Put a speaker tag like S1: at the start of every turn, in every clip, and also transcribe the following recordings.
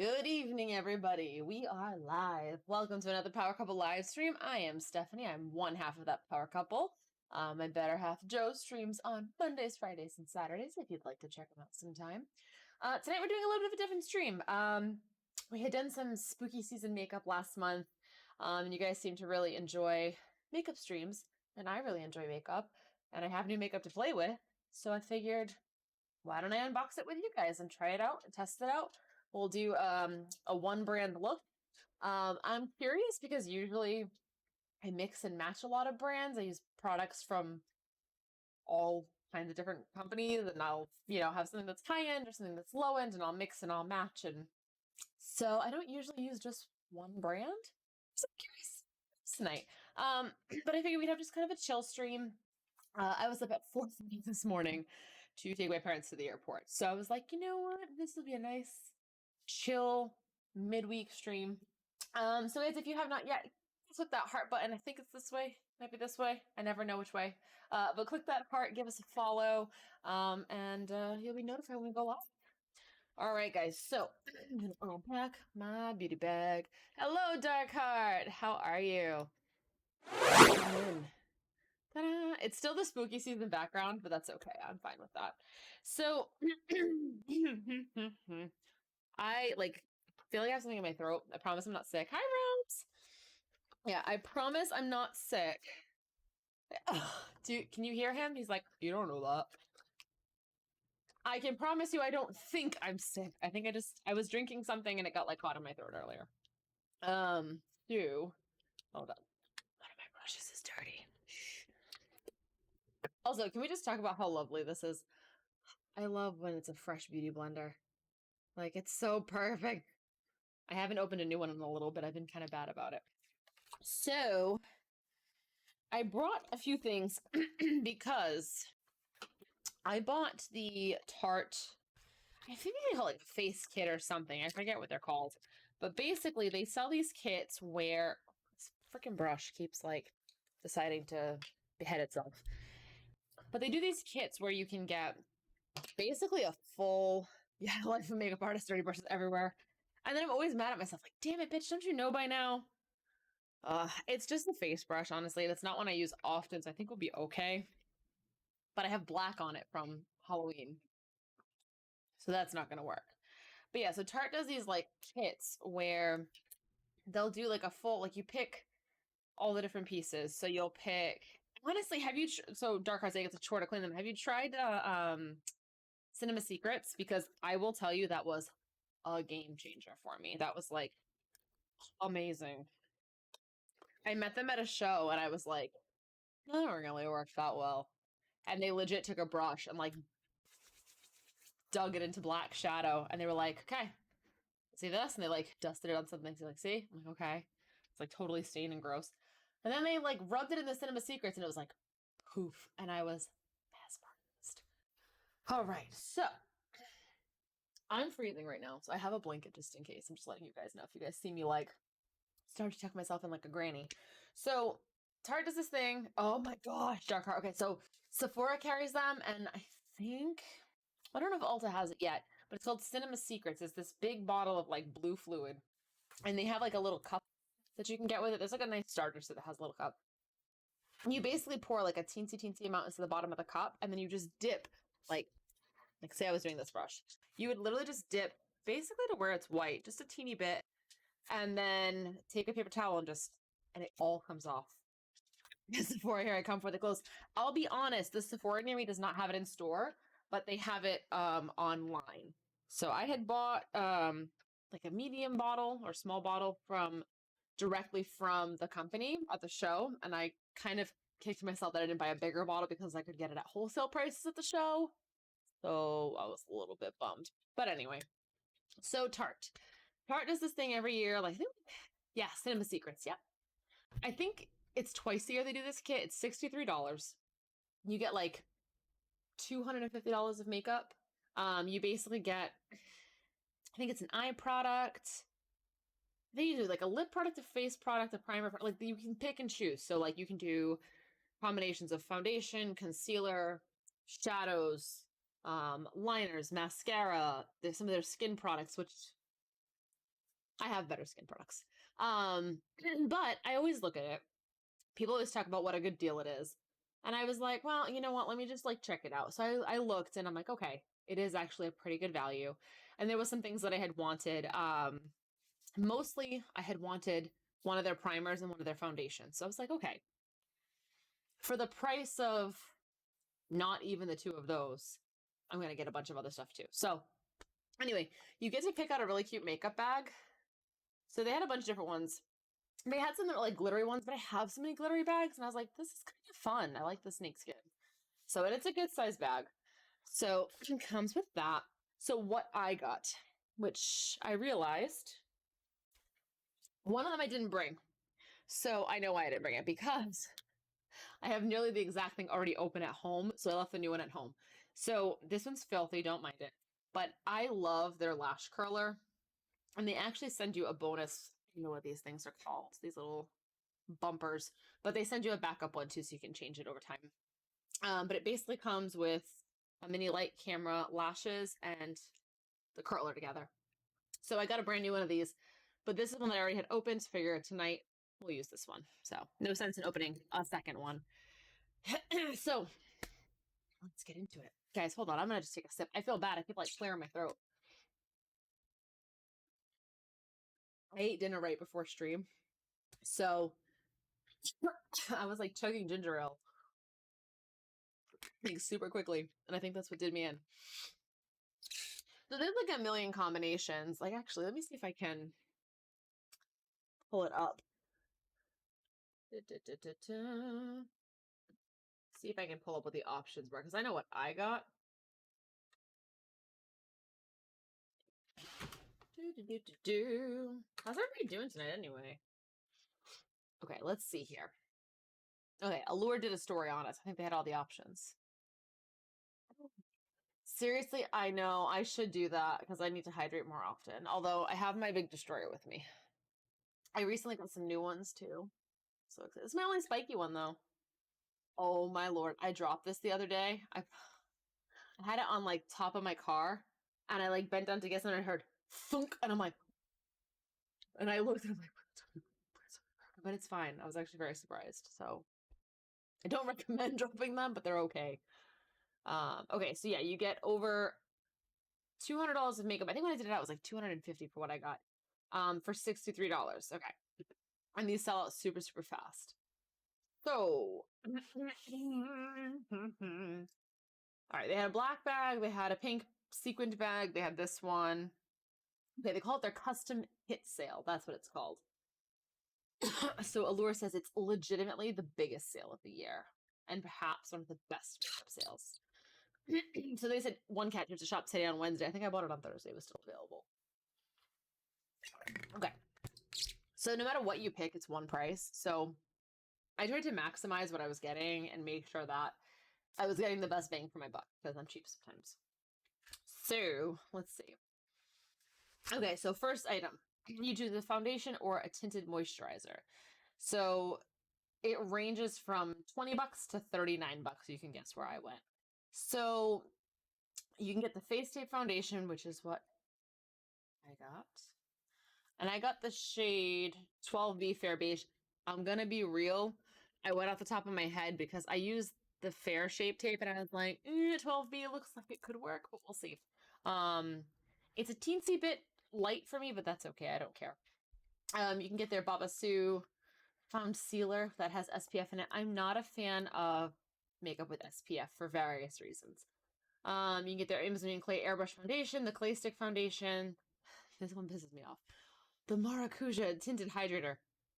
S1: Good evening, everybody. We are live. Welcome to another Power Couple live stream. I am Stephanie. I'm one half of that Power Couple. My better half, Joe, streams on Mondays, Fridays, and Saturdays if you'd like to check them out sometime. Tonight we're doing a little bit of a different stream. We had done some spooky season makeup last month, and you guys seem to really enjoy makeup streams, and I really enjoy makeup, and I have new makeup to play with, so I figured, why don't I unbox it with you guys and try it out and test it out? We'll do a one brand look. I'm curious because usually I mix and match a lot of brands. I use products from all kinds of different companies, and I'll, have something that's high end or something that's low end, and I'll mix and I'll match. And so I don't usually use just one brand. So I'm curious tonight. But I figured we'd have just kind of a chill stream. I was up at 4:30 this morning to take my parents to the airport. So I was like, you know what? This will be a nice, chill midweek stream. So guys, if you have not yet, click that heart button. I think it's this way. Might be this way. I never know which way. But click that heart, give us a follow, and you'll be notified when we go live. All right, guys. So I'm gonna unpack my beauty bag. Hello, Darkheart. How are you? Come in. Ta-da. It's still the spooky season background, but that's okay. I'm fine with that. So I feel like I have something in my throat. I promise I'm not sick. Hi, Rose. Yeah, I promise I'm not sick. Can you hear him? He's like, you don't know that. I can promise you I don't think I'm sick. I think I was drinking something and it got caught in my throat earlier. Hold on. One of my brushes is dirty. Also, can we just talk about how lovely this is? I love when it's a fresh beauty blender. It's so perfect. I haven't opened a new one in a little bit. I've been kind of bad about it. So, I brought a few things because I bought the Tarte, I think they call it a face kit or something. I forget what they're called. But basically, they sell these kits where this freaking brush keeps deciding to behead itself. But they do these kits where you can get basically a full, Life of Makeup Artist, dirty brushes everywhere. And then I'm always mad at myself, damn it, bitch, don't you know by now? It's just a face brush, honestly. It's not one I use often, so I think we'll be okay. But I have black on it from Halloween, so that's not going to work. But yeah, so Tarte does these kits where they'll do a full, you pick all the different pieces. So you'll pick, honestly, so Dark Hearts, it's a chore to clean them. Have you tried Cinema Secrets? Because I will tell you that was a game changer for me. That was amazing. I met them at a show and I was like, that don't really work that well. And they legit took a brush and dug it into black shadow. And they were like, okay, see this? And they dusted it on something. So see? I'm like, okay. It's totally stained and gross. And then they rubbed it in the Cinema Secrets and it was poof. And I was mesmerized. All right. So I'm freezing right now. So I have a blanket just in case. I'm just letting you guys know if you guys see me start to tuck myself in like a granny. So Tarte does this thing. Oh my gosh, Dark Heart. Okay, so Sephora carries them, and I don't know if Ulta has it yet, but it's called Cinema Secrets. It's this big bottle of blue fluid, and they have a little cup that you can get with it. There's a nice starter set that has a little cup. And you basically pour a teensy amount into the bottom of the cup, and then you just dip say I was doing this brush. You would literally just dip basically to where it's white, just a teeny bit, and then take a paper towel and it all comes off. Sephora, here I come for the clothes. I'll be honest, the Sephora near me does not have it in store, but they have it online. So I had bought a medium bottle or small bottle directly from the company at the show, and I kind of kicked myself that I didn't buy a bigger bottle because I could get it at wholesale prices at the show. So I was a little bit bummed. But anyway, so Tarte does this thing every year. Cinema Secrets. Yeah. I think it's twice a year they do this kit. It's $63. You get $250 of makeup. You basically get, I think it's an eye product. They do a lip product, a face product, a primer. You can pick and choose. So you can do combinations of foundation, concealer, shadows, liners, mascara. There's some of their skin products, which I have better skin products. But I always look at it. People always talk about what a good deal it is. And I was like, well, you know what? Let me just like check it out. So I looked and I'm like, okay, it is actually a pretty good value. And there was some things that I had wanted. Mostly I had wanted one of their primers and one of their foundations. So I was like, okay, for the price of not even the two of those, I'm going to get a bunch of other stuff too. So anyway, you get to pick out a really cute makeup bag. So they had a bunch of different ones. They had some that were like glittery ones, but I have so many glittery bags, and I was like, this is kind of fun. I like the snake skin. So, and it's a good size bag. So it comes with that. So what I got, which I realized, one of them I didn't bring. So I know why I didn't bring it, because I have nearly the exact thing already open at home. So I left the new one at home. So this one's filthy, don't mind it. But I love their lash curler. And they actually send you a bonus. You know what these things are called? These little bumpers. But they send you a backup one too, so you can change it over time. But it basically comes with a mini light, camera, lashes, and the curler together. So I got a brand new one of these. But this is one that I already had opened. Figure tonight we'll use this one. So no sense in opening a second one. So let's get into it. Guys, hold on. I'm going to just take a sip. I feel bad. I feel like clearing my throat. I ate dinner right before stream. So I was like chugging ginger ale like super quickly. And I think that's what did me in. So there's like a million combinations. Like actually, let me see if I can pull it up. See if I can pull up what the options were, because I know what I got. How's everybody doing tonight anyway? Okay, let's see here. Okay, Allure did a story on us. I think they had all the options. Seriously, I know I should do that because I need to hydrate more often. Although I have my big destroyer with me. I recently got some new ones too. So excited. It's my only spiky one though. Oh my lord. I dropped this the other day. I had it on like top of my car and I like bent down to get something and I heard thunk and I'm like, and I looked and I'm like, but it's fine. I was actually very surprised. So I don't recommend dropping them, but they're okay. Okay, so yeah, you get over $200 of makeup. I think when I did it out, it was like $250 for what I got. For $63. Okay. And these sell out super, super fast. So, all right, they had a black bag, they had a pink sequined bag, they had this one. Okay, they call it their custom hit sale. That's what it's called. So Allure says it's legitimately the biggest sale of the year and perhaps one of the best makeup sales. So they said one catch to shop today on Wednesday. I think I bought it on Thursday. It was still available. Okay. So no matter what you pick, it's one price. So I tried to maximize what I was getting and make sure that I was getting the best bang for my buck because I'm cheap sometimes. So let's see. Okay, so first item, you choose a foundation or a tinted moisturizer. So it ranges from $20 to $39. You can guess where I went. So you can get the Face Tape foundation, which is what I got. And I got the shade 12B Fair Beige. I'm going to be real. I went off the top of my head because I used the Fair Shape tape and I was like, 12B looks like it could work, but we'll see. It's a teensy bit light for me, but that's okay. I don't care. You can get their Baba Sue Found Sealer that has SPF in it. I'm not a fan of makeup with SPF for various reasons. You can get their Amazonian Clay Airbrush Foundation, the Clay Stick Foundation. This one pisses me off. The Maracuja Tinted Hydrator.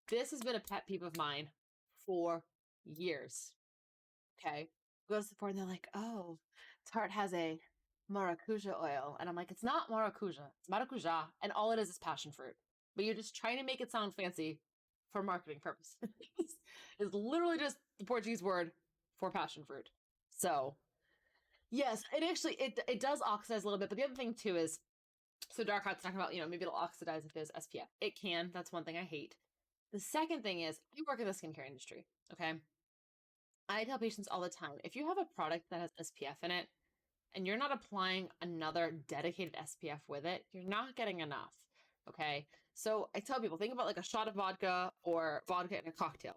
S1: This has been a pet peeve of mine for years. Okay. Go to Sephora and they're like, oh, Tarte has a maracuja oil. And I'm like, it's not maracuja, it's maracuja. And all it is passion fruit. But you're just trying to make it sound fancy for marketing purposes. It's literally just the Portuguese word for passion fruit. So yes, it does oxidize a little bit. But the other thing too is, so Dark Hot's talking about, maybe it'll oxidize if there's SPF. It can. That's one thing I hate. The second thing is, I work in the skincare industry, okay? I tell patients all the time, if you have a product that has SPF in it and you're not applying another dedicated SPF with it, you're not getting enough. Okay. So I tell people, think about like a shot of vodka or vodka in a cocktail.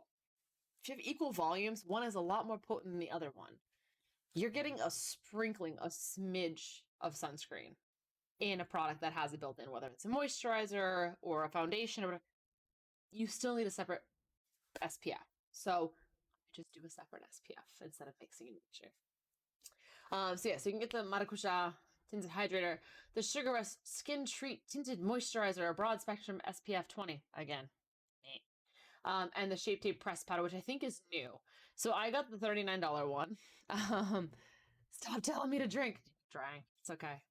S1: If you have equal volumes, one is a lot more potent than the other one. You're getting a sprinkling, a smidge of sunscreen in a product that has it built in, whether it's a moisturizer or a foundation or whatever. You still need a separate SPF. So just do a separate SPF instead of mixing and matching. So yeah, so you can get the Maracuja Tinted Hydrator, the Sugar Rush Skin Treat Tinted Moisturizer, a broad spectrum SPF 20. Again, and the Shape Tape Press Powder, which I think is new. So I got the $39 one. Stop telling me to drink. Drying. It's okay.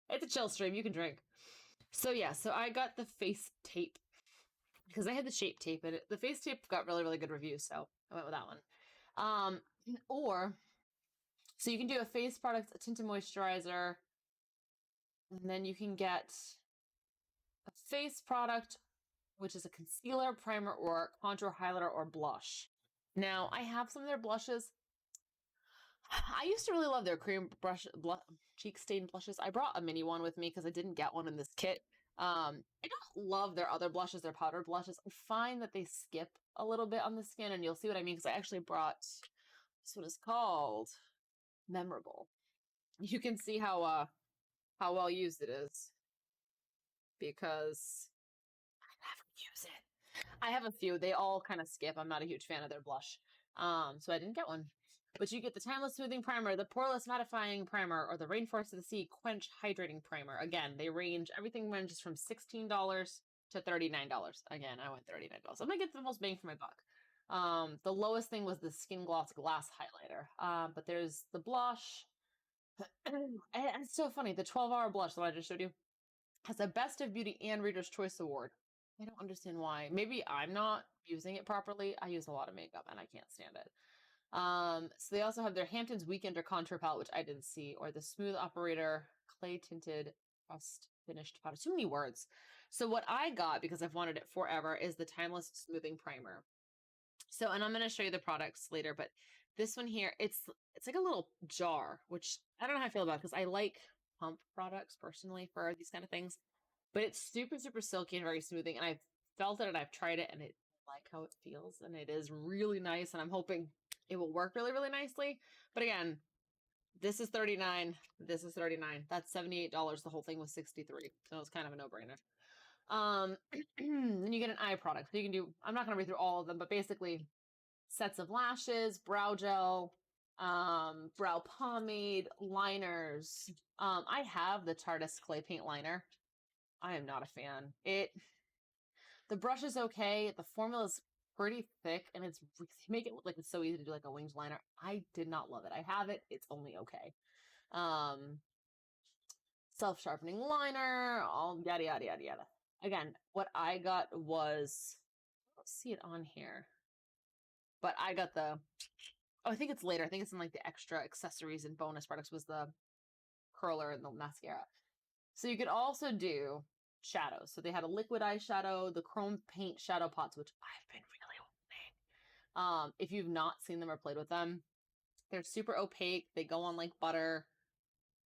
S1: It's a chill stream. You can drink. So yeah, so I got the face tape because I had the Shape Tape, and the face tape got really, really good reviews, so I went with that one. Or so you can do a face product, a tinted moisturizer, and then you can get a face product, which is a concealer, primer, or contour highlighter or blush. Now, I have some of their blushes. I used to really love their cream cheek stain blushes. I brought a mini one with me because I didn't get one in this kit. I don't love their other blushes, their powder blushes. I find that they skip a little bit on the skin, and you'll see what I mean because I actually brought this one is called Memorable. You can see how well used it is because I never use it. I have a few. They all kind of skip. I'm not a huge fan of their blush. So I didn't get one. But you get the Timeless Smoothing Primer, the Poreless Mattifying Primer, or the Rainforest of the Sea Quench Hydrating Primer. Again, everything ranges from $16 to $39. Again, I went $39. I'm gonna get the most bang for my buck. The lowest thing was the Skin Gloss Glass Highlighter. But there's the blush. And it's so funny. The 12-hour blush that I just showed you has a Best of Beauty and Reader's Choice Award. I don't understand why. Maybe I'm not using it properly. I use a lot of makeup and I can't stand it. So they also have their Hamptons Weekender Contour Palette, which I didn't see, or the Smooth Operator Clay Tinted Rust Finished Powder. Too many words. So what I got, because I've wanted it forever, is the Timeless Smoothing Primer. So, and I'm going to show you the products later, but this one here, it's like a little jar, which I don't know how I feel about because I like pump products personally for these kind of things, but it's super, super silky and very smoothing. And I've felt it and I've tried it and I like how it feels and it is really nice. And I'm hoping it will work really, really nicely. But again, this is $39. This is $39. That's $78. The whole thing was $63. So it's kind of a no-brainer. Then you get an eye product. So you can do, I'm not going to read through all of them, but basically sets of lashes, brow gel, brow pomade, liners. I have the Tarteist clay paint liner. I am not a fan. The brush is okay. The formula is pretty thick and they make it look like it's so easy to do like a winged liner. I did not love it. I have it. It's only okay. Self-sharpening liner, all yada, yada, yada, yada. Again, what I got was, I don't see it on here, but I got I think it's later. I think it's in like the extra accessories and bonus products was the curler and the mascara. So you could also do shadows. So they had a liquid eyeshadow, the chrome paint shadow pots, which I've been really wanting. If you've not seen them or played with them, they're super opaque. They go on like butter.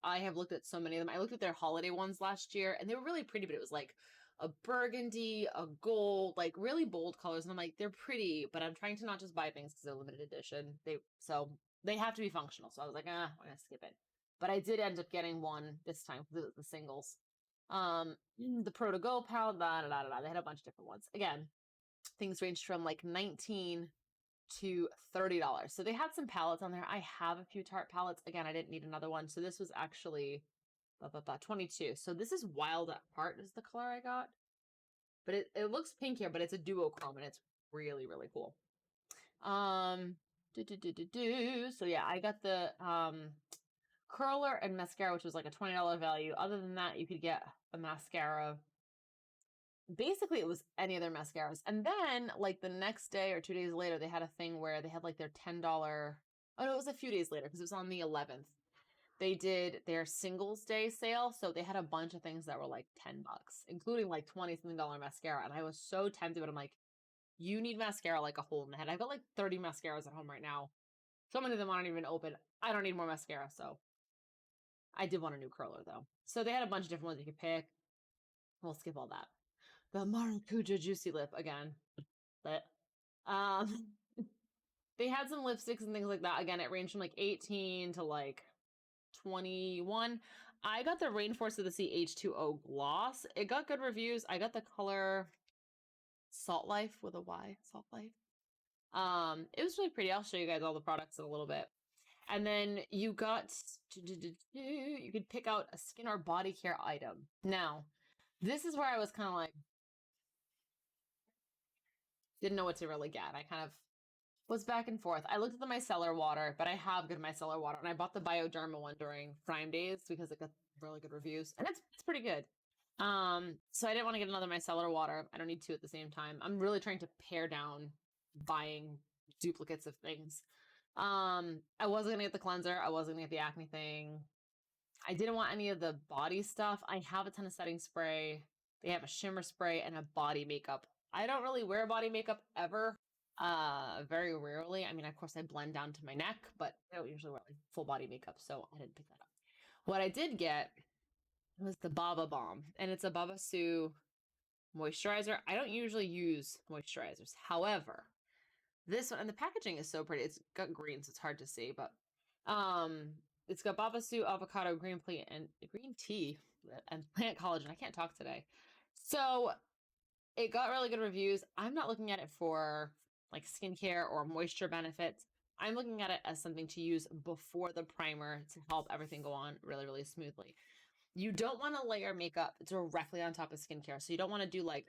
S1: I have looked at so many of them. I looked at their holiday ones last year and they were really pretty, but it was like a burgundy, a gold, like really bold colors. And I'm like, they're pretty, but I'm trying to not just buy things because they're limited edition. So they have to be functional. So I was like, I'm gonna skip it. But I did end up getting one this time, the singles. The Pro to Go palette, They had a bunch of different ones. Again, things ranged from like 19 to $30. So they had some palettes on there. I have a few Tarte palettes. Again, I didn't need another one. So this was actually 22. So this is Wild at Heart is the color I got. But it looks pink here, but it's a duochrome and it's really, really cool. So yeah, I got the curler and mascara, which was like a $20 value. Other than that, you could get a mascara. Basically, it was any of their mascaras. And then, like, the next day or 2 days later, they had a thing where they had, like, their $10... Oh, no, it was a few days later, because it was on the 11th. They did their Singles Day sale, so they had a bunch of things that were, like, $10, including, like, $20-something mascara. And I was so tempted, but I'm like, you need mascara like a hole in the head. I've got, like, 30 mascaras at home right now. So many of them aren't even open. I don't need more mascara, so... I did want a new curler, though. So they had a bunch of different ones you could pick. We'll skip all that. the Maracuja Juicy Lip again. But um they had some lipsticks and things like that. Again, it ranged from like 18 to like 21. I got the Rainforest of the Sea H2O gloss. It got good reviews. I got the color Salt Life with a Y, Salt Life. It was really pretty. I'll show you guys all the products in a little bit. And then you got, you could pick out a skin or body care item. Now, this is where I was kind of like, didn't know what to really get. I kind of was back and forth. I looked at the micellar water, but I have good micellar water, and I bought the Bioderma one during Prime Days because it got really good reviews, and it's pretty good. So I didn't want to get another micellar water. I don't need two at the same time. I'm really trying to pare down buying duplicates of things. I wasn't gonna get the cleanser. I wasn't gonna get the acne thing. I didn't want any of the body stuff. I have a ton of setting spray. They have a shimmer spray and a body makeup. I don't really wear body makeup ever. Very rarely. I mean, of course, I blend down to my neck, but I don't usually wear like full body makeup, so I didn't pick that up. What I did get was the Baba Balm, and it's a Baba Sue moisturizer. I don't usually use moisturizers. However, this one, and the packaging is so pretty. It's got green, so it's hard to see, but it's got Baba Sue, avocado, green tea, and plant collagen. I can't talk today. So it got really good reviews. I'm not looking at it for like skincare or moisture benefits. I'm looking at it as something to use before the primer to help everything go on really, really smoothly. You don't want to layer makeup directly on top of skincare. So you don't want to do like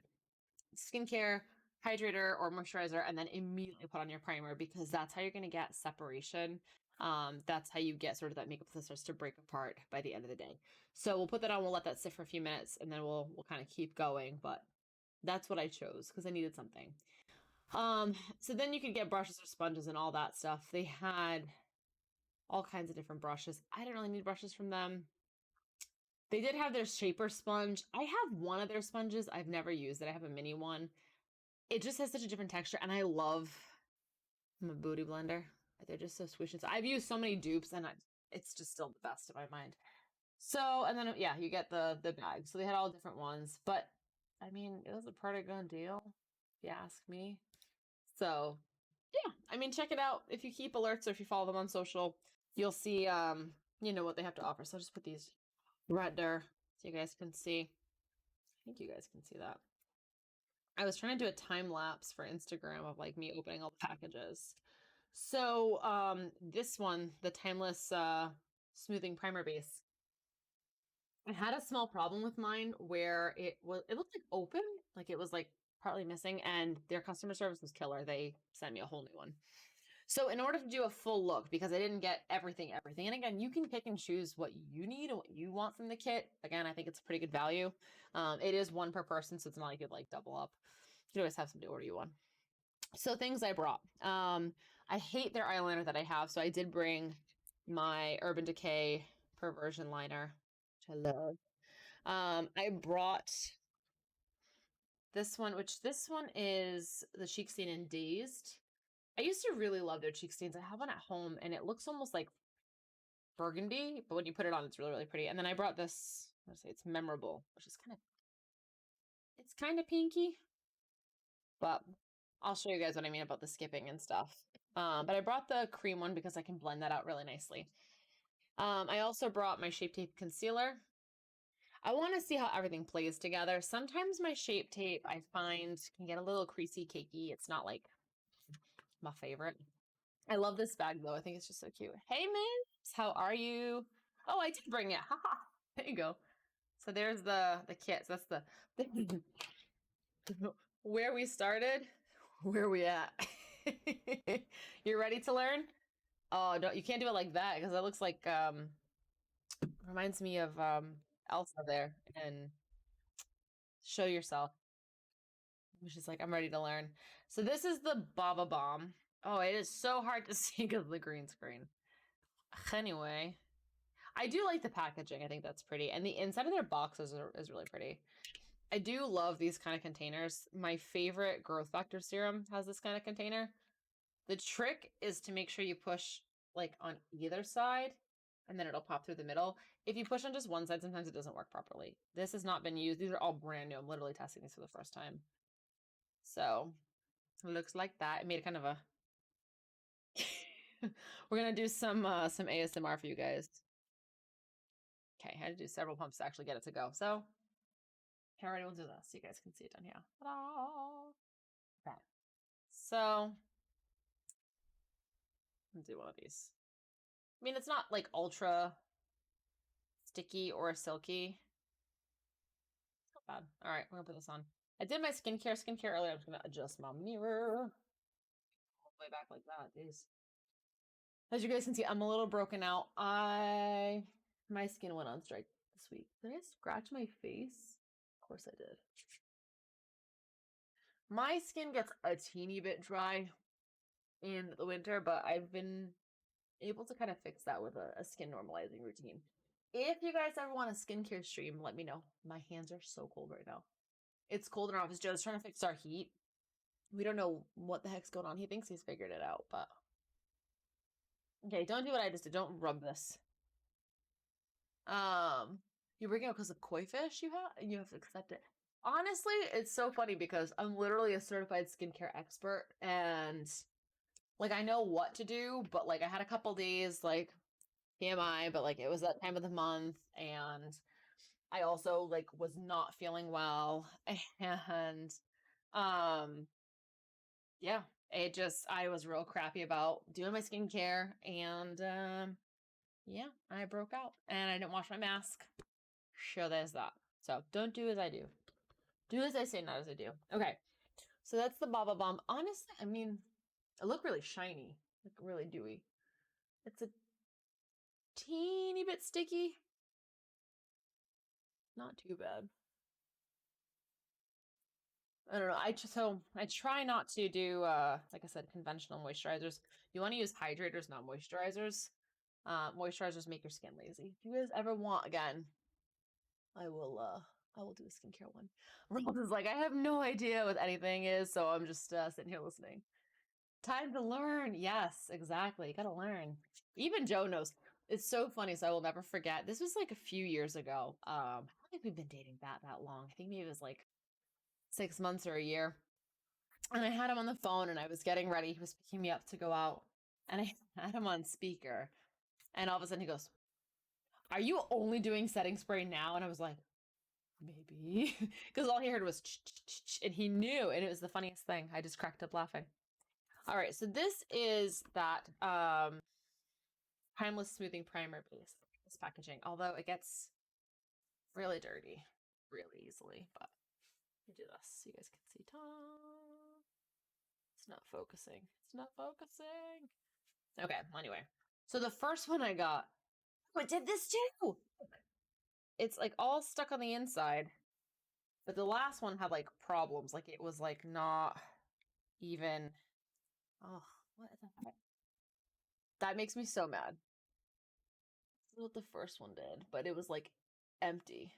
S1: skincare, hydrator, or moisturizer and then immediately put on your primer, because that's how you're going to get separation. That's how you get sort of that makeup that starts to break apart by the end of the day. So we'll put that on, we'll let that sit for a few minutes, and then we'll kind of keep going. But that's what I chose because I needed something. So then you could get brushes or sponges and all that stuff. They had all kinds of different brushes. I didn't really need brushes from them. They did have their shaper sponge. I have one of their sponges. I've never used it. I have a mini one. It just has such a different texture, and I love my booty blender. They're just so swishy. So I've used so many dupes, and it's just still the best in my mind. So, and then yeah, you get the bag. So they had all different ones, but I mean, it was a pretty good deal, if you ask me. So yeah, I mean, check it out. If you keep alerts or if you follow them on social, you'll see, you know, what they have to offer. So I'll just put these right there so you guys can see. I think you guys can see that. I was trying to do a time lapse for Instagram of like me opening all the packages. So this one, the Timeless Smoothing Primer Base, I had a small problem with mine where it looked like open, like it was like partly missing, and their customer service was killer. They sent me a whole new one. So in order to do a full look, because I didn't get everything, and again, you can pick and choose what you need and what you want from the kit. Again, I think it's a pretty good value. It is one per person, so it's not like you'd like double up. You can always have somebody order you one. So things I brought. I hate their eyeliner that I have, so I did bring my Urban Decay Perversion liner, which I love. I brought this one, which this one is the Cheek Stain in Dazed. I used to really love their cheek stains. I have one at home, and it looks almost like burgundy, but when you put it on, it's really, really pretty. And then I brought this, let's say it's Memorable, which is it's kind of pinky, but I'll show you guys what I mean about the skipping and stuff. But I brought the cream one because I can blend that out really nicely. I also brought my Shape Tape Concealer. I want to see how everything plays together. Sometimes my Shape Tape, I find, can get a little creasy, cakey. It's not like my favorite. I love this bag though. I think it's just so cute. Hey, Miss, how are you? Oh, I did bring it. Haha. There you go. So there's the kit. So that's the where we started, where we at. You're ready to learn? Oh, you can't do it like that because it looks like reminds me of Elsa there, and show yourself. She's like, I'm ready to learn. So this is the Baba Bomb. Oh, it is so hard to see because of the green screen. Anyway, I do like the packaging. I think that's pretty. And the inside of their boxes is really pretty. I do love these kind of containers. My favorite growth factor serum has this kind of container. The trick is to make sure you push like on either side and then it'll pop through the middle. If you push on just one side, sometimes it doesn't work properly. This has not been used. These are all brand new. I'm literally testing these for the first time. So it looks like that. It made kind of a we're gonna do some ASMR for you guys. Okay, I had to do several pumps to actually get it to go. So here, already we'll do this so you guys can see it down here. Ta-da! Okay. So let's do one of these. I mean, it's not like ultra sticky or silky. It's not bad. All right, we're gonna put this on. I did my skincare earlier. I'm just gonna adjust my mirror all the way back like that. Jeez. As you guys can see, I'm a little broken out. My skin went on strike this week. Did I scratch my face? Of course I did. My skin gets a teeny bit dry in the winter, but I've been able to kind of fix that with a skin normalizing routine. If you guys ever want a skincare stream, let me know. My hands are so cold right now. It's cold in our office. Joe's trying to fix our heat. We don't know what the heck's going on. He thinks he's figured it out, but okay, don't do what I just did. Don't rub this. You're breaking out because of koi fish you have to accept it. Honestly, it's so funny because I'm literally a certified skincare expert and like I know what to do, but like I had a couple days like TMI, but like it was that time of the month and I also like was not feeling well and yeah, I was real crappy about doing my skincare and yeah, I broke out and I didn't wash my mask. Sure, there's that. So don't do as I do. Do as I say, not as I do. Okay. So that's the Baba Bomb. Honestly, I mean, it looked really shiny, like really dewy. It's a teeny bit sticky. Not too bad. I don't know. I try not to do like I said, conventional moisturizers. You want to use hydrators, not moisturizers. Moisturizers make your skin lazy. If you guys ever want again, I will do a skincare one. Rose is like, I have no idea what anything is, so I'm just sitting here listening. Time to learn. Yes, exactly. Gotta learn. Even Joe knows. It's so funny, so I will never forget. This was like a few years ago. I don't think we've been dating that long. I think maybe it was like 6 months or a year. And I had him on the phone and I was getting ready. He was picking me up to go out. And I had him on speaker. And all of a sudden he goes, "Are you only doing setting spray now?" And I was like, maybe. Because all he heard was and he knew. And it was the funniest thing. I just cracked up laughing. All right, so this is that Timeless Smoothing Primer base, this packaging, although it gets really dirty really easily, but let me do this so you guys can see. It's not focusing. It's not focusing. Okay, anyway. So the first one I got, oh, it did this too! It's like all stuck on the inside, but the last one had like problems. Like it was like not even, oh, what the heck? That makes me so mad. That's what the first one did, but it was like empty.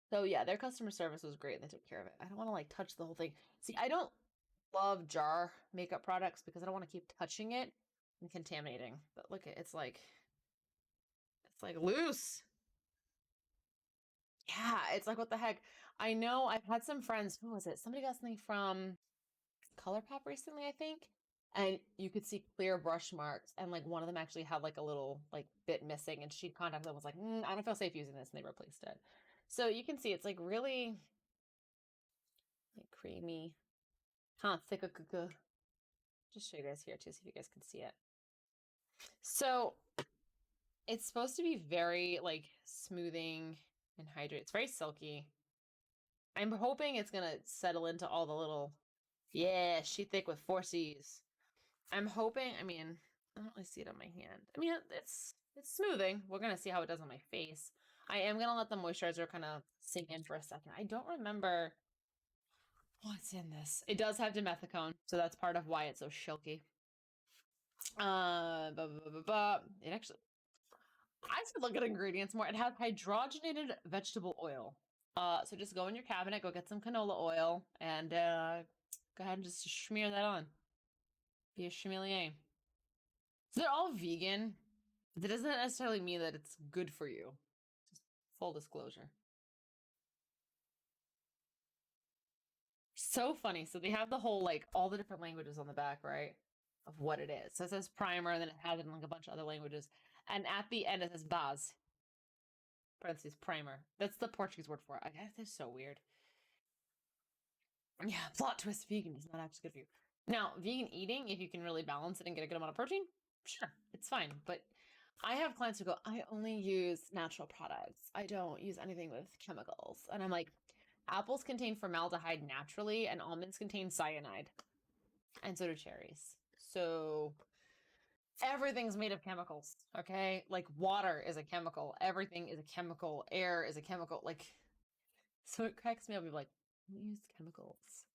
S1: So yeah, their customer service was great and they took care of it. I don't want to like touch the whole thing. See, I don't love jar makeup products because I don't want to keep touching it and contaminating. But look, it's like loose. Yeah, it's like what the heck. I know I've had some friends, who was it? Somebody got something from ColourPop recently, I think. And you could see clear brush marks, and like one of them actually had like a little like bit missing, and she contacted them, was like, I don't feel safe using this, and they replaced it. So you can see it's like really like creamy, thick. Just show you guys here too, see if you guys can see it. So it's supposed to be very like smoothing and hydrate. It's very silky. I'm hoping it's gonna settle into all the little, yeah, sheet thick with 4Cs. I'm hoping, I mean, I don't really see it on my hand. I mean, it's smoothing. We're gonna see how it does on my face. I am gonna let the moisturizer kind of sink in for a second. I don't remember what's in this. It does have dimethicone, so that's part of why it's so silky. It actually, I should look at ingredients more. It has hydrogenated vegetable oil. So just go in your cabinet, go get some canola oil, and go ahead and just smear that on. Be a chameleon. So they're all vegan. But that doesn't necessarily mean that it's good for you. Just full disclosure. So funny. So they have the whole, like, all the different languages on the back, right? Of what it is. So it says primer, and then it has it in like a bunch of other languages. And at the end, it says base, parentheses, primer. That's the Portuguese word for it. I guess it's so weird. Yeah, plot twist, vegan is not actually good for you. Now, vegan eating, if you can really balance it and get a good amount of protein, sure, it's fine. But I have clients who go, I only use natural products. I don't use anything with chemicals. And I'm like, apples contain formaldehyde naturally, and almonds contain cyanide. And so do cherries. So everything's made of chemicals, okay? Like water is a chemical. Everything is a chemical. Air is a chemical. Like, so it cracks me up. You're like, we use chemicals.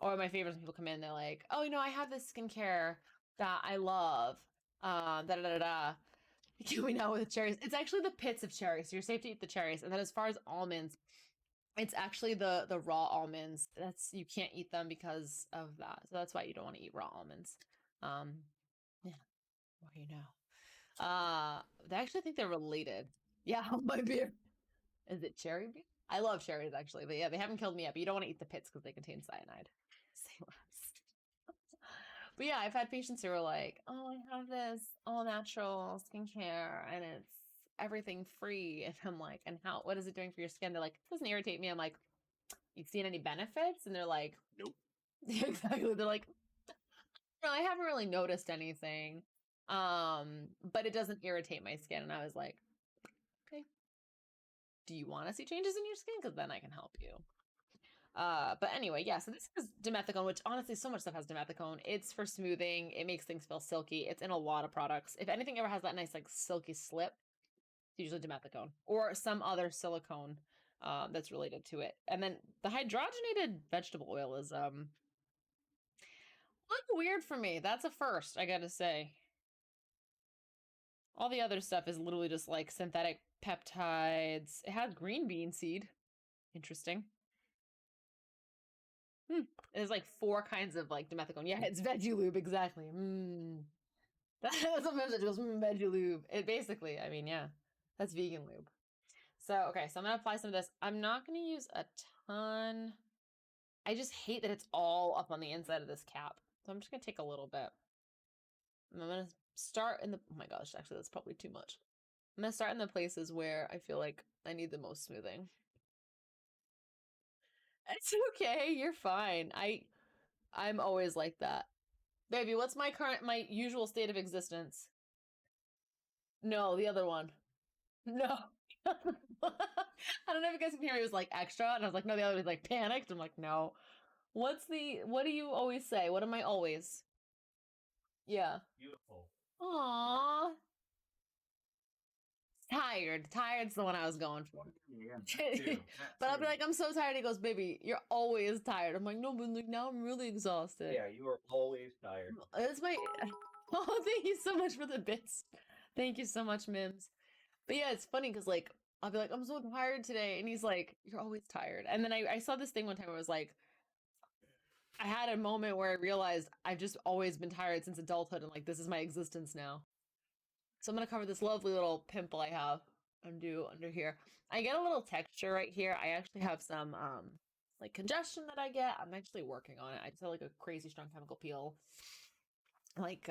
S1: Or my favorite when people come in, they're like, oh, I have this skincare that I love. Da da da da. We know with cherries. It's actually the pits of cherries. So you're safe to eat the cherries. And then as far as almonds, it's actually the raw almonds. You can't eat them because of that. So that's why you don't want to eat raw almonds. Yeah, well, they actually think they're related. Yeah, my beer. Is it cherry beer? I love cherries actually, but yeah, they haven't killed me yet. But you don't want to eat the pits because they contain cyanide. Say less. But yeah, I've had patients who are like, "Oh, I have this all natural skincare, and it's everything free." And I'm like, "And how? What is it doing for your skin?" They're like, "It doesn't irritate me." I'm like, "You've seen any benefits?" And they're like, "Nope." Exactly. They're like, "No, I haven't really noticed anything, but it doesn't irritate my skin." And I was like, "Okay, do you want to see changes in your skin? Because then I can help you." But anyway, yeah, so this is dimethicone, which honestly, so much stuff has dimethicone. It's for smoothing. It makes things feel silky. It's in a lot of products. If anything ever has that nice, like, silky slip, it's usually dimethicone or some other silicone that's related to it. And then the hydrogenated vegetable oil is look weird for me. That's a first, I gotta say. All the other stuff is literally just like synthetic peptides. It has green bean seed. Interesting. There's like 4 kinds of like dimethicone. Yeah, it's veggie lube, exactly. Sometimes it goes veggie lube. It basically, I mean, yeah, that's vegan lube. So, okay, so I'm gonna apply some of this. I'm not gonna use a ton. I just hate that it's all up on the inside of this cap. So I'm just gonna take a little bit. I'm gonna start in the, oh my gosh, actually that's probably too much. I'm gonna start in the places where I feel like I need the most smoothing. It's okay, you're fine. I'm always like that. Baby, what's my usual state of existence? No, the other one. No. I don't know if you guys can hear me. It was like extra, and I was like, no, the other was like panicked. I'm like, no. What do you always say? What am I always? Yeah. Beautiful. Aww. Tired. Tired's the one I was going for. Yeah, too. But I'll be like, I'm so tired. He goes, baby, you're always tired. I'm like, no, but like, now I'm really exhausted.
S2: Yeah, you are always tired.
S1: It's my. Oh, thank you so much for the bits. Thank you so much, Mims. But yeah, it's funny because like I'll be like, I'm so tired today, and he's like, you're always tired. And then I saw this thing one time where I was like, I had a moment where I realized I've just always been tired since adulthood, and like this is my existence now. So I'm gonna cover this lovely little pimple I have under here. I get a little texture right here. I actually have some like congestion that I get. I'm actually working on it. I just had like a crazy strong chemical peel like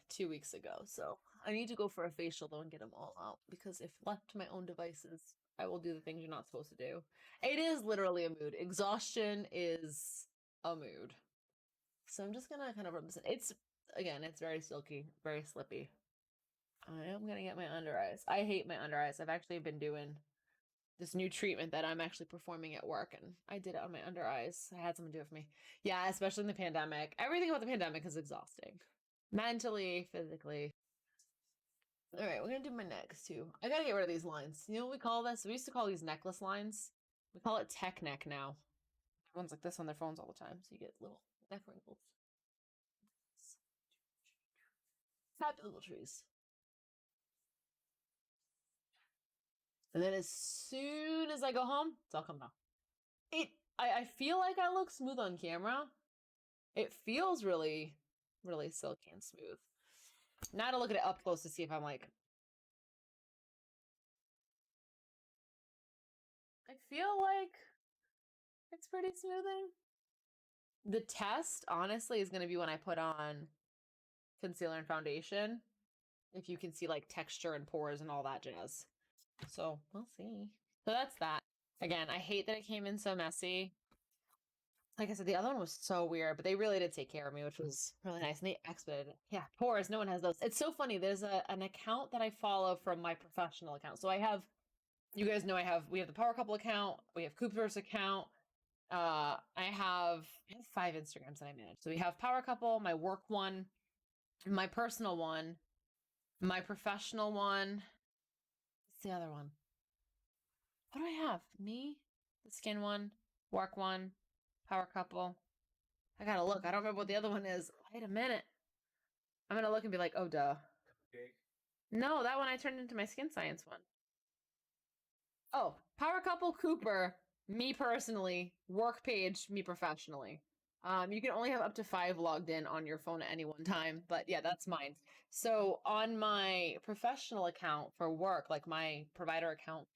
S1: 2 weeks ago. So I need to go for a facial though and get them all out because if left to my own devices, I will do the things you're not supposed to do. It is literally a mood. Exhaustion is a mood. So I'm just gonna kind of rub this in. It's very silky, very slippy. I am gonna get my under eyes. I hate my under eyes. I've actually been doing this new treatment that I'm actually performing at work, and I did it on my under eyes. I had someone do it for me. Yeah, especially in the pandemic. Everything about the pandemic is exhausting. Mentally, physically. All right, we're gonna do my necks too. I gotta get rid of these lines. You know what we call this? We used to call these necklace lines. We call it tech neck now. Everyone's like this on their phones all the time, so you get little neck wrinkles. Happy little trees. And then as soon as I go home, it's all come down. I feel like I look smooth on camera. It feels really, really silky and smooth. Now to look at it up close to see if I'm like feel like it's pretty smoothing. The test, honestly, is going to be when I put on concealer and foundation. If you can see like texture and pores and all that jazz. So we'll see. So that's that. Again, I hate that it came in so messy. Like I said, the other one was so weird, but they really did take care of me, which was really nice. And they expedited it. Yeah, pores. No one has those. It's so funny. There's an account that I follow from my professional account. So I have, you guys know we have the Power Couple account. We have Cooper's account. I have 5 Instagrams that I manage. So we have Power Couple, my work one, my personal one, my professional one. What's the other one? What do I have? Me, the skin one, work one, Power Couple. I gotta look. I don't remember what the other one is. Wait a minute. I'm gonna look and be like, oh, duh.
S2: Okay.
S1: No, that one I turned into my skin science one. Oh, Power Couple Cooper, me personally, work page, me professionally. You can only have up to 5 logged in on your phone at any one time, but yeah, that's mine. So on my professional account for work, like my provider account,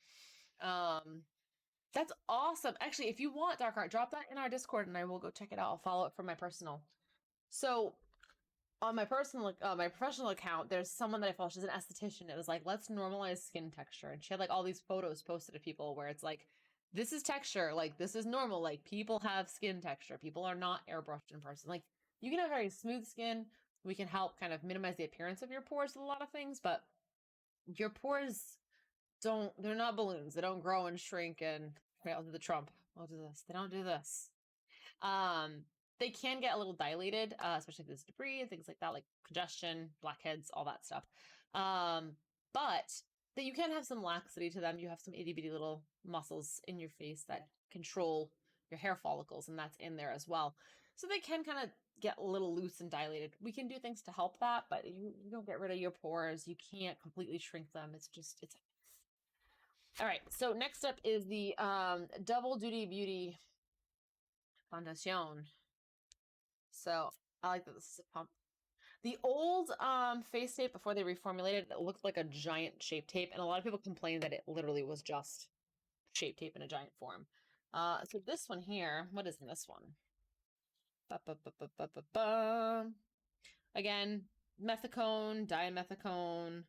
S1: that's awesome. Actually, if you want Dark Art, drop that in our Discord and I will go check it out. I'll follow it from my personal. So on my personal, my professional account, there's someone that I follow. She's an esthetician. It was like, let's normalize skin texture. And she had like all these photos posted of people where it's like, this is texture. Like, this is normal. Like, people have skin texture. People are not airbrushed in person. Like, you can have very smooth skin. We can help kind of minimize the appearance of your pores with a lot of things, but your pores they're not balloons. They don't grow and shrink and, okay, I'll do the Trump. I'll do this. They don't do this. They can get a little dilated, especially if there's debris and things like that, like congestion, blackheads, all that stuff. But that you can have some laxity to them. You have some itty bitty little muscles in your face that control your hair follicles, and that's in there as well. So they can kind of get a little loose and dilated. We can do things to help that, but you don't get rid of your pores. You can't completely shrink them. It's all right. So next up is the Double Duty Beauty Foundation. So I like that this is a pump. The old face tape before they reformulated it looked like a giant shape tape, and a lot of people complained that it literally was just shape tape in a giant form. So this one here, what is this one? Again, methicone, dimethicone.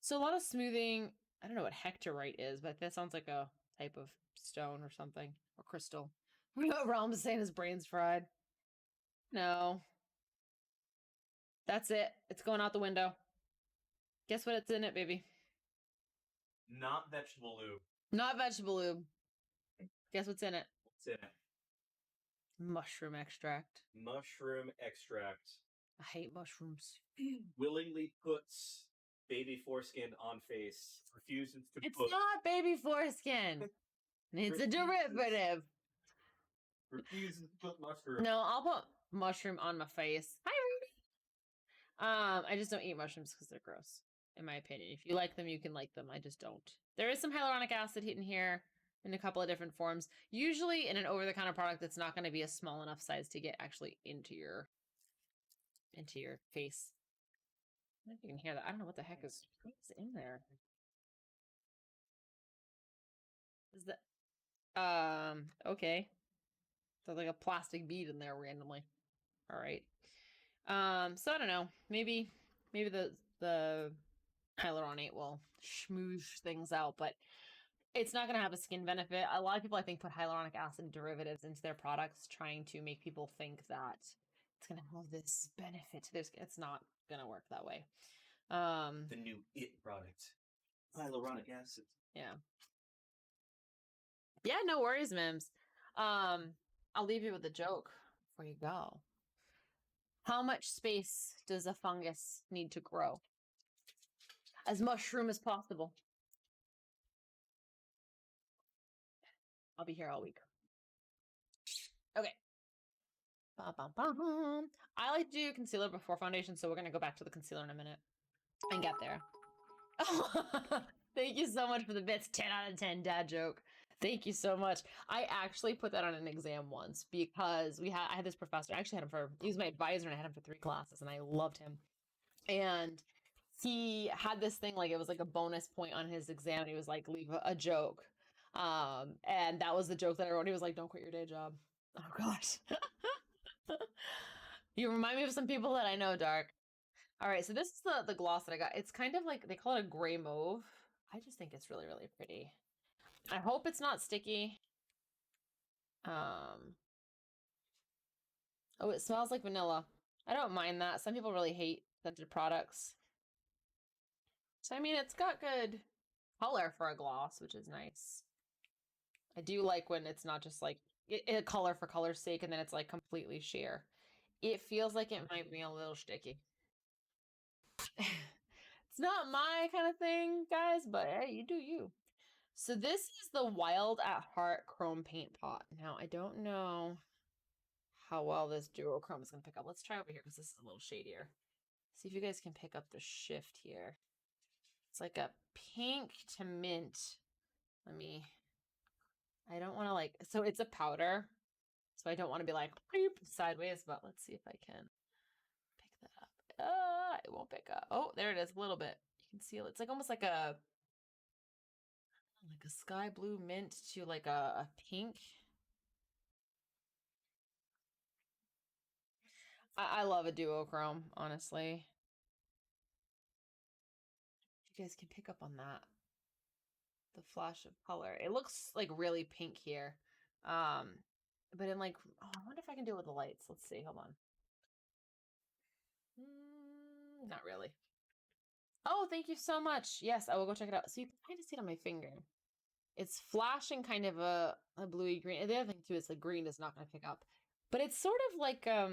S1: So a lot of smoothing. I don't know what hectorite is, but that sounds like a type of stone or something, or crystal. Realm is saying his brain's fried. No. That's it. It's going out the window. Guess what it's in it, baby?
S2: Not vegetable lube.
S1: Not vegetable lube. Guess what's in it?
S2: What's in it?
S1: Mushroom extract.
S2: Mushroom extract.
S1: I hate mushrooms.
S2: Willingly puts baby foreskin on face. Refuses to
S1: It's
S2: put.
S1: not baby foreskin. It's a derivative.
S2: Refuses to put mushroom.
S1: No, I'll put mushroom on my face. Hi, Ruby. I just don't eat mushrooms because they're gross, in my opinion. If you like them, you can like them. I just don't. There is some hyaluronic acid in here in a couple of different forms. Usually in an over-the-counter product that's not going to be a small enough size to get actually into your face. I don't know if you can hear that. I don't know what the heck is in there. Is that okay. There's like a plastic bead in there randomly. All right. So I don't know. Maybe the hyaluronate will schmooze things out, but it's not going to have a skin benefit. A lot of people, I think, put hyaluronic acid derivatives into their products, trying to make people think that it's going to have this benefit to their skin. It's not going to work that way.
S2: The new IT product. Hyaluronic acid.
S1: Yeah. Yeah, no worries, Mims. I'll leave you with a joke before you go. How much space does a fungus need to grow? As mushroom as possible. I'll be here all week. Okay. I like to do concealer before foundation, so we're going to go back to the concealer in a minute and get there. Thank you so much for the bits. 10 out of 10 dad joke. Thank you so much. I actually put that on an exam once because I had this professor. I actually had him he was my advisor and I had him for 3 classes and I loved him. And he had this thing, like it was like a bonus point on his exam. And he was like, leave a joke. And that was the joke that everybody was like, don't quit your day job. Oh gosh. You remind me of some people that I know, Dark. All right, so this is the gloss that I got. It's kind of like, they call it a gray mauve. I just think it's really, really pretty. I hope it's not sticky. Oh, it smells like vanilla. I don't mind that. Some people really hate scented products. So, I mean, it's got good color for a gloss, which is nice. I do like when it's not just like a color for color's sake and then it's like completely sheer. It feels like it might be a little sticky. It's not my kind of thing, guys, but hey, you do you. So this is the Wild at Heart Chrome Paint Pot. Now, I don't know how well this duochrome is going to pick up. Let's try over here because this is a little shadier. See if you guys can pick up the shift here. It's like a pink to mint. I don't want to like, so it's a powder. So I don't want to be like beep, sideways, but let's see if I can pick that up. It won't pick up. Oh, there it is a little bit. You can see it. It's like almost like a sky blue mint to like a pink. I love a duochrome, honestly. You guys can pick up on that. The flash of color. It looks like really pink here. But in like, oh, I wonder if I can do it with the lights. Let's see. Hold on. Not really. Oh, thank you so much. Yes, I will go check it out. So you can kind of see it on my finger. It's flashing kind of a bluey green. And the other thing too is the green is not going to pick up. But it's sort of like a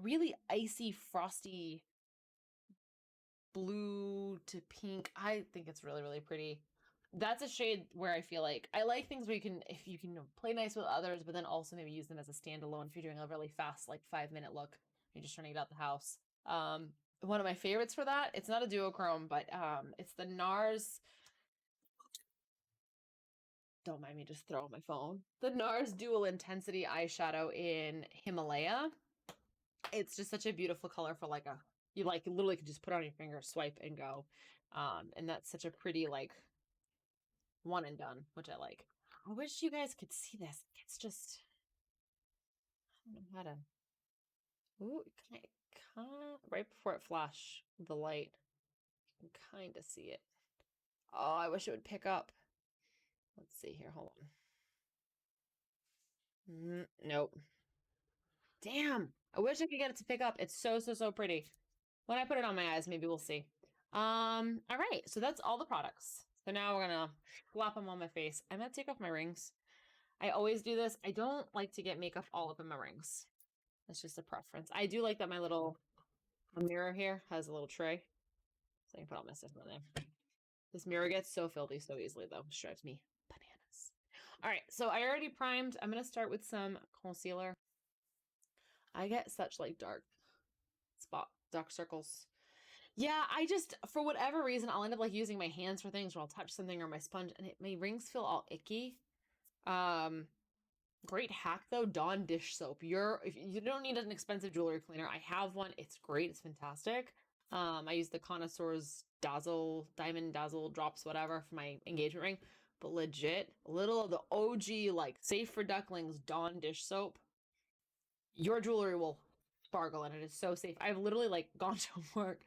S1: really icy, frosty blue to pink. I think it's really, really pretty. That's a shade where I feel like I like things where you can, if you can play nice with others, but then also maybe use them as a standalone if you're doing a really fast, like 5-minute look. You're just trying to get out the house. One of my favorites for that, it's not a duochrome, but it's the NARS. Don't mind me just throwing my phone. The NARS Dual Intensity eyeshadow in Himalaya. It's just such a beautiful color for like you like literally could just put it on your finger, swipe and go. And that's such a pretty like one and done, which I like. I wish you guys could see this. It's just, I don't know how to. Ooh, right before it flash the light, you can kind of see it. Oh, I wish it would pick up. Let's see here. Hold on. Nope. Damn. I wish I could get it to pick up. It's so, so, so pretty. When I put it on my eyes, maybe we'll see. All right. So that's all the products. So now we're gonna slap them on my face. I'm gonna take off my rings. I always do this. I don't like to get makeup all up in my rings. That's just a preference. I do like that my little mirror here has a little tray. So I can put all my stuff in there. This mirror gets so filthy so easily though. It drives me bananas. All right, so I already primed. I'm going to start with some concealer. I get such like dark circles. Yeah, I just, for whatever reason, I'll end up like using my hands for things or I'll touch something or my sponge and my rings feel all icky. Great hack though, Dawn dish soap. If you don't need an expensive jewelry cleaner, I have one. It's great. It's fantastic. I use the Connoisseur's Diamond Dazzle drops, whatever, for my engagement ring. But legit, a little of the OG, like safe for ducklings Dawn dish soap. Your jewelry will sparkle and it is so safe. I've literally like gone to work,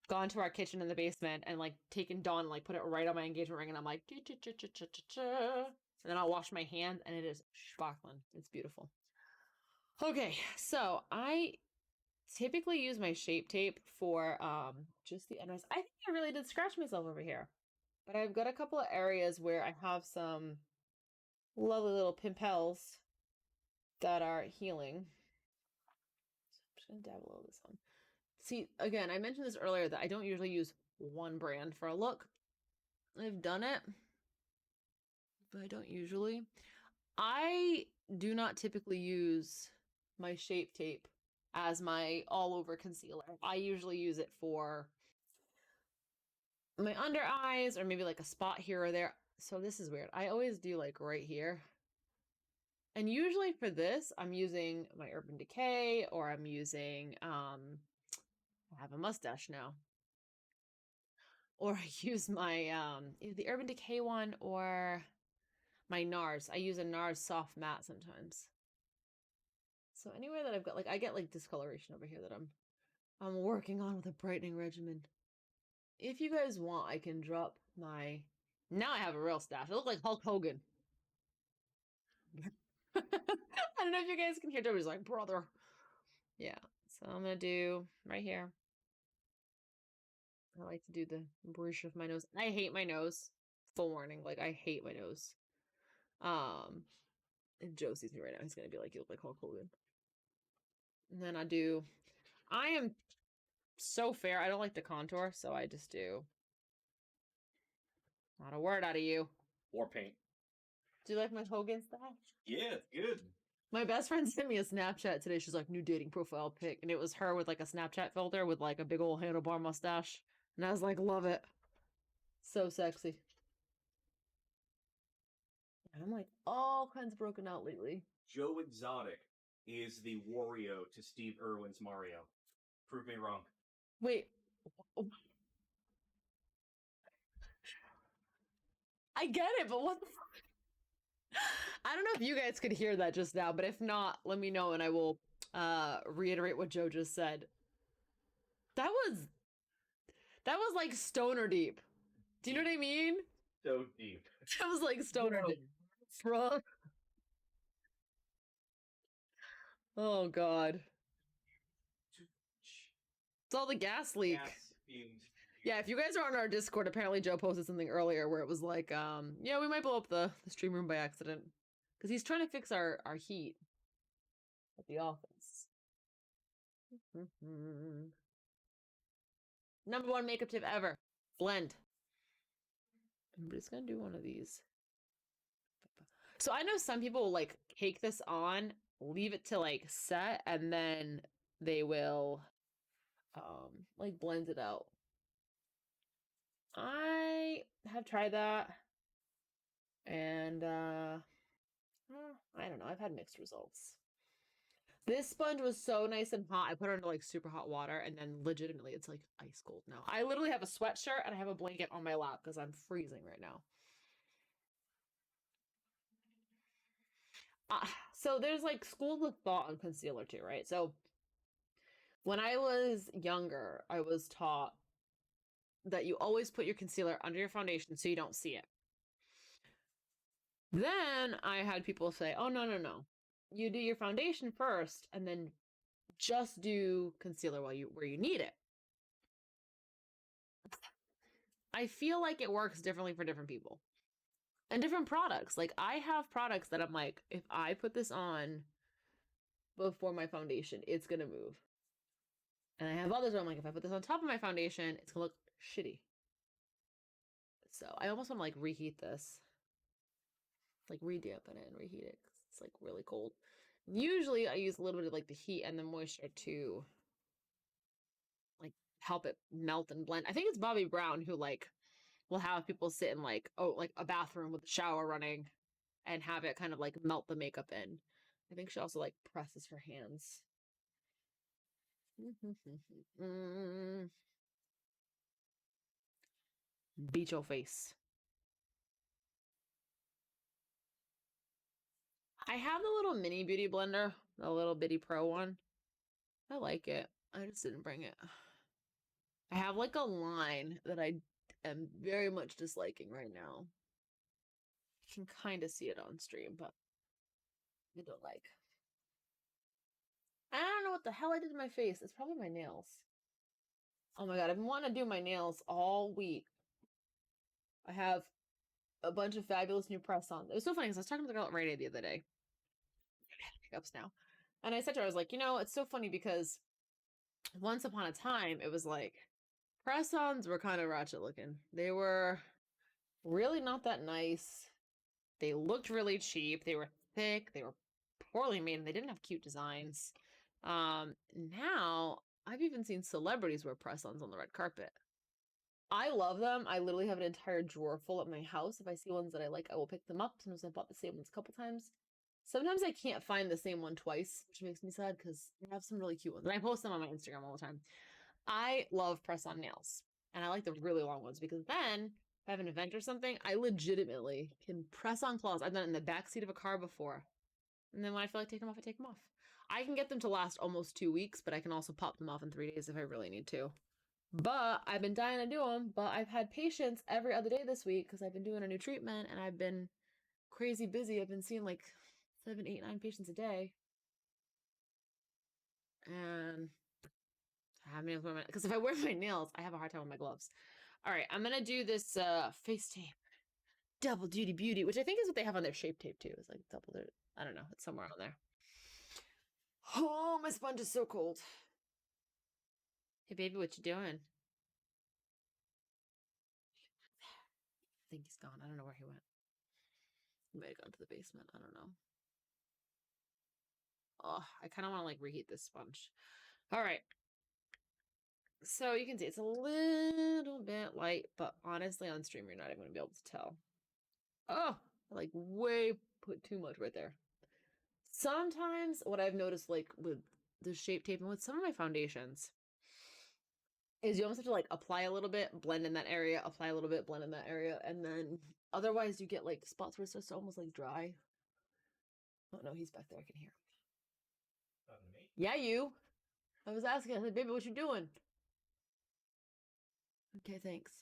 S1: gone to our kitchen in the basement and like taken Dawn, like put it right on my engagement ring and I'm like, and then I'll wash my hands and it is sparkling. It's beautiful. Okay, so I typically use my Shape Tape for just the edges. I think I really did scratch myself over here. But I've got a couple of areas where I have some lovely little pimples that are healing. So I'm just gonna dab a little of this on. See, again, I mentioned this earlier that I don't usually use one brand for a look. I've done it, but I don't usually. I do not typically use my Shape Tape as my all-over concealer. I usually use it for my under eyes or maybe like a spot here or there. So this is weird. I always do like right here. And usually for this, I'm using my Urban Decay or I'm using, I have a mustache now. Or I use my, either the Urban Decay one or my NARS. I use a NARS soft matte sometimes. So anywhere that I've got, like, I get like discoloration over here that I'm working on with a brightening regimen. If you guys want, I can drop my. Now I have a real stash. I look like Hulk Hogan. I don't know if you guys can hear. Toby's like, brother. Yeah. So I'm gonna do right here. I like to do the brush of my nose. I hate my nose. Full warning. Like, I hate my nose. If Joe sees me right now, he's gonna be like, you look like Hulk Hogan. And then I am so fair. I don't like the contour, so I just do. Not a word out of you.
S2: War paint.
S1: Do you like my Hogan stash?
S2: Yeah, it's good.
S1: My best friend sent me a Snapchat today. She's like, new dating profile pic. And it was her with like a Snapchat filter with like a big old handlebar mustache. And I was like, love it. So sexy. And I'm like all kinds of broken out lately.
S2: Joe Exotic is the Wario to Steve Irwin's Mario. Prove me wrong.
S1: Wait. I get it, but what the fuck? I don't know if you guys could hear that just now, but if not, let me know and I will reiterate what Joe just said. That was like stoner deep. Do you know what I mean?
S2: So deep.
S1: That was like stoner deep. Bro. Oh god. It's all the gas leak.
S2: Gas fumes.
S1: Yeah, if you guys are on our Discord, apparently Joe posted something earlier where it was like, yeah, we might blow up the stream room by accident. Because he's trying to fix our heat at the office. Number 1 makeup tip ever. Blend. I'm just gonna do one of these. So I know some people will like cake this on, leave it to like set, and then they will like blend it out. I have tried that, and I don't know. I've had mixed results. This sponge was so nice and hot. I put it under like super hot water, and then legitimately it's like ice cold now. I literally have a sweatshirt and I have a blanket on my lap because I'm freezing right now. So there's like schools of thought on concealer too, right? So when I was younger, I was taught that you always put your concealer under your foundation so you don't see it. Then I had people say, oh, no. You do your foundation first and then just do concealer where you need it. I feel like it works differently for different people. And different products. Like, I have products that I'm like, if I put this on before my foundation, it's gonna move. And I have others where I'm like, if I put this on top of my foundation, it's gonna look shitty. So I almost want to like reheat this. Like redampen it and reheat it because it's like really cold. Usually I use a little bit of like the heat and the moisture to like help it melt and blend. I think it's Bobbi Brown who like will have people sit in like, oh, like a bathroom with the shower running and have it kind of like melt the makeup in. I think she also like presses her hands. Beat your face. I have the little mini beauty blender, the little bitty pro one. I like it. I just didn't bring it. I have like a line that I am very much disliking right now. You can kind of see it on stream, but I don't like. I don't know what the hell I did to my face. It's probably my nails. Oh my god, I've been wanting to do my nails all week. I have a bunch of fabulous new press-ons. It was so funny because I was talking to the girl at Rite Aid the other day. Hiccups now. And I said to her, I was like, you know, it's so funny because once upon a time, it was like press-ons were kind of ratchet looking. They were really not that nice. They looked really cheap. They were thick. They were poorly made, and they didn't have cute designs. Now I've even seen celebrities wear press-ons on the red carpet. I love them. I literally have an entire drawer full at my house. If I see ones that I like, I will pick them up. Sometimes I've bought the same ones a couple times. Sometimes I can't find the same one twice, which makes me sad because I have some really cute ones. And I post them on my Instagram all the time. I love press-on nails. And I like the really long ones because then I have an event or something, I legitimately can press on claws. I've done it in the back seat of a car before. And then when I feel like taking them off, I take them off. I can get them to last almost 2 weeks, but I can also pop them off in 3 days if I really need to. But I've been dying to do them, but I've had patients every other day this week because I've been doing a new treatment and I've been crazy busy. I've been seeing like 7, 8, 9 patients a day. And I have nails because if I wear my nails, I have a hard time with my gloves. All right, I'm gonna do this face tape, double duty beauty, which I think is what they have on their shape tape too. It's like double. I don't know. It's somewhere on there. Oh, my sponge is so cold. Hey, baby, what you doing? I think he's gone. I don't know where he went. He might have gone to the basement. I don't know. Oh, I kind of want to like reheat this sponge. All right. So you can see it's a little bit light, but honestly, on stream, you're not even going to be able to tell. Oh, I like way put too much right there. Sometimes what I've noticed, like with the shape tape and with some of my foundations, is you almost have to like apply a little bit, blend in that area, apply a little bit, blend in that area, and then otherwise you get like spots where it's just almost like dry. Oh no, he's back there. I can hear him.
S2: Me?
S1: Yeah, you. I was asking. I said, baby, what you doing? Okay, thanks.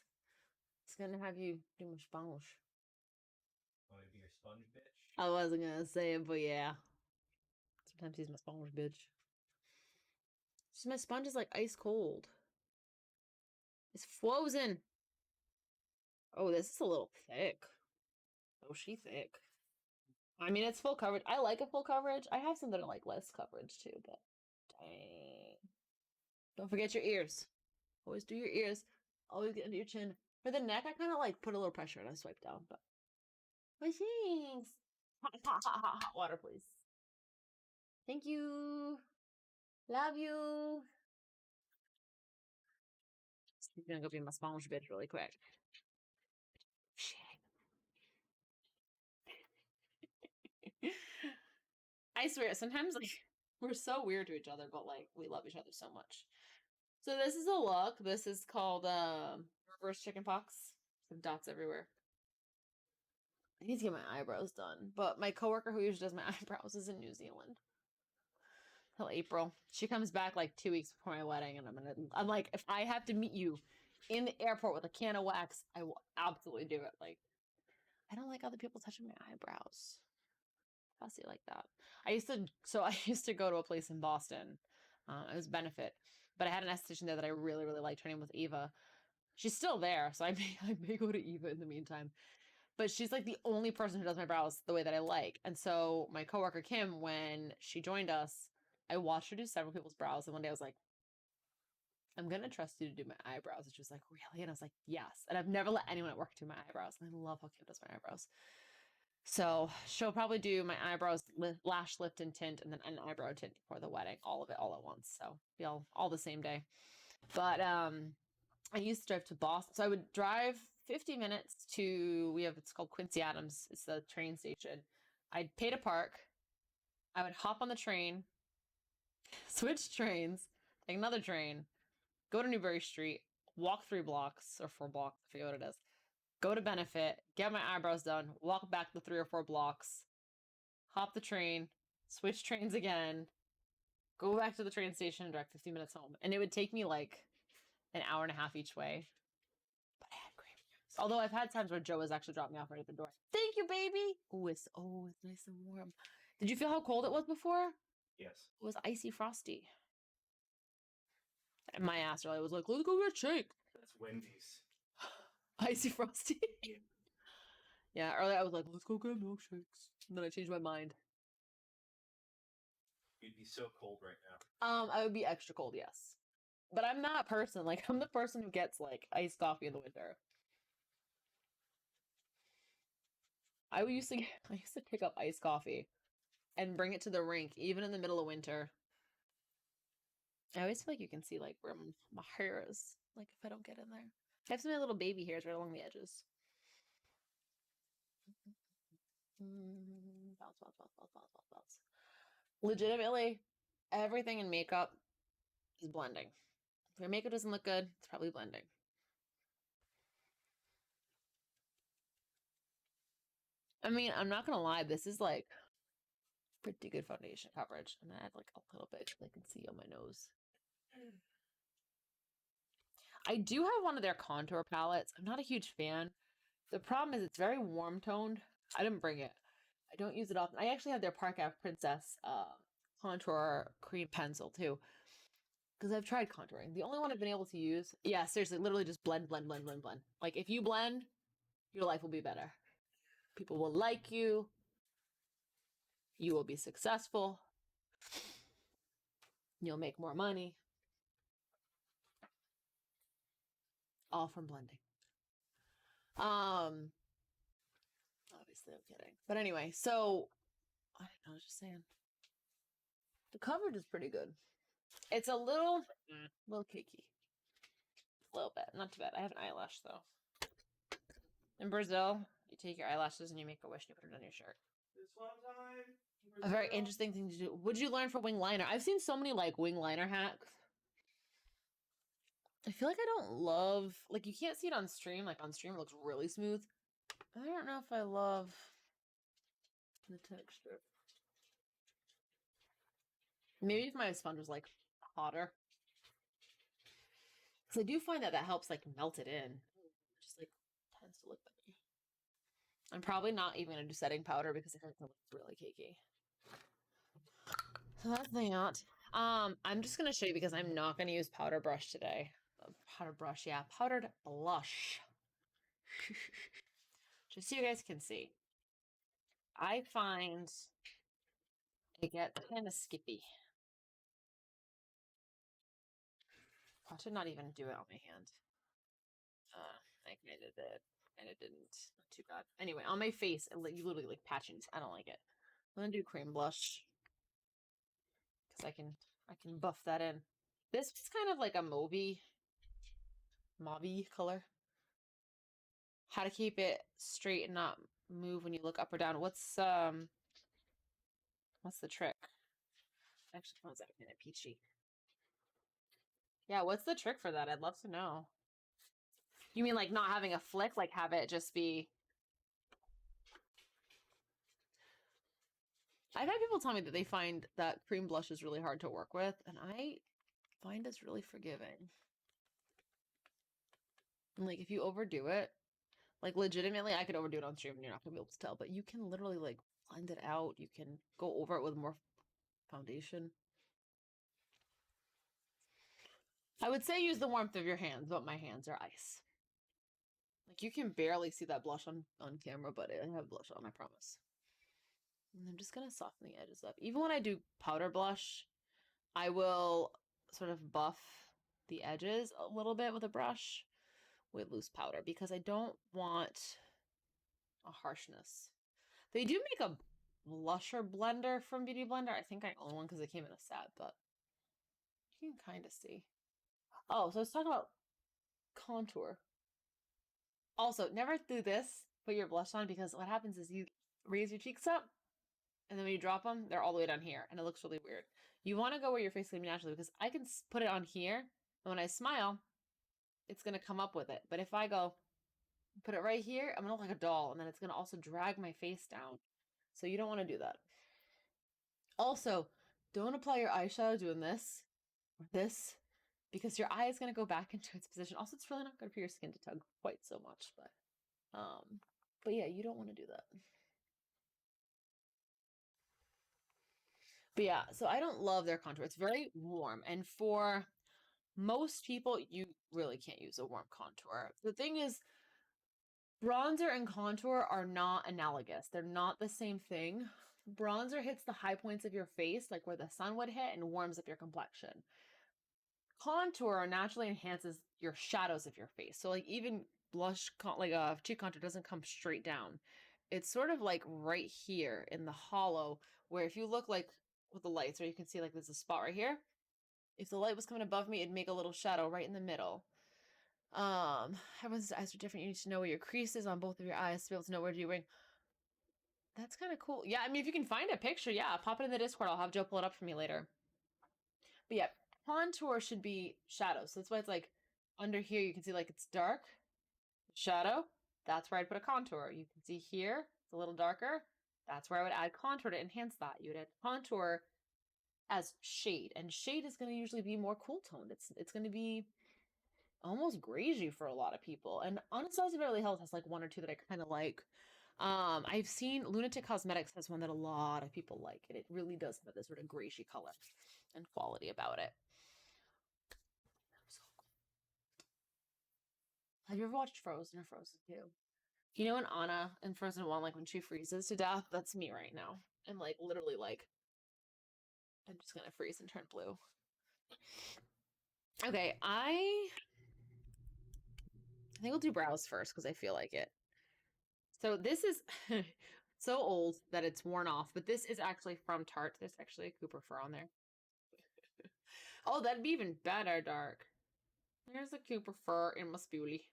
S1: It's gonna have you do my sponge.
S2: Want to be your sponge bitch?
S1: I wasn't gonna say it, but yeah. Sometimes he's my sponge bitch. So my sponge is like ice cold. It's frozen. Oh, this is a little thick. Oh, she thick. I mean, it's full coverage. I like a full coverage. I have some that are like less coverage too, but dang. Don't forget your ears. Always do your ears. Always get under your chin. For the neck, I kind of like put a little pressure and I swipe down, but my thanks. Hot water, please. Thank you. Love you. He's gonna go be my sponge bitch really quick. I swear, sometimes like we're so weird to each other, but like we love each other so much. So this is a look. This is called reverse chicken pox. Some dots everywhere. I need to get my eyebrows done, but my coworker who usually does my eyebrows is in New Zealand till April. She comes back like 2 weeks before my wedding, and I'm like, if I have to meet you in the airport with a can of wax, I will absolutely do it. Like, I don't like other people touching my eyebrows. Fussy like that. I used to go to a place in Boston. It was benefit, but I had an esthetician there that I really, really liked. Her name was Eva. She's still there, so I may go to Eva in the meantime. But she's like the only person who does my brows the way that I like. And so my coworker Kim, when she joined us, I watched her do several people's brows, and one day I was like, I'm gonna trust you to do my eyebrows. And she was like, really? And I was like, yes. And I've never let anyone at work do my eyebrows. And I love how Kim does my eyebrows. So she'll probably do my eyebrows, lash lift and tint, and then an eyebrow tint for the wedding, all of it all at once. So be all the same day. But I used to drive to Boston, so I would drive 50 minutes to it's called Quincy Adams. It's the train station. I'd pay to park. I would hop on the train, switch trains, take another train, go to Newbury Street, walk 3 blocks or 4 blocks, I forget what it is. Go to Benefit, get my eyebrows done, walk back the 3 or 4 blocks, hop the train, switch trains again, go back to the train station, and drive 50 minutes home. And it would take me like an hour and a half each way. But I had great views. Although I've had times where Joe has actually dropped me off right at the door. Thank you, baby. It's nice and warm. Did you feel how cold it was before?
S2: Yes.
S1: It was icy frosty. And my ass really was like, let's go get a shake.
S2: That's Wendy's.
S1: Icy frosty. Yeah, earlier I was like, let's go get milkshakes. And then I changed my mind.
S2: You'd be so cold right now.
S1: I would be extra cold, yes. But I'm that person. Like, I'm the person who gets like iced coffee in the winter. I used to pick up iced coffee and bring it to the rink, even in the middle of winter. I always feel like you can see like where my hair is. Like if I don't get in there, I have some of my little baby hairs right along the edges. Bounce, bounce, bounce, bounce, bounce, bounce, bounce. Legitimately, everything in makeup is blending. If your makeup doesn't look good, it's probably blending. I mean, I'm not gonna lie, this is like pretty good foundation coverage. I'm gonna add like a little bit so I can see on my nose. I do have one of their contour palettes. I'm not a huge fan. The problem is it's very warm toned. I didn't bring it. I don't use it often. I actually have their Park Ave Princess contour cream pencil too. Because I've tried contouring. The only one I've been able to use, yeah, seriously, literally just blend, blend, blend, blend, blend. Like if you blend, your life will be better. People will like you. You will be successful. You'll make more money. All from blending. Obviously I'm kidding. But anyway, so I don't know, I was just saying. The coverage is pretty good. It's a little cakey. A little bit. Not too bad. I have an eyelash though. In Brazil, you take your eyelashes and you make a wish and you put it on your shirt.
S2: This one time.
S1: A very interesting thing to do. Would you learn from wing liner? I've seen so many like wing liner hacks. I feel like I don't love, like you can't see it on stream. Like on stream it looks really smooth. I don't know if I love the texture. Maybe if my sponge was like hotter. Because I do find that helps like melt it in. It just like tends to look better. I'm probably not even gonna do setting powder because I think it looks really cakey. So that's that. I'm just gonna show you because I'm not gonna use powder brush today. Powder brush, yeah, powdered blush. Just so you guys can see. I find it gets kind of skippy. Watch it not even do it on my hand. I kind of did, and it didn't. Not too bad. Anyway, on my face, you literally like patching. I don't like it. I'm gonna do cream blush because I can buff that in. This is kind of like a mauve color. How to keep it straight and not move when you look up or down. What's the trick? Actually, sounds like kind of peachy. Yeah, what's the trick for that? I'd love to know. You mean like not having a flick, like have it just be... I've had people tell me that they find that cream blush is really hard to work with, and I find it's really forgiving. And like if you overdo it, like legitimately I could overdo it on stream and you're not gonna be able to tell, but you can literally like blend it out. You can go over it with more foundation. I would say use the warmth of your hands, but my hands are ice. Like you can barely see that blush on camera, but I have blush on, I promise. And I'm just gonna soften the edges up. Even when I do powder blush, I will sort of buff the edges a little bit with a brush with loose powder because I don't want a harshness. They do make a blusher blender from Beauty Blender. I think I own one because it came in a set, but you can kind of see. Oh, so let's talk about contour. Also, never do this, put your blush on, because what happens is you raise your cheeks up, and then when you drop them, they're all the way down here, and it looks really weird. You want to go where your face is going to be naturally, because I can put it on here, and when I smile, it's going to come up with it. But if I go, put it right here, I'm going to look like a doll, and then it's going to also drag my face down. So you don't want to do that. Also, don't apply your eyeshadow doing this, or this, because your eye is going to go back into its position. Also, it's really not good for your skin to tug quite so much, but yeah, you don't want to do that. But yeah, so I don't love their contour. It's very warm, and for most people, you really can't use a warm contour. The thing is, bronzer and contour are not analogous. They're not the same thing. Bronzer hits the high points of your face, like where the sun would hit, and warms up your complexion. Contour naturally enhances your shadows of your face. So like even blush, like cheek contour doesn't come straight down. It's sort of like right here in the hollow, where if you look like with the lights, or you can see like there's a spot right here. If the light was coming above me, it'd make a little shadow right in the middle. Everyone's eyes are different. You need to know where your crease is on both of your eyes to be able to know where to do ring. That's kind of cool. Yeah, I mean, if you can find a picture, yeah, pop it in the Discord. I'll have Joe pull it up for me later. But yeah, contour should be shadows. So that's why it's like under here, you can see like it's dark shadow. That's where I'd put a contour. You can see here, It's a little darker. That's where I would add contour to enhance that. You would add contour as shade, and shade is going to usually be more cool toned. It's going to be almost greasy for a lot of people. And Anastasia Beverly Hills has like one or two that I kind of like. I've seen Lunatic Cosmetics has one that a lot of people like, and it really does have this sort of greasy color and quality about it. Have you ever watched Frozen or Frozen 2? You know when Anna in Frozen 1, like when she freezes to death, that's me right now. I'm like literally like, I'm just gonna freeze and turn blue. Okay, I think we'll do brows first because I feel like it. So this is so old that it's worn off, but this is actually from Tarte. There's actually a Cooper fur on there. Oh, that'd be even better, dark. There's a Cooper fur in Miss Beauty.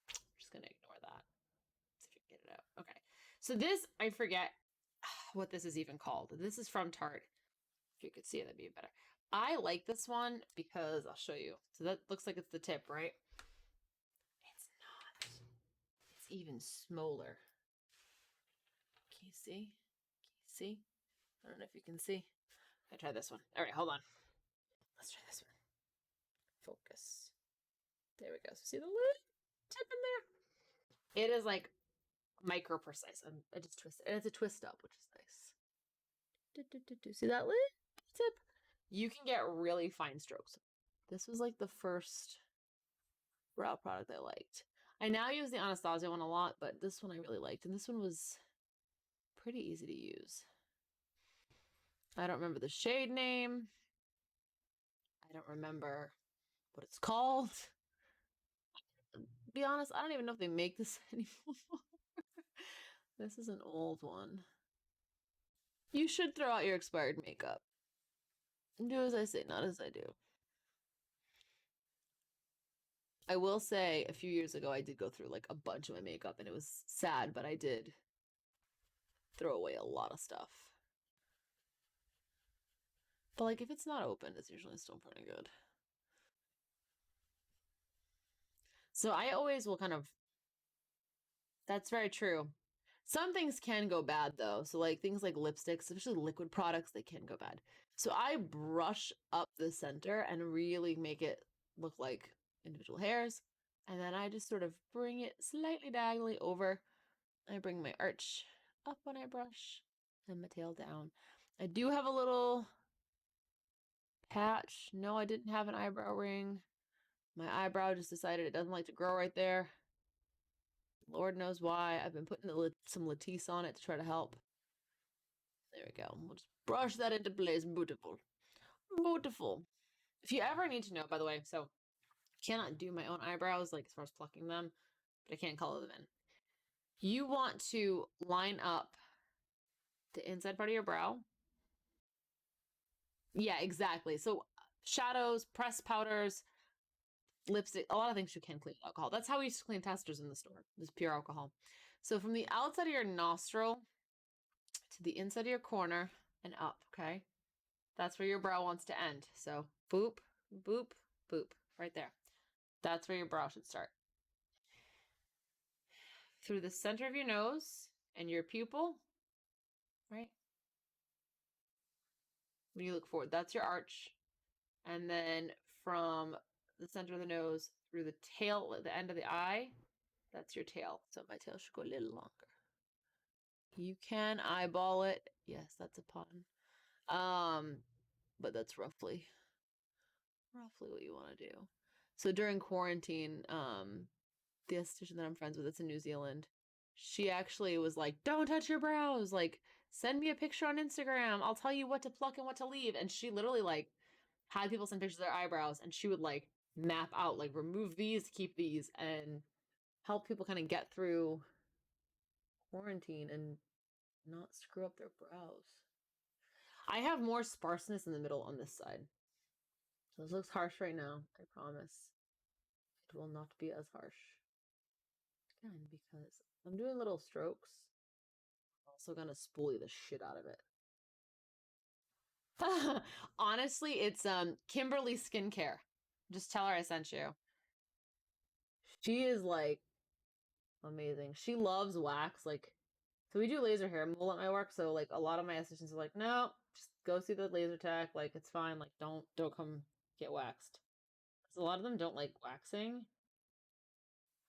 S1: I'm just gonna ignore that. See if you can get it out. Okay. So this, I forget what this is even called. This is from Tarte. If you could see it, that'd be better. I like this one because I'll show you. So that looks like it's the tip, right? It's not. It's even smaller. Can you see? Can you see? I don't know if you can see. I try this one. All right, hold on. Let's try this one. Focus. There we go. So see the little tip in there? It is like micro precise. I just twist it. And it's a twist up, which is nice. See that little tip? You can get really fine strokes. This was like the first brow product I liked. I now use the Anastasia one a lot, but this one I really liked. And this one was pretty easy to use. I don't remember the shade name. I don't remember what it's called. To be honest, I don't even know if they make this anymore. This is an old one. You should throw out your expired makeup. Do as I say, not as I do. I will say a few years ago, I did go through like a bunch of my makeup and it was sad, but I did throw away a lot of stuff. But like if it's not open, it's usually still pretty good. So I always will kind of, that's very true. Some things can go bad though. So like things like lipsticks, especially liquid products, they can go bad. So I brush up the center and really make it look like individual hairs. And then I just sort of bring it slightly diagonally over. I bring my arch up when I brush and my tail down. I do have a little patch. No, I didn't have an eyebrow ring. My eyebrow just decided it doesn't like to grow right there. Lord knows why. I've been putting some Latisse on it to try to help. There we go. We'll just brush that into place. Beautiful. Beautiful. If you ever need to know, by the way, so I cannot do my own eyebrows, like as far as plucking them, but I can color them in. You want to line up the inside part of your brow. Yeah, exactly. So shadows, pressed powders, lipstick, a lot of things you can clean with alcohol. That's how we used to clean testers in the store, just pure alcohol. So from the outside of your nostril to the inside of your corner and up, okay? That's where your brow wants to end. So boop, boop, boop, right there. That's where your brow should start. Through the center of your nose and your pupil, right? When you look forward, that's your arch. And then from the center of the nose through the tail, the end of the eye, that's your tail. So my tail should go a little longer. You can eyeball it. Yes, that's a pun. But that's roughly what you want to do. So during quarantine, the esthetician that I'm friends with, it's in New Zealand, she actually was like, don't touch your brows. Like, send me a picture on Instagram. I'll tell you what to pluck and what to leave. And she literally like had people send pictures of their eyebrows and she would like map out, like remove these, keep these, and help people kind of get through quarantine and not screw up their brows. I have more sparseness in the middle on this side. So this looks harsh right now, I promise. It will not be as harsh. Again, because I'm doing little strokes. I'm also gonna spoolie the shit out of it. Honestly, it's Kimberly Skincare. Just tell her I sent you. She is like amazing. She loves wax. Like, so we do laser hair removal at my work. So like a lot of my assistants are like, no, just go see the laser tech. Like it's fine. Like don't come get waxed. Because a lot of them don't like waxing.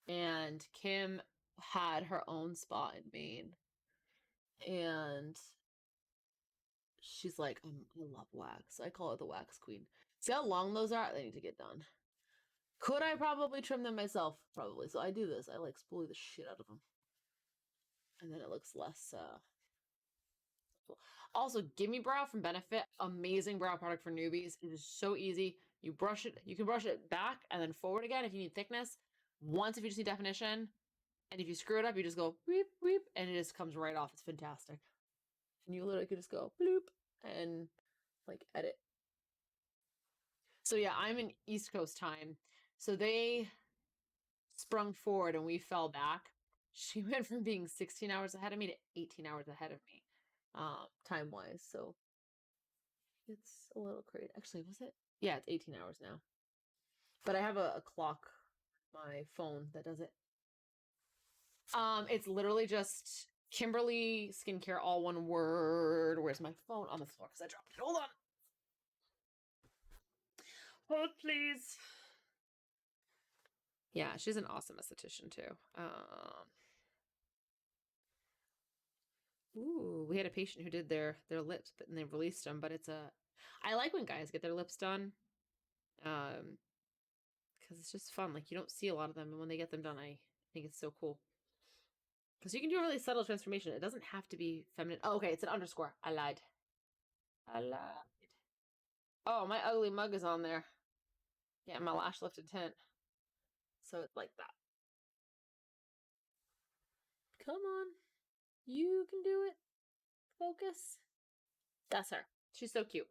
S1: And Kim had her own spa in Maine. And she's like, I love wax. I call her the wax queen. See how long those are? They need to get done. Could I probably trim them myself? Probably. So I do this. I like spoolie the shit out of them. And then it looks less also, Gimme Brow from Benefit, amazing brow product for newbies. It is so easy. You brush it, you can brush it back and then forward again if you need thickness. Once if you just need definition. And if you screw it up, you just go weep, weep, and it just comes right off. It's fantastic. And you literally could just go bloop and like edit. So yeah, I'm in East Coast time. So they sprung forward and we fell back. She went from being 16 hours ahead of me to 18 hours ahead of me, time wise. So it's a little crazy. Actually, was it? Yeah, it's 18 hours now. But I have a clock on my phone that does it. It's literally just Kimberly Skincare, all one word. Where's my phone? On the floor because I dropped it. Hold on. Hold, please. Yeah, she's an awesome esthetician too. Ooh, we had a patient who did their lips, but and they released them. But it's a, I like when guys get their lips done, because it's just fun. Like you don't see a lot of them, and when they get them done, I think it's so cool. Because you can do a really subtle transformation. It doesn't have to be feminine. Oh, okay, it's an underscore. I lied. I lied. Oh, my ugly mug is on there. Yeah, my lash lifted tint. So it's like that. Come on. You can do it. Focus. That's her. She's so cute.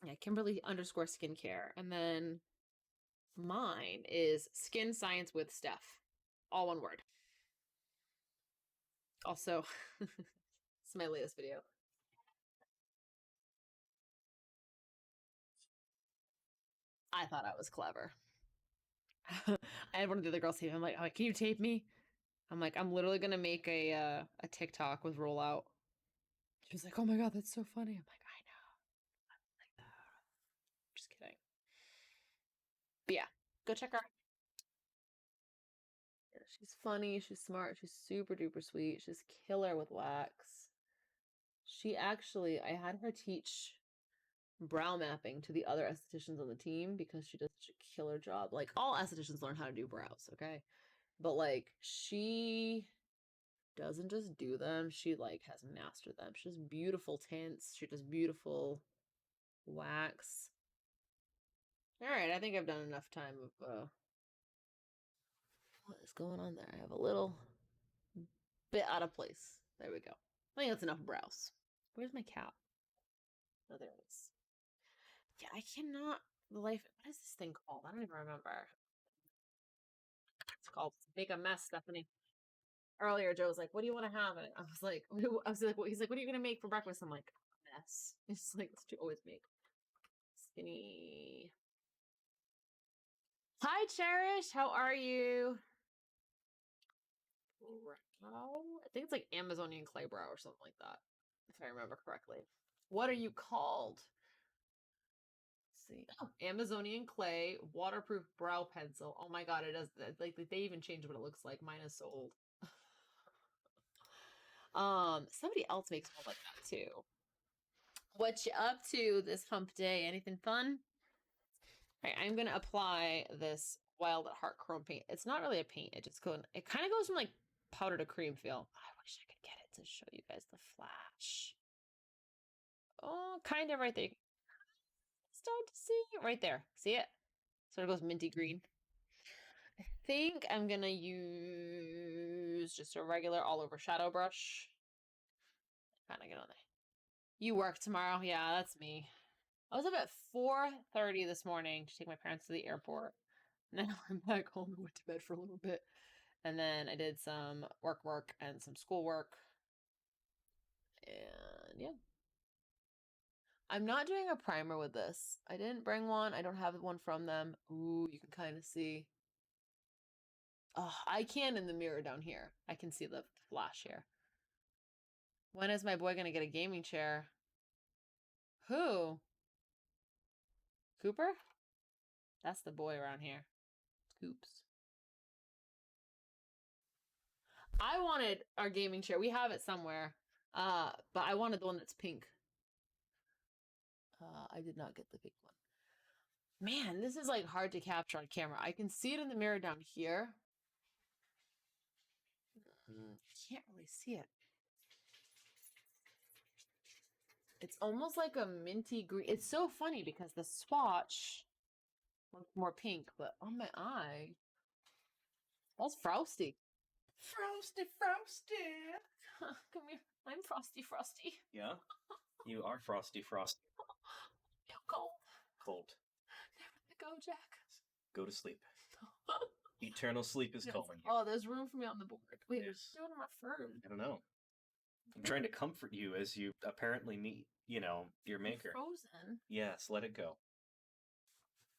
S1: Yeah, Kimberly underscore skincare. And then mine is Skin Science with Steph. All one word. Also, it's my latest video. I thought I was clever. I had one of the other girls tape. I'm like, can you tape me? I'm like, I'm literally gonna make a TikTok with rollout. She was like, oh my god, that's so funny. I'm like, I know. I'm like, just kidding. But yeah, go check her. Yeah, she's funny. She's smart. She's super duper sweet. She's killer with wax. She actually, I had her teach brow mapping to the other estheticians on the team because she does such a killer job. Like all estheticians learn how to do brows, okay? But like she doesn't just do them, she like has mastered them. She does beautiful tints, she does beautiful wax. All right, I think I've done enough time of what is going on there. I have a little bit out of place. There we go. I think that's enough brows. Where's my cap? Oh, there it is. Yeah, I cannot. What is this thing called? I don't even remember. It's called Make a Mess, Stephanie. Earlier, Joe was like, "What do you want to have?" And I was like, well, he's like, "What are you gonna make for breakfast?" I'm like, "A mess." It's like what you always make. Skinny. Hi, Cherish. How are you? I think it's like Amazonian clay brow or something like that, if I remember correctly. What are you called? Let's see. Oh, Amazonian clay waterproof brow pencil. Oh my god, it does. Like they even changed what it looks like. Mine is so old. Somebody else makes one like that too. What you up to this hump day? Anything fun? All right, I'm gonna apply this Wild at Heart chrome paint. It's not really a paint. It kind of goes from like powder to cream feel. I wish I could get it to show you guys the flash. Oh, kind of right there. Start to see it right there. See it? Sort of goes minty green. I think I'm gonna use just a regular all over shadow brush. Kind of get on there. You work tomorrow? Yeah, that's me. I was up at 4:30 this morning to take my parents to the airport. And then I went back home and went to bed for a little bit. And then I did some work and some schoolwork. And yeah. I'm not doing a primer with this. I didn't bring one. I don't have one from them. Ooh, you can kind of see. Oh, I can in the mirror down here. I can see the flash here. When is my boy going to get a gaming chair? Who? Cooper? That's the boy around here. Coops. I wanted our gaming chair. We have it somewhere. But I wanted the one that's pink. I did not get the pink one. Man, this is like hard to capture on camera. I can see it in the mirror down here. Can't really see it. It's almost like a minty green. It's so funny because the swatch looks more pink, but on my eye, that's frosty.
S2: Frosty, Frosty.
S1: Come here. I'm Frosty Frosty.
S2: Yeah? You are Frosty Frosty.
S1: Feel cold.
S2: Cold.
S1: Go, Jack.
S2: Go to sleep. Eternal sleep is calling you.
S1: Oh, there's room for me on the board. Wait,
S2: Yes.
S1: what's doing my fur?
S2: I don't know. I'm trying to comfort you as you apparently meet, your maker.
S1: I'm frozen.
S2: Yes, let it go.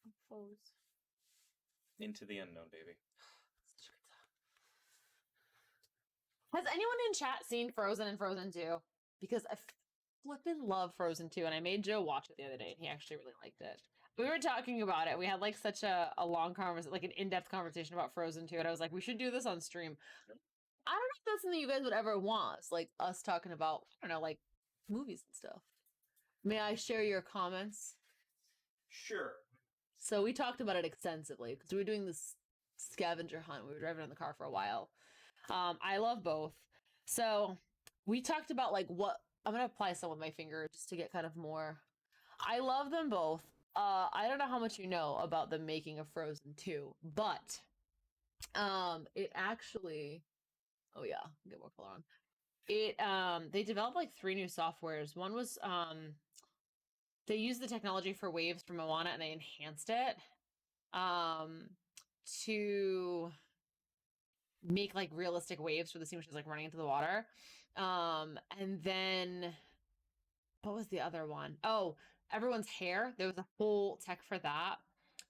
S1: I'm froze.
S2: Into the unknown, baby.
S1: Has anyone in chat seen Frozen and Frozen 2? Because I flippin' love Frozen 2, and I made Joe watch it the other day, and he actually really liked it. We were talking about it. We had like such a long conversation, like an in-depth conversation about Frozen 2, and I was like, we should do this on stream. I don't know if that's something you guys would ever want, like us talking about, I don't know, like movies and stuff. May I share your comments?
S2: Sure.
S1: So we talked about it extensively because we were doing this scavenger hunt. We were driving in the car for a while. I love both. So we talked about like what I'm gonna apply some with my finger just to get kind of more. I love them both. I don't know how much you know about the making of Frozen 2, but it actually, oh yeah, get more color on. It they developed like 3 new softwares. One was they used the technology for waves from Moana and they enhanced it to make like realistic waves for the scene, which is like running into the water. And then what was the other one? Oh, everyone's hair. There was a whole tech for that.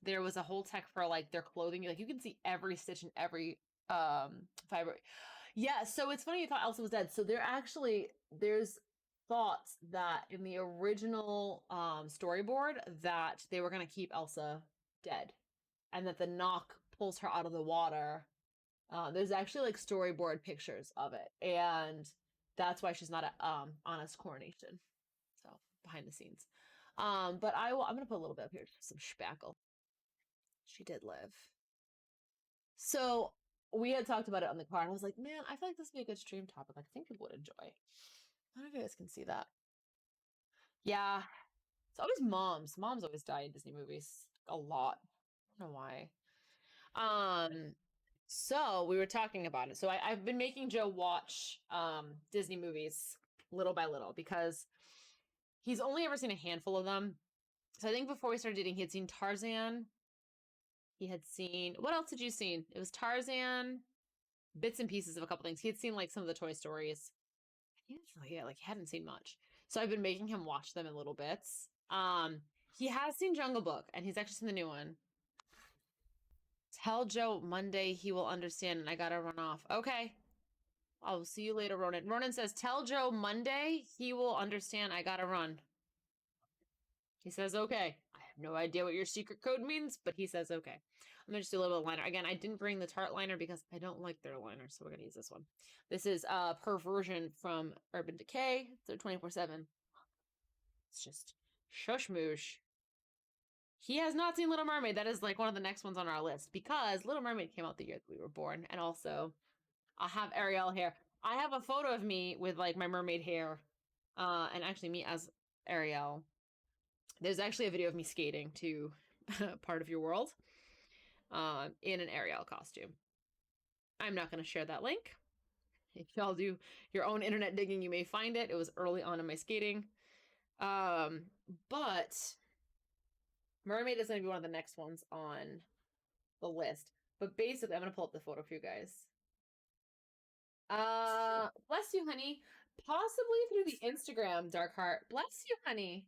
S1: There was a whole tech for like their clothing. Like you can see every stitch and every fiber. Yeah, so it's funny you thought Elsa was dead. So there's thoughts that in the original storyboard that they were gonna keep Elsa dead, and that the knock pulls her out of the water. There's actually like storyboard pictures of it, and that's why she's not at Anna's coronation. So behind the scenes. But I'm gonna put a little bit up here, some spackle. She did live. So we had talked about it on the car, and I was like, man, I feel like this would be a good stream topic. Like, I think people would enjoy. I don't know if you guys can see that. Yeah. It's always moms. Moms always die in Disney movies. A lot. I don't know why. So we were talking about it. So I've been making Joe watch Disney movies little by little because he's only ever seen a handful of them. So I think before we started dating, he had seen Tarzan. He had seen, what else had you seen? It was Tarzan, bits and pieces of a couple things. He had seen like some of the Toy Stories. Yeah, like he hadn't seen much. So I've been making him watch them in little bits. He has seen Jungle Book, and he's actually seen the new one. Tell Joe Monday he will understand, and I gotta run off. Okay. I'll see you later, Ronan. Ronan says, tell Joe Monday he will understand, I gotta run. He says, okay. I have no idea what your secret code means, but he says, okay. I'm gonna just do a little bit of liner. Again, I didn't bring the Tarte liner because I don't like their liner, so we're gonna use this one. This is Perversion from Urban Decay. They're 24/7. It's just shush moosh. He has not seen Little Mermaid. That is like one of the next ones on our list because Little Mermaid came out the year that we were born. And also, I have Ariel hair. I have a photo of me with like my mermaid hair and actually me as Ariel. There's actually a video of me skating to Part of Your World in an Ariel costume. I'm not going to share that link. If y'all do your own internet digging, you may find it. It was early on in my skating. But Mermaid is going to be one of the next ones on the list. But basically, I'm going to pull up the photo for you guys. Bless you, honey. Possibly through the Instagram, Darkheart. Bless you, honey.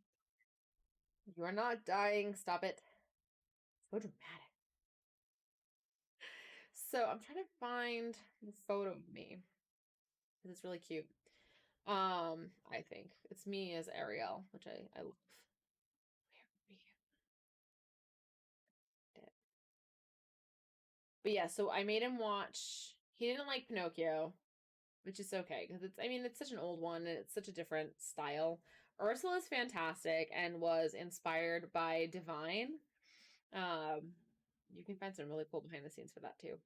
S1: You are not dying. Stop it. So dramatic. So I'm trying to find the photo of me because it's really cute. I think it's me as Ariel, which I love. Where would we get it? But yeah, so I made him watch. He didn't like Pinocchio, which is okay because it's, I mean, it's such an old one and it's such a different style. Ursula is fantastic and was inspired by Divine. Um, you can find some really cool behind the scenes for that too.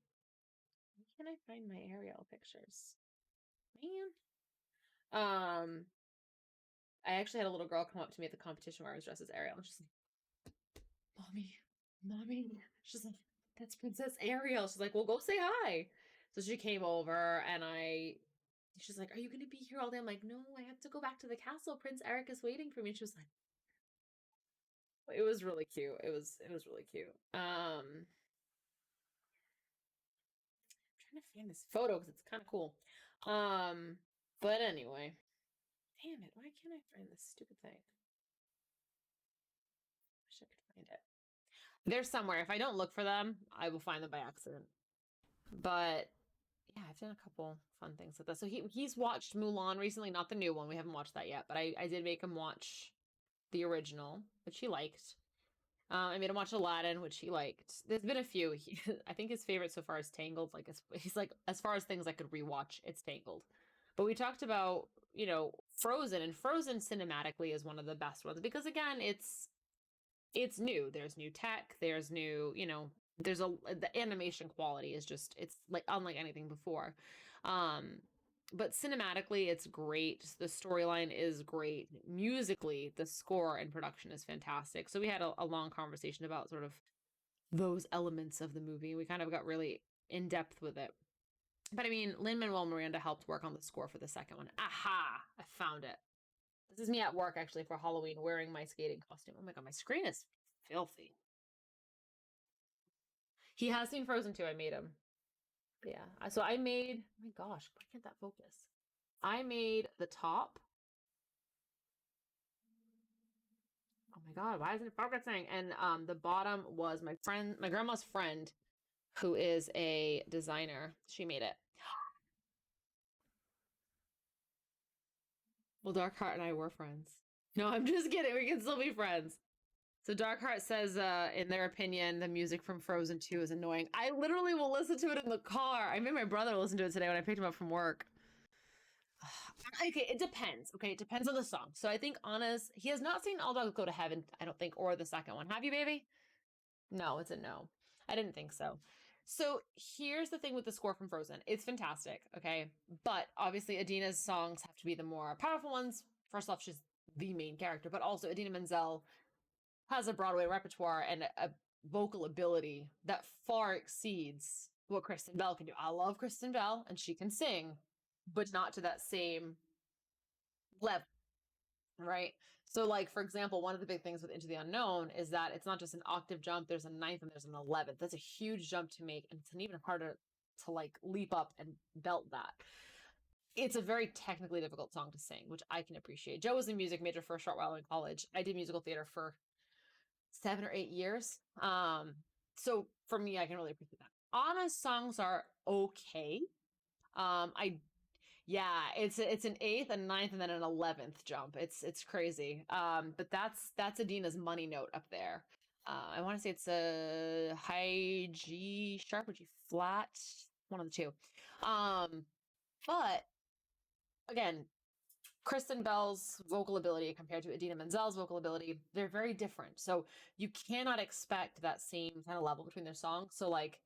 S1: Where can I find my Ariel pictures? Man. I actually had a little girl come up to me at the competition where I was dressed as Ariel, and she's like, "Mommy, mommy," she's like, "That's Princess Ariel." She's like, "Well, go say hi." So she came over, and she's like, "Are you going to be here all day?" I'm like, "No, I have to go back to the castle. Prince Eric is waiting for me." And she was like, it was really cute. It was really cute. I'm trying to find this photo because it's kind of cool. But anyway, damn it, why can't I find this stupid thing? Wish I could find it. They're somewhere. If I don't look for them, I will find them by accident. But yeah, I've done a couple fun things with this. So he's watched Mulan recently, not the new one. We haven't watched that yet, but I did make him watch the original, which he liked. I made him watch Aladdin, which he liked. There's been a few. I think his favorite so far is Tangled. Like he's like, as far as things I could rewatch, it's Tangled. But we talked about, Frozen, and Frozen cinematically is one of the best ones because again, it's new. There's new tech. There's new, there's the animation quality is just, it's like unlike anything before. Um, but cinematically, it's great. The storyline is great. Musically, the score and production is fantastic. So we had a long conversation about sort of those elements of the movie. We kind of got really in depth with it. But I mean, Lin-Manuel Miranda helped work on the score for the second one. Aha! I found it. This is me at work actually for Halloween wearing my skating costume. Oh my god, my screen is filthy. He has seen Frozen 2. I made him. Yeah. So I made, oh my gosh, why can't that focus? I made the top. Oh my god, why isn't it focusing? And the bottom was my grandma's friend, who is a designer. She made it. Well, Darkheart and I were friends. No, I'm just kidding. We can still be friends. So Darkheart says, in their opinion, the music from Frozen 2 is annoying. I literally will listen to it in the car. I made my brother listen to it today when I picked him up from work. Okay, it depends. Okay, it depends on the song. So I think Anna's, he has not seen All Dogs Go to Heaven, I don't think, or the second one. Have you, baby? No, it's a no. I didn't think so. So here's the thing with the score from Frozen. It's fantastic, okay? But obviously Adina's songs have to be the more powerful ones. First off, she's the main character, but also Adina Menzel has a Broadway repertoire and a vocal ability that far exceeds what Kristen Bell can do. I love Kristen Bell and she can sing, but not to that same level, right? So, like, for example, one of the big things with Into the Unknown is that it's not just an octave jump, there's a ninth and there's an 11th. That's a huge jump to make, and it's an even harder to like leap up and belt that. It's a very technically difficult song to sing, which I can appreciate. Joe was a music major for a short while in college. I did musical theater for 7 or 8 years. So for me, I can really appreciate that. Anna's songs are okay. I Yeah, it's an eighth, a ninth, and then an 11th jump. It's crazy. But that's Adina's money note up there. I want to say it's a high G sharp or G flat, one of the two. But again, Kristen Bell's vocal ability compared to Idina Menzel's vocal ability, they're very different. So you cannot expect that same kind of level between their songs. So like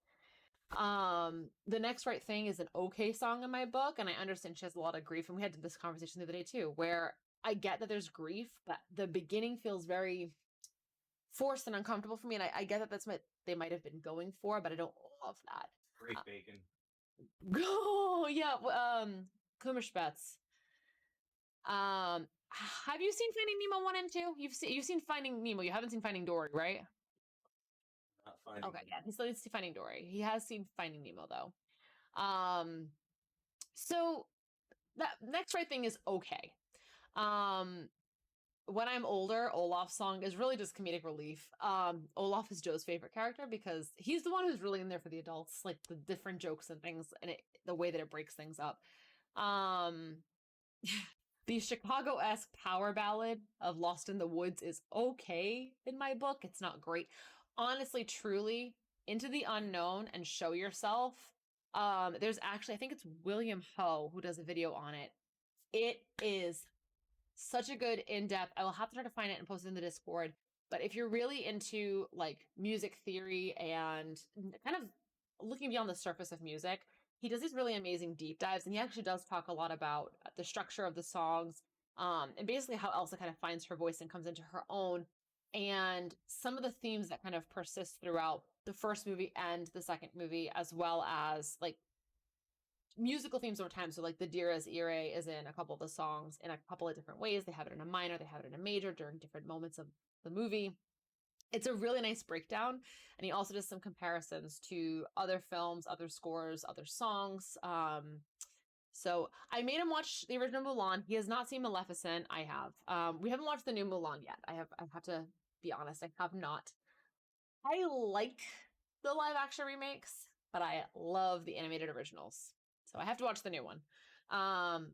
S1: the next right thing is an okay song in my book, and I understand she has a lot of grief, and we had this conversation the other day too, where I get that there's grief, but the beginning feels very forced and uncomfortable for me, and I get that that's what they might have been going for, but I don't love that.
S2: Great bacon.
S1: Oh yeah, Kummerspätz. Have you seen Finding Nemo 1 and 2? You've seen Finding Nemo. You haven't seen Finding Dory, right?
S2: Not finding.
S1: Okay, yeah, he still needs to see Finding Dory. He has seen Finding Nemo though. So that next right thing is okay. Um, when I'm older, Olaf's song is really just comedic relief. Olaf is Joe's favorite character because he's the one who's really in there for the adults, like the different jokes and things, and the way that it breaks things up. Um, the Chicago-esque power ballad of Lost in the Woods is okay in my book. It's not great. Honestly, truly, Into the Unknown and Show Yourself. There's actually, I think it's William Ho who does a video on it. It is such a good in-depth. I will have to try to find it and post it in the Discord. But if you're really into like music theory and kind of looking beyond the surface of music, he does these really amazing deep dives, and he actually does talk a lot about the structure of the songs, and basically how Elsa kind of finds her voice and comes into her own, and some of the themes that kind of persist throughout the first movie and the second movie, as well as like musical themes over time. So like the Dira's Irae is in a couple of the songs in a couple of different ways. They have it in a minor, they have it in a major during different moments of the movie. It's a really nice breakdown. And he also does some comparisons to other films, other scores, other songs. So I made him watch the original Mulan. He has not seen Maleficent. I have. We haven't watched the new Mulan yet. I have to be honest, I have not. I like the live action remakes, but I love the animated originals. So I have to watch the new one.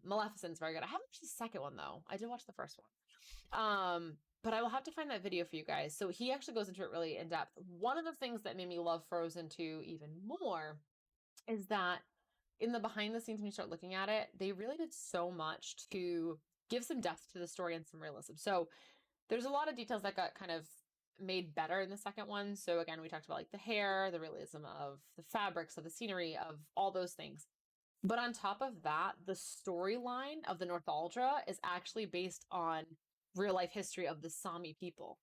S1: Maleficent's very good. I haven't watched the second one though. I did watch the first one. But I will have to find that video for you guys. So he actually goes into it really in depth. One of the things that made me love Frozen 2 even more is that in the behind the scenes, when you start looking at it, they really did so much to give some depth to the story and some realism. So there's a lot of details that got kind of made better in the second one. So again, we talked about like the hair, the realism of the fabrics, of the scenery, of all those things. But on top of that, the storyline of the Northuldra is actually based on real life history of the Sami people.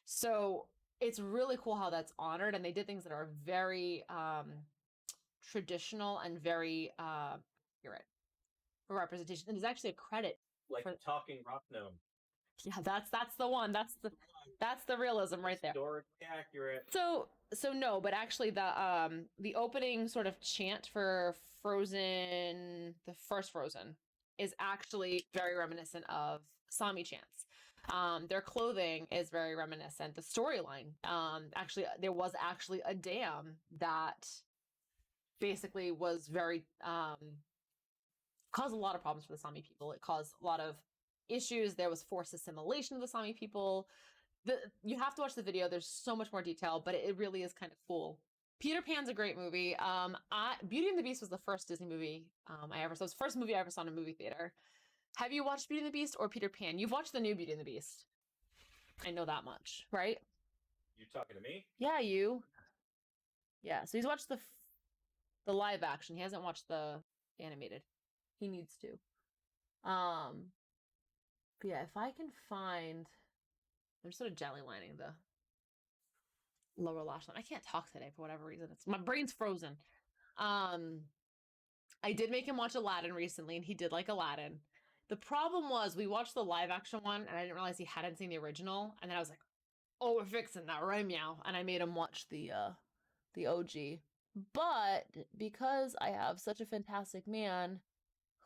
S1: So it's really cool how that's honored, and they did things that are very traditional and very accurate for representation. And there's actually a credit
S2: Like
S1: for
S2: talking rock gnome.
S1: yeah, that's the one. That's the realism right there.
S2: Historically accurate.
S1: So no, but actually the opening sort of chant for Frozen, the first Frozen, is actually very reminiscent of Sami chants. Their clothing is very reminiscent. The storyline, actually, there was actually a dam that basically was very caused a lot of problems for the Sami people. It caused a lot of issues. There was forced assimilation of the Sami people. You have to watch the video. There's so much more detail, but it really is kind of cool. Peter Pan's a great movie. Beauty and the Beast was the first Disney movie I ever saw. It was the first movie I ever saw in a movie theater. Have you watched Beauty and the Beast or Peter Pan? You've watched the new Beauty and the Beast. I know that much, right?
S2: You talking to me?
S1: Yeah, you. Yeah, so he's watched the live action. He hasn't watched the animated. He needs to. But yeah, if I can find, I'm sort of gently lining the lower lash line. I can't talk today for whatever reason. It's my brain's frozen. I did make him watch Aladdin recently, and he did like Aladdin. The problem was we watched the live action one, and I didn't realize he hadn't seen the original. And then I was like, "Oh, we're fixing that, right, meow?" And I made him watch the OG. But because I have such a fantastic man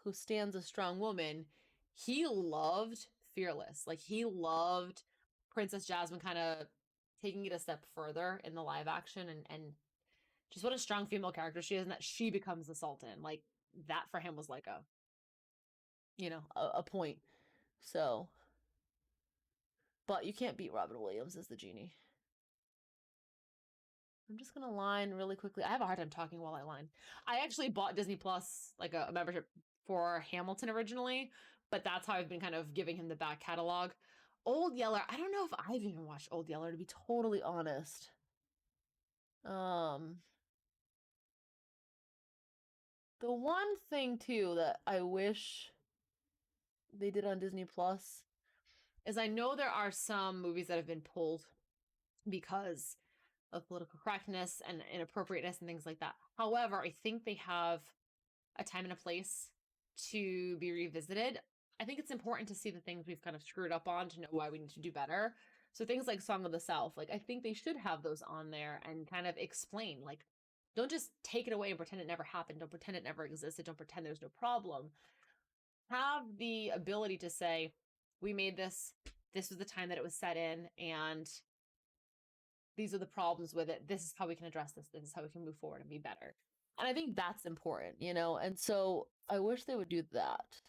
S1: who stands a strong woman, he loved Fearless. Like he loved Princess Jasmine kind of taking it a step further in the live action, and just what a strong female character she is, and that she becomes the Sultan. Like that for him was like a point. So, but you can't beat Robin Williams as the genie. I'm just gonna line really quickly. I have a hard time talking while I line. I actually bought Disney Plus, like a membership for Hamilton originally, but that's how I've been kind of giving him the back catalog. Old Yeller, I don't know if I've even watched Old Yeller, to be totally honest. The one thing too that I wish they did on Disney Plus is I know there are some movies that have been pulled because of political correctness and inappropriateness and things like that. However, I think they have a time and a place to be revisited. I think it's important to see the things we've kind of screwed up on to know why we need to do better. So things like Song of the South, like I think they should have those on there and kind of explain, like, don't just take it away and pretend it never happened. Don't pretend it never existed. Don't pretend there's no problem. Have the ability to say, we made this, this was the time that it was set in, and these are the problems with it. This is how we can address this. This is how we can move forward and be better. And I think that's important, you know? And so I wish they would do that.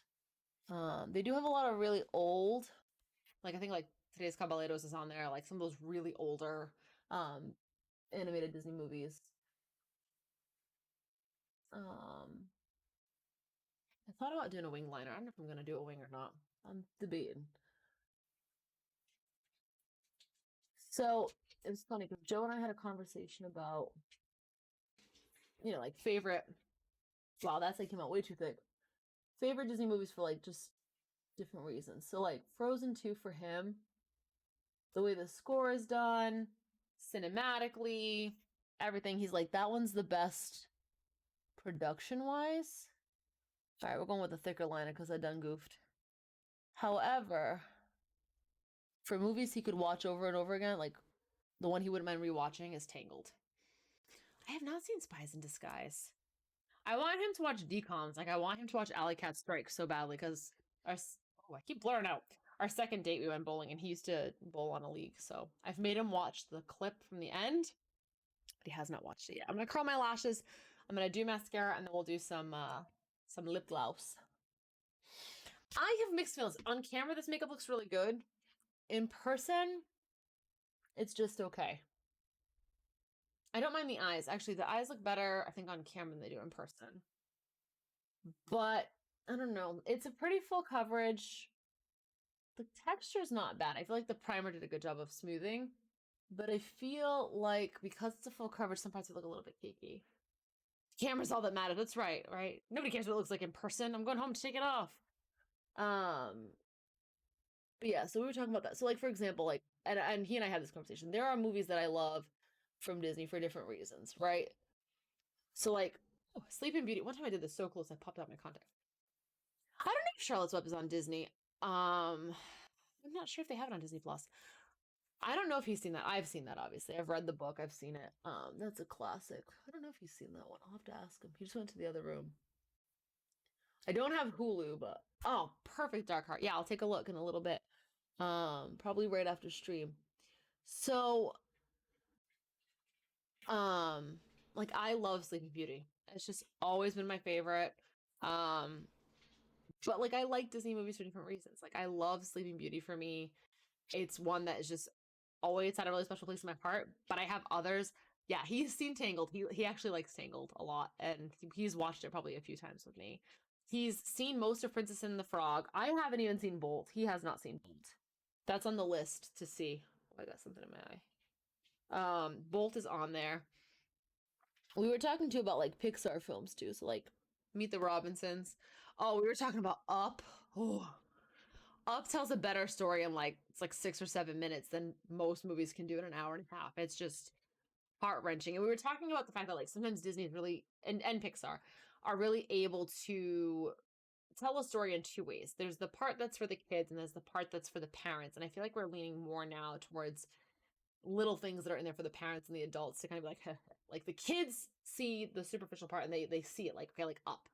S1: They do have a lot of really old, like I think like Today's Caballeros is on there, like some of those really older animated Disney movies. I thought about doing a wing liner. I don't know if I'm gonna do a wing or not. I'm debating. So it was funny because Joe and I had a conversation about, you know, like favorite. Wow, that's like came out way too thick. Favorite Disney movies for like just different reasons. So like Frozen 2 for him, the way the score is done, cinematically, everything. He's like, that one's the best production wise. All right, we're going with a thicker liner because I done goofed. However, for movies he could watch over and over again, like the one he wouldn't mind rewatching is Tangled. I have not seen Spies in Disguise. I want him to watch DComs. Like I want him to watch Alley Cat Strike so badly because I keep blurring out. Our second date we went bowling and he used to bowl on a league, so I've made him watch the clip from the end, but he has not watched it yet. I'm gonna curl my lashes. I'm gonna do mascara and then we'll do some lip gloss. I have mixed feelings. On camera, this makeup looks really good. In person, it's just okay. I don't mind the eyes. Actually, the eyes look better, I think, on camera than they do in person. But I don't know. It's a pretty full coverage. The texture's not bad. I feel like the primer did a good job of smoothing. But I feel like because it's a full coverage, some parts look a little bit cakey. Camera's all that matters. That's right, right? Nobody cares what it looks like in person. I'm going home to take it off. But yeah, so we were talking about that. So like, for example, like, and he and I had this conversation. There are movies that I love from Disney for different reasons, right? So like, Sleeping Beauty. One time I did this so close, I popped out my contact. I don't know if Charlotte's Web is on Disney. I'm not sure if they have it on Disney Plus. I don't know if he's seen that. I've seen that, obviously. I've read the book. I've seen it. That's a classic. I don't know if he's seen that one. I'll have to ask him. He just went to the other room. I don't have Hulu, but oh, perfect Dark Heart. Yeah, I'll take a look in a little bit. Probably right after stream. So, like I love Sleeping Beauty. It's just always been my favorite. But like I like Disney movies for different reasons. Like I love Sleeping Beauty for me. It's one that is just always had a really special place in my heart. But I have others. Yeah, he's seen Tangled. He actually likes Tangled a lot, and he's watched it probably a few times with me. He's seen most of Princess and the Frog. I haven't even seen Bolt. He has not seen Bolt. That's on the list to see. Oh, I got something in my eye. Bolt is on there. We were talking too about like Pixar films too. So like Meet the Robinsons. Oh, we were talking about Up. Oh, Up tells a better story in like it's like 6 or 7 minutes than most movies can do in an hour and a half. It's just heart wrenching. And we were talking about the fact that like sometimes Disney is really and Pixar are really able to tell a story in two ways. There's the part that's for the kids and there's the part that's for the parents. And I feel like we're leaning more now towards little things that are in there for the parents and the adults to kind of like like the kids see the superficial part and they see it like okay, like Up,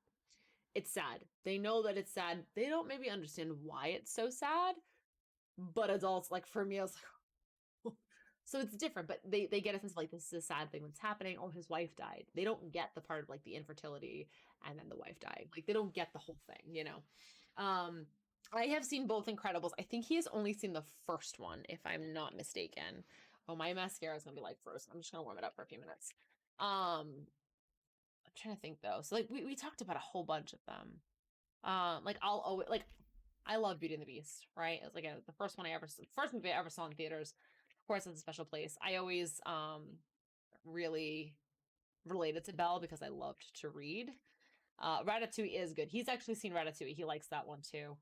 S1: it's sad, they know that it's sad, they don't maybe understand why it's so sad, but adults, like for me, I was like so it's different, but they get a sense of like this is a sad thing that's happening. Oh, his wife died. They don't get the part of like the infertility and then the wife dying. Like they don't get the whole thing, you know. I have seen both Incredibles. I think he has only seen the first one, if I'm not mistaken. Oh, my mascara is gonna be like frozen. I'm just gonna warm it up for a few minutes. I'm trying to think though. So like we talked about a whole bunch of them. Like I'll always like I love Beauty and the Beast, right? It was like the first one first movie I ever saw in theaters. Of course, it's a special place. I always really related to Belle because I loved to read. Ratatouille is good. He's actually seen Ratatouille. He likes that one too.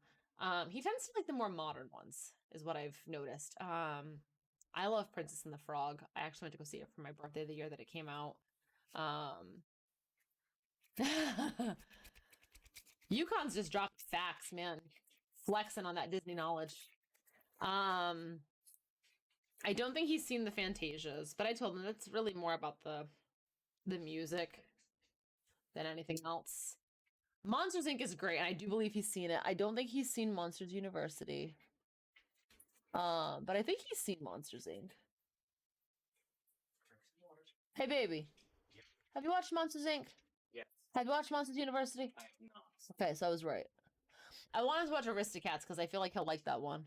S1: He tends to like the more modern ones, is what I've noticed. I love Princess and the Frog. I actually went to go see it for my birthday the year that it came out. Yukon's just dropped facts, man. Flexing on that Disney knowledge. I don't think he's seen the Fantasias, but I told him that's really more about the music than anything else. Monsters Inc. is great, and I do believe he's seen it. I don't think he's seen Monsters University. But I think he's seen Monsters Inc. Hey, baby. Have you watched Monsters Inc?
S2: Yes.
S1: Have you watched Monsters University?
S2: I have not.
S1: Okay, so I was right. I wanted to watch Aristocats because I feel like he'll like that one.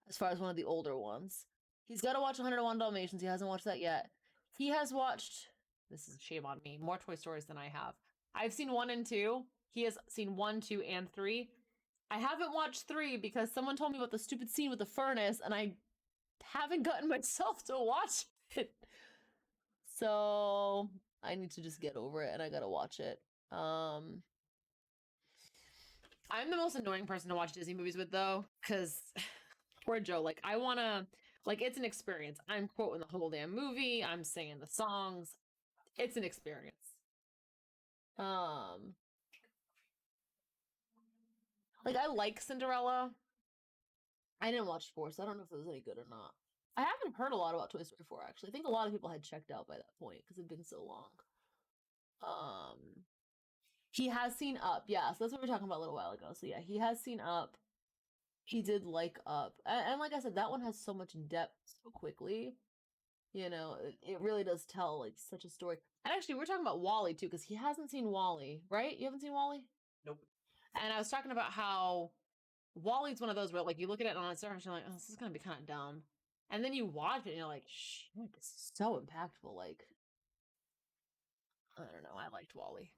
S1: As far as one of the older ones. He's got to watch 101 Dalmatians. He hasn't watched that yet. He has watched, this is a shame on me, more Toy Stories than I have. I've seen 1 and 2. He has seen 1, 2, and 3. I haven't watched 3 because someone told me about the stupid scene with the furnace and I haven't gotten myself to watch it. So I need to just get over it and I gotta watch it. I'm the most annoying person to watch Disney movies with though, because poor Joe, like I wanna, like it's an experience. I'm quoting the whole damn movie, I'm singing the songs. It's an experience. Like I like Cinderella. I didn't watch 4, so I don't know if it was any good or not. I haven't heard a lot about Toy Story 4 actually. I think a lot of people had checked out by that point because it'd been so long. He has seen Up, yeah, so that's what we were talking about a little while ago. So yeah, he has seen Up. He did like Up. And like I said, that one has so much depth so quickly. You know, it really does tell like such a story. And actually, we're talking about Wall-E too, because he hasn't seen Wall-E, right? You haven't seen Wall-E?
S2: Nope.
S1: And I was talking about how Wall-E's one of those where like you look at it on its surface, you're like, oh, this is gonna be kind of dumb. And then you watch it and you're like, shit, this is so impactful. Like, I don't know, I liked Wall-E.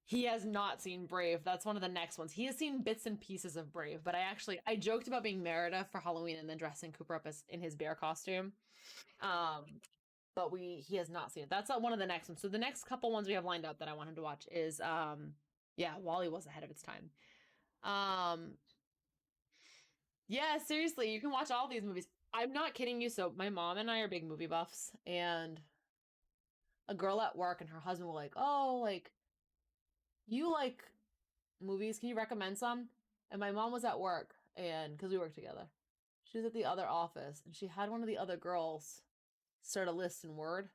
S1: He has not seen Brave. That's one of the next ones. He has seen bits and pieces of Brave, but I joked about being Merida for Halloween and then dressing Cooper up as in his bear costume. But he has not seen it. That's one of the next ones. So the next couple ones we have lined up that I want him to watch is yeah, Wall-E was ahead of its time. Yeah, seriously, you can watch all these movies. I'm not kidding you. So my mom and I are big movie buffs, and a girl at work and her husband were like, "Oh, like you like movies? Can you recommend some?" And my mom was at work, and because we work together, she was at the other office, and she had one of the other girls start a list in Word.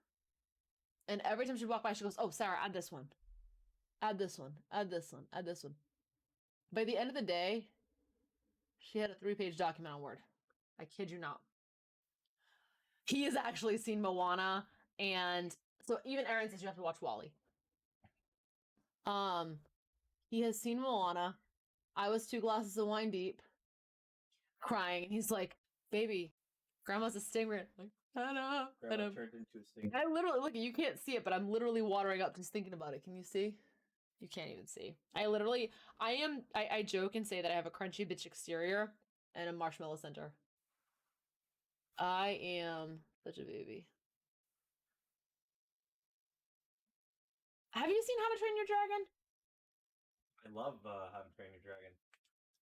S1: And every time she walked by, she goes, "Oh, Sarah, add this one, add this one, add this one, add this one." By the end of the day, she had a 3-page document on Word. I kid you not. He has actually seen Moana, and so even Aaron says you have to watch Wall-E. He has seen Moana. I was 2 glasses of wine deep, crying, and he's like, "Baby, Grandma's a stingray." I'm like, I know.
S2: Grandma turned into a stingray.
S1: I literally look. You can't see it, but I'm literally watering up just thinking about it. Can you see? You can't even see. I joke and say that I have a crunchy bitch exterior and a marshmallow center. I am such a baby. Have you seen How to Train Your Dragon?
S2: I love How to Train Your Dragon.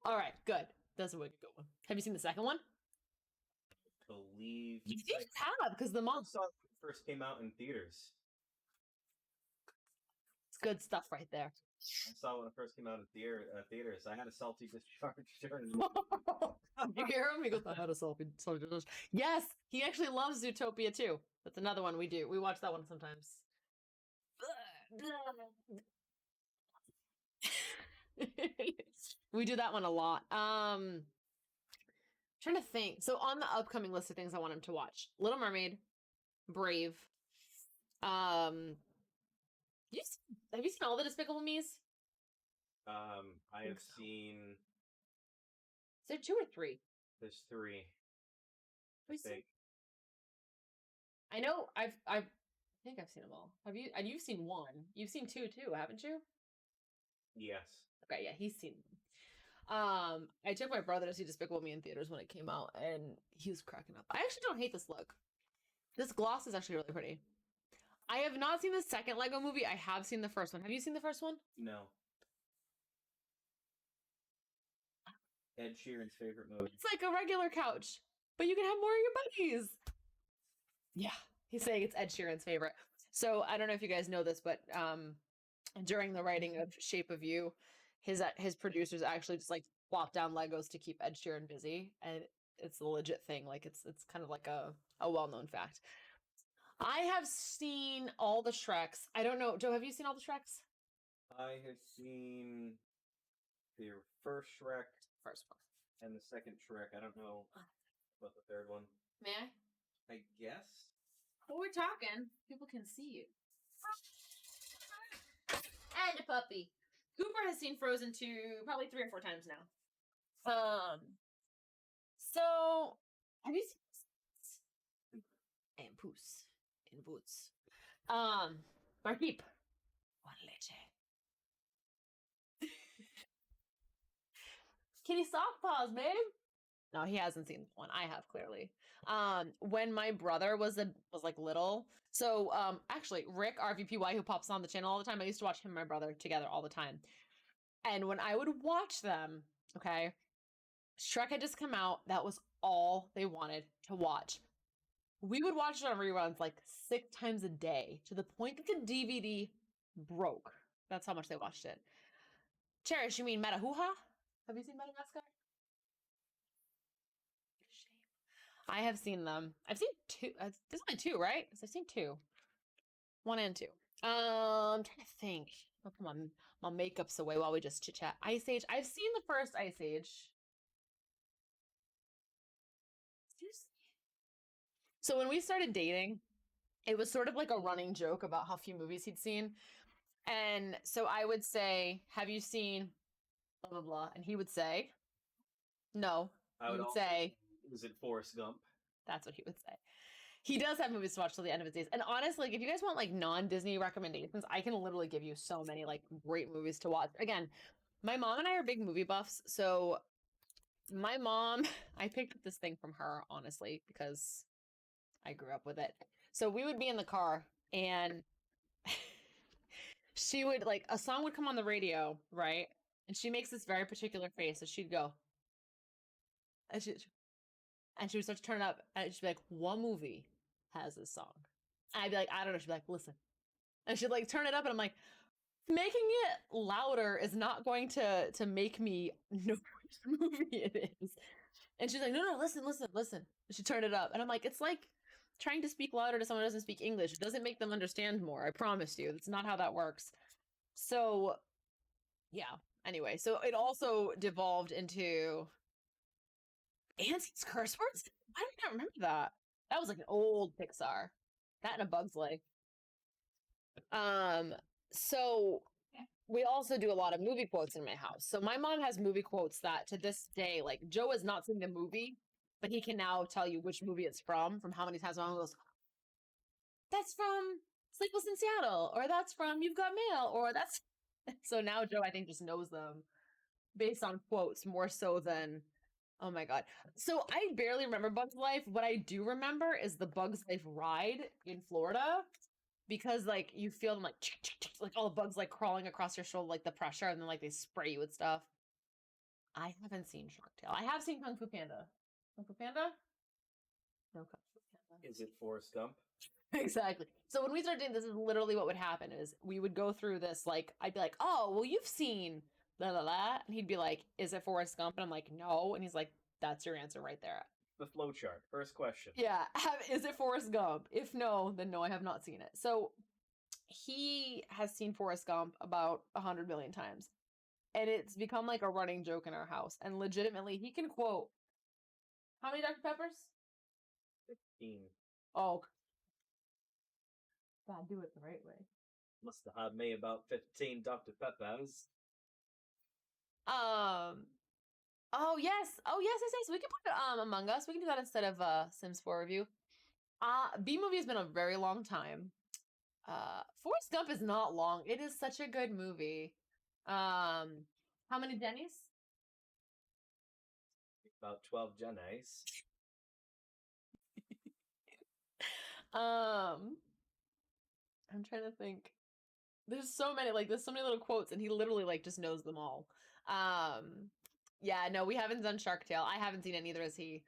S1: All right, good. That's a wicked good one. Have you seen the second one?
S2: Believe
S1: You have, because the mom
S2: saw it when it first came out in theaters.
S1: It's good stuff right there.
S2: I saw it when it first came out in theaters. I had a salty discharge during
S1: You hear him? He goes, "I had a salty discharge." Yes, he actually loves Zootopia too. That's another one we do. We watch that one sometimes. We do that one a lot. Trying to think. So on the upcoming list of things I want him to watch: Little Mermaid, Brave. Have you seen all the Despicable Me's?
S2: I have seen.
S1: Is there 2 or 3?
S2: There's 3.
S1: I think. I know. I think I've seen them all. Have you? And you've seen 1. You've seen 2 too, haven't you?
S2: Yes.
S1: Okay, yeah, he's seen them. I took my brother to see Despicable Me in theaters when it came out, and he was cracking up. I actually don't hate this look. This gloss is actually really pretty. I have not seen the second Lego movie. I have seen the first one. Have you seen the first one?
S2: No. Ed Sheeran's favorite movie.
S1: It's like a regular couch, but you can have more of your buddies. Yeah, he's saying it's Ed Sheeran's favorite. So I don't know if you guys know this, but during the writing of Shape of You, his producers actually just like plopped down Legos to keep Ed Sheeran busy, and it's a legit thing. Like it's kind of like a well-known fact. I have seen all the Shreks. I don't know, Joe, have you seen all the Shreks?
S2: I have seen the first Shrek,
S1: First one.
S2: and the second Shrek. I don't know. What the third one?
S1: May I?
S2: I guess.
S1: Well, we're talking. People can see you. And a puppy. Cooper has seen Frozen 2 probably 3 or 4 times now. So have you seen and Puss in Boots? Barkeep. One leche. Kitty soft paws, babe. No, he hasn't seen one. I have clearly. When my brother was like little, so actually Rick RVPY, who pops on the channel all the time, I used to watch him and my brother together all the time. And when I would watch them, okay, Shrek had just come out. That was all they wanted to watch. We would watch it on reruns like 6 times a day to the point that the DVD broke. That's how much they watched it. Cherish, you mean Metahuha? Have you seen Madagascar? Shame. I have seen them. I've seen 2. There's only 2, right? Because I've seen 2. 1 and 2. I'm trying to think. Oh, come on. My makeup's away while we just chit chat. Ice Age. I've seen the first Ice Age. So when we started dating, it was sort of like a running joke about how few movies he'd seen. And so I would say, have you seen blah, blah, blah? And he would say, no.
S2: I would also
S1: say,
S2: is it Forrest Gump?
S1: That's what he would say. He does have movies to watch till the end of his days. And honestly, like, if you guys want like non-Disney recommendations, I can literally give you so many like great movies to watch. Again, my mom and I are big movie buffs. So my mom, I picked up this thing from her, honestly, because I grew up with it. So we would be in the car and she would like a song would come on the radio, right? And she makes this very particular face. So she'd go, and she would start to turn it up, and she'd be like, "What movie has this song?" And I'd be like, "I don't know." She'd be like, "Listen," and she'd like turn it up, and I'm like, making it louder is not going to make me know which movie it is. And she's like, "No, listen." And she turned it up, and I'm like, it's like trying to speak louder to someone who doesn't speak English. It doesn't make them understand more. I promise you, that's not how that works. So, yeah. Anyway, so it also devolved into Auntie's curse words. I don't even remember that. That was like an old Pixar. That and A Bug's Life. So we also do a lot of movie quotes in my house. So my mom has movie quotes that to this day, like Joe has not seen the movie, but he can now tell you which movie it's from how many times my mom goes, "That's from Sleepless in Seattle," or "That's from You've Got Mail," or "That's." So now Joe, I think, just knows them based on quotes more so than, oh my God. So I barely remember Bug's Life. What I do remember is the Bug's Life ride in Florida, because like you feel them like all the bugs like crawling across your shoulder, like the pressure, and then like they spray you with stuff. I haven't seen Shark Tale. I have seen Kung Fu Panda. Kung Fu Panda? No Kung Fu Panda.
S2: Is it Forrest Gump?
S1: Exactly. So when we started doing this, is literally what would happen is we would go through this, like, I'd be like, "Oh, well, you've seen la la la," and he'd be like, "Is it Forrest Gump?" And I'm like, "No," and he's like, "That's your answer right there."
S2: The flowchart. First question.
S1: Yeah. Is it Forrest Gump? If no, then no, I have not seen it. So he has seen Forrest Gump about 100 million times. And it's become like a running joke in our house. And legitimately, he can quote, how many Dr. Peppers?
S2: 15.
S1: Oh. God, do it the right way.
S2: Must have had me about 15 Dr. Peppers.
S1: Oh, yes. We can put it Among Us. We can do that instead of Sims 4 review. B movie has been a very long time. Forrest Gump is not long. It is such a good movie. How many Jennies?
S2: About 12 Jennies.
S1: I'm trying to think. There's so many little quotes, and he literally like just knows them all. Yeah, no, we haven't done Shark Tale. I haven't seen it, neither has he.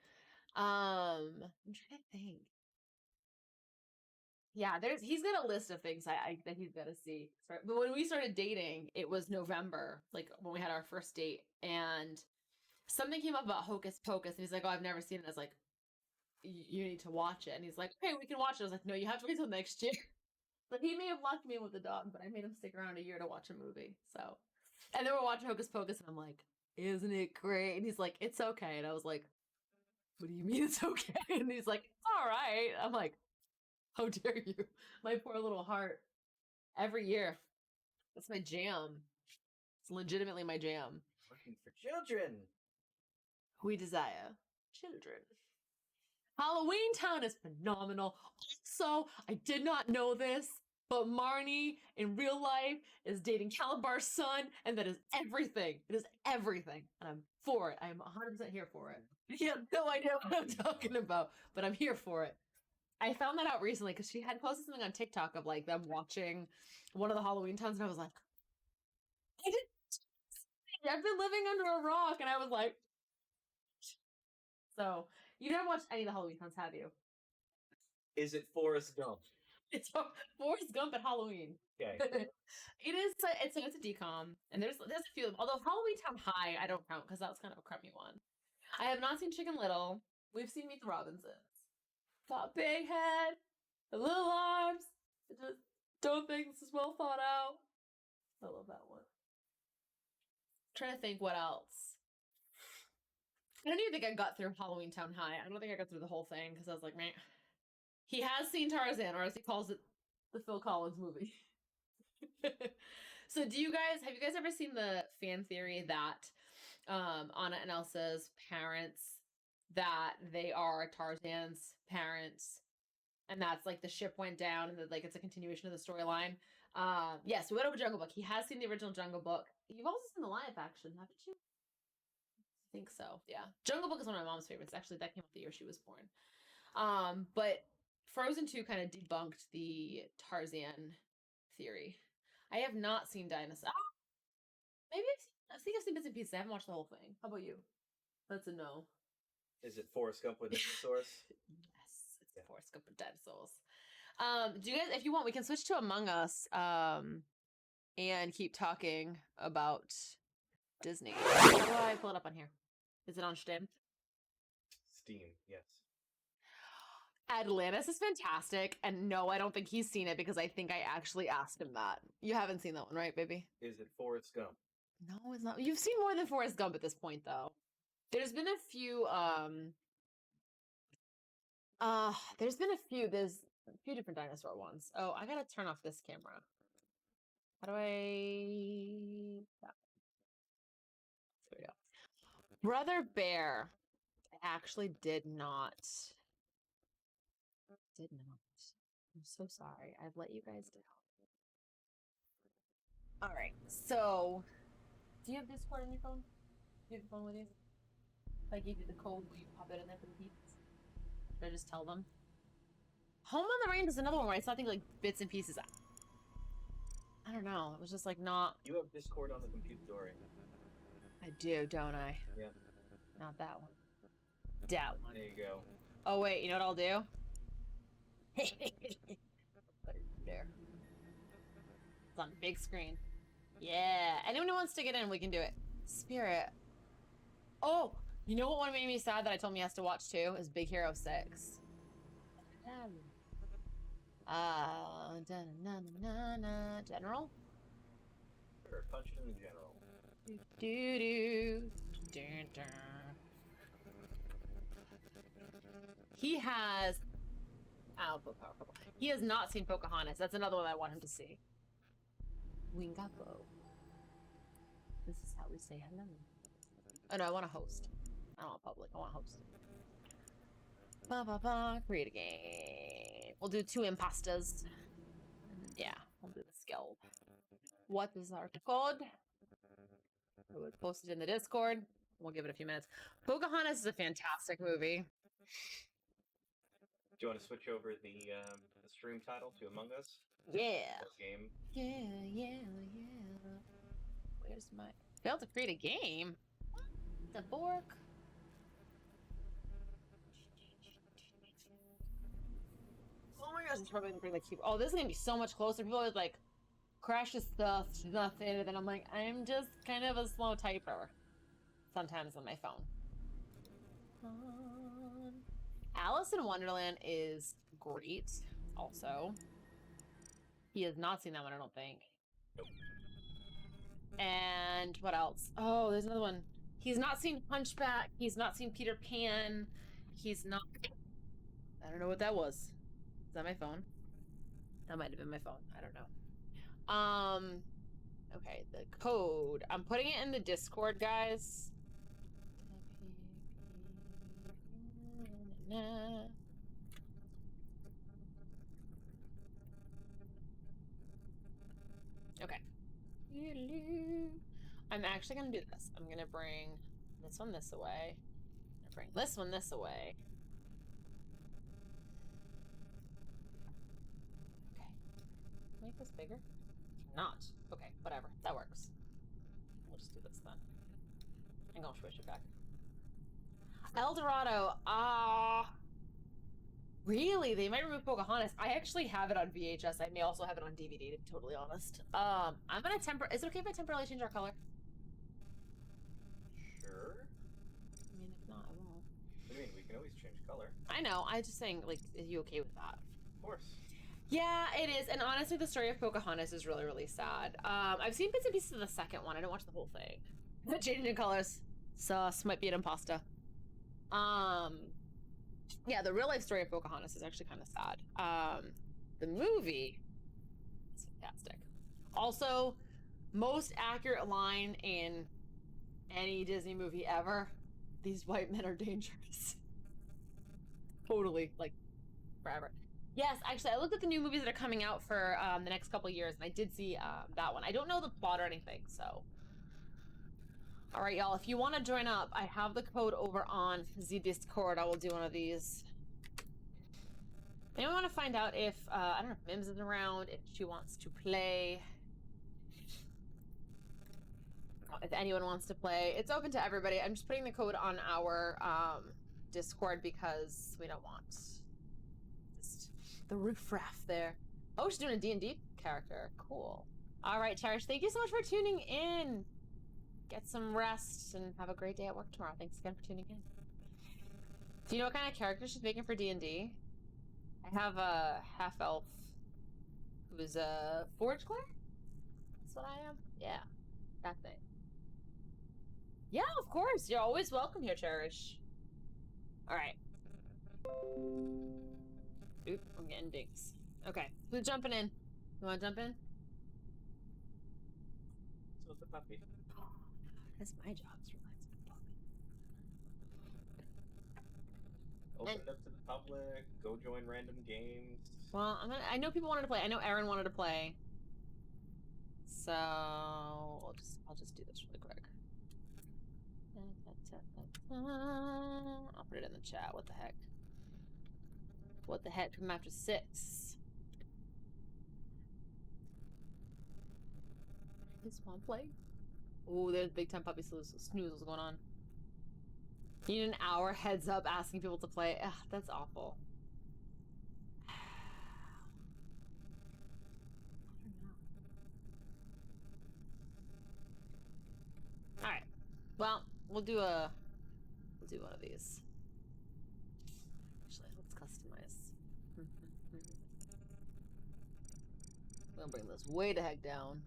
S1: I'm trying to think. Yeah, he's got a list of things that he's got to see. But when we started dating, it was November, like when we had our first date, and something came up about Hocus Pocus, and he's like, "Oh, I've never seen it." I was like, "You need to watch it." And he's like, "Okay, we can watch it." I was like, "No, you have to wait till next year." But he may have locked me in with the dog, but I made him stick around a year to watch a movie. So, and then we're watching Hocus Pocus, and I'm like, "Isn't it great?" And he's like, "It's okay." And I was like, what do you mean it's okay? And he's like, it's all right. I'm like, how dare you? My poor little heart. Every year. That's my jam. It's legitimately my jam.
S2: Working for children.
S1: We desire children. Halloween Town is phenomenal. Also, I did not know this, but Marnie in real life is dating Calabar's son, and that is everything. It is everything. And I'm for it. I'm 100% here for it. You have no idea what I'm talking about, but I'm here for it. I found that out recently because she had posted something on TikTok of like them watching one of the Halloween Towns, and I was like, I've been living under a rock, and I was like, so you never watched any of the Halloween Towns, have you?
S2: Is it Forrest Gump?
S1: It's Forrest Gump at Halloween.
S2: Okay.
S1: It's a decom, and there's a few of them. Although Halloween Town High, I don't count because that was kind of a crummy one. I have not seen Chicken Little. We've seen Meet the Robinsons. Got big head, the little arms. I just don't think this is well thought out. I love that one. Trying to think what else. I don't even think I got through Halloween Town High. I don't think I got through the whole thing because I was like, man. He has seen Tarzan, or as he calls it, the Phil Collins movie. So have you guys ever seen the fan theory that Anna and Elsa's parents, that they are Tarzan's parents, and that's like the ship went down and that like it's a continuation of the storyline? Yes, we went over Jungle Book. He has seen the original Jungle Book. You've also seen the live action, haven't you? I think so, yeah. Jungle Book is one of my mom's favorites. Actually, that came out the year she was born. But Frozen 2 kind of debunked the Tarzan theory. I have not seen Dinosaur. Oh, maybe I think I've seen bits and pieces. I haven't watched the whole thing. How about you? That's a no.
S2: Is it Forrest Gump with dinosaurs?
S1: Yes, it's Forrest Gump with dinosaurs. Do you guys, if you want, we can switch to Among Us and keep talking about Disney. How do I pull it up on here? Is it on Steam?
S2: Steam, yes.
S1: Atlantis is fantastic, and no, I don't think he's seen it because I think I actually asked him that. You haven't seen that one, right, baby?
S2: Is it Forrest Gump?
S1: No, it's not. You've seen more than Forrest Gump at this point, though. There's been a few, there's a few different dinosaur ones. Oh, I gotta turn off this camera. How do I... Yeah. There we go. Brother Bear. I actually did not. I'm so sorry. I've let you guys down. All right. So, do you have Discord on your phone? Do you have the phone with you? If I gave you the code, will you pop it in there for the peeps? Should I just tell them? Home on the Range is another one where I saw things like bits and pieces. I don't know. It was just like not.
S2: You have Discord on the computer, Dory.
S1: I do, don't I?
S2: Yeah.
S1: Not that one. That one.
S2: There you go.
S1: Oh wait, you know what I'll do? There. It's on the big screen. Yeah. Anyone who wants to get in, we can do it. Spirit. Oh, you know what one made me sad that I told me he has to watch too? Is Big Hero 6. General?
S2: Sure, punch it in the general.
S1: He has... I'll put power couple. He has not seen Pocahontas. That's another one I want him to see. Wingapo. This is how we say hello. Oh no, I want to host. I don't want public. I want to host. Create a game. We'll do 2 imposters. Yeah, we'll do the skill. What is our code? I would post it in the Discord. We'll give it a few minutes. Pocahontas is a fantastic movie.
S2: Do you want to switch over the stream title to Among Us?
S1: Yeah.
S2: Game.
S1: Yeah. Where's my... Failed to create a game? The fork. Oh my gosh, it's probably gonna bring the keyboard. Oh, this is gonna be so much closer. People always like crashes stuff, nothing, and then I'm like, I'm just kind of a slow typer. Sometimes on my phone. Alice in Wonderland is great. Also, he has not seen that one, I don't think.
S2: Nope.
S1: And what else? Oh, there's another one. He's not seen Hunchback. He's not seen Peter Pan. he's not. I don't know what that was. Is that my phone? That might have been my phone. I don't know. Okay, the code. I'm putting it in the Discord, guys. Okay. I'm actually gonna do this. I'm gonna bring this one this away. I'm gonna bring this one this away. Okay. Make this bigger? Not. Okay, whatever. That works. We'll just do this then. I'm gonna switch it back. El Dorado. Really? They might remove Pocahontas. I actually have it on VHS. I may also have it on DVD, to be totally honest. I'm gonna is it okay if I temporarily change our color?
S2: Sure.
S1: I mean, if not, I won't.
S2: I mean, we can always change color.
S1: I know. I just saying, like, are you okay with that?
S2: Of course.
S1: Yeah, it is. And honestly, the story of Pocahontas is really, really sad. I've seen bits and pieces of the second one. I didn't watch the whole thing. The changing in colors. Sus. Might be an impasta. Yeah, the real life story of Pocahontas is actually kind of sad. The movie is fantastic. Also, most accurate line in any Disney movie ever: these white men are dangerous. Totally, like, forever. Yes, actually, I looked at the new movies that are coming out for the next couple years, and I did see that one. I don't know the plot or anything, so. All right, y'all, if you want to join up, I have the code over on the Discord. I will do one of these. Anyone want to find out if, I don't know if Mims is around, if she wants to play. If anyone wants to play. It's open to everybody. I'm just putting the code on our Discord because we don't want just the riffraff there. Oh, she's doing a D&D character. Cool. All right, Cherish, thank you so much for tuning in. Get some rest and have a great day at work tomorrow. Thanks again for tuning in. Do you know what kind of character she's making for D&D? I have a half-elf who's a forge claire? That's what I am? Yeah, that thing. Yeah, of course. You're always welcome here, Cherish. All right. Oop, I'm getting dinks. Okay, who's jumping in? You want to jump in?
S2: So the puppy.
S1: That's my job. It's relaxing the puppy.
S2: Open it up to the public. Go join random games.
S1: Well, I know people wanted to play. I know Aaron wanted to play. So I'll just do this really quick. I'll put it in the chat. What the heck? What the heck? Come after 6. This one play. Oh, there's big time puppy snoozles going on. You need an hour heads up asking people to play. Ugh, that's awful. All right. Well, we'll do one of these. Actually, let's customize. I'm gonna bring this way the heck down.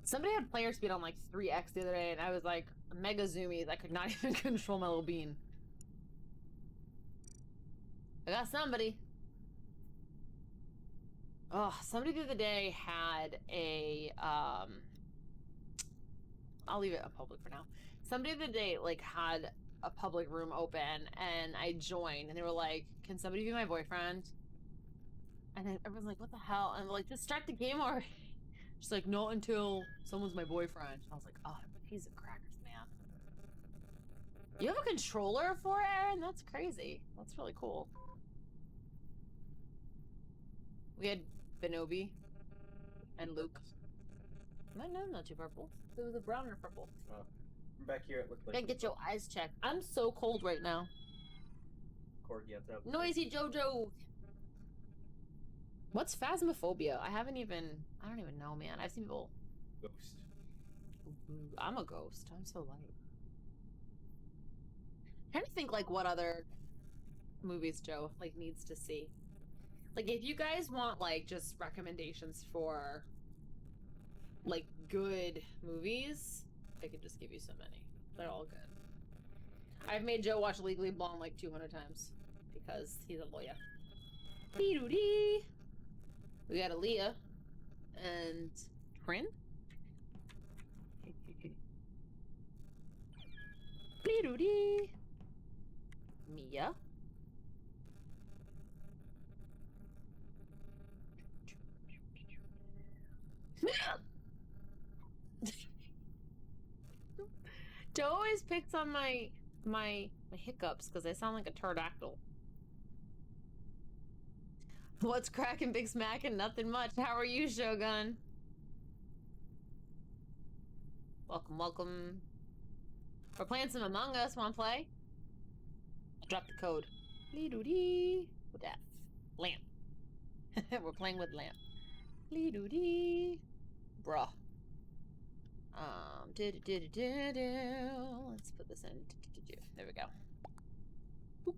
S1: Somebody had player speed on like 3x the other day, and I was like mega zoomies. I could not even control my little bean. I got somebody. Oh, somebody the other day had a I'll leave it a public for now. Somebody the other day like had a public room open, and I joined, and they were like, "Can somebody be my boyfriend?" And then everyone's like, "What the hell?" And I'm like, "Just start the game already." She's like, "Not until someone's my boyfriend." And I was like, "Oh, piece of crackers, man." You have a controller for it, Aaron? That's crazy. That's really cool. We had Benobi and Luke. No, not too purple. It was a brown or purple.
S2: Oh, from back here it looked like.
S1: Gotta get your eyes checked. I'm so cold right now.
S2: Corgi up.
S1: Noisy Jojo. What's phasmophobia? I don't even know, man. I've seen people.
S2: Ghost.
S1: I'm a ghost. I'm so light. I'm trying to think like what other movies Joe like needs to see. Like, if you guys want, like, just recommendations for, like, good movies, I could just give you so many. They're all good. I've made Joe watch Legally Blonde like 200 times because he's a lawyer. Dee-doo-dee. We got Aaliyah and Trin. Dee-doo-dee. Mia. Joe always picks on my hiccups because I sound like a pterodactyl. What's cracking, Big Smack, and nothing much? How are you, Shogun? Welcome, welcome. We're playing some Among Us. Want to play? I'll drop the code. Lee-doo-dee. With that. Lamp. We're playing with lamp. Lee-doo-dee. Bruh. Let's put this in. There we go. Boop.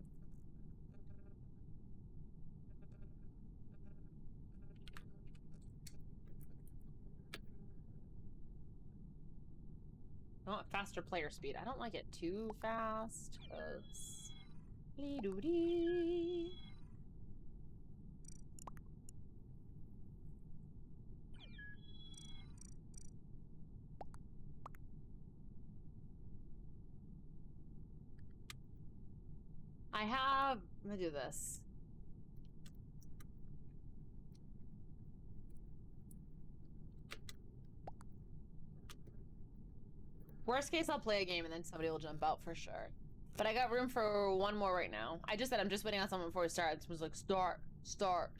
S1: I want faster player speed. I don't like it too fast. Lee-doo-dee. I'm gonna do this. Worst case, I'll play a game and then somebody will jump out for sure. But I got room for one more right now. I just said I'm just waiting on someone before we start. It was like, start.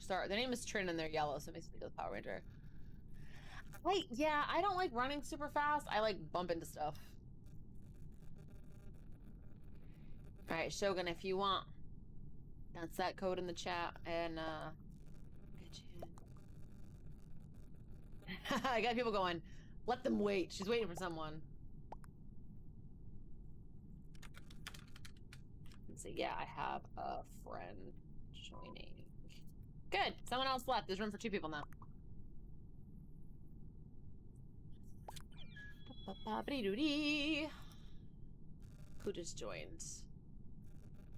S1: Their name is Trin and they're yellow, so it makes me feel Power Ranger. Wait, yeah, I don't like running super fast. I like bump into stuff. All right, Shogun, if you want, that's that code in the chat, and get you in. I got people going, let them wait. She's waiting for someone. Let's see, yeah, I have a friend joining. Good, someone else left. There's room for 2 people now. Who just joined?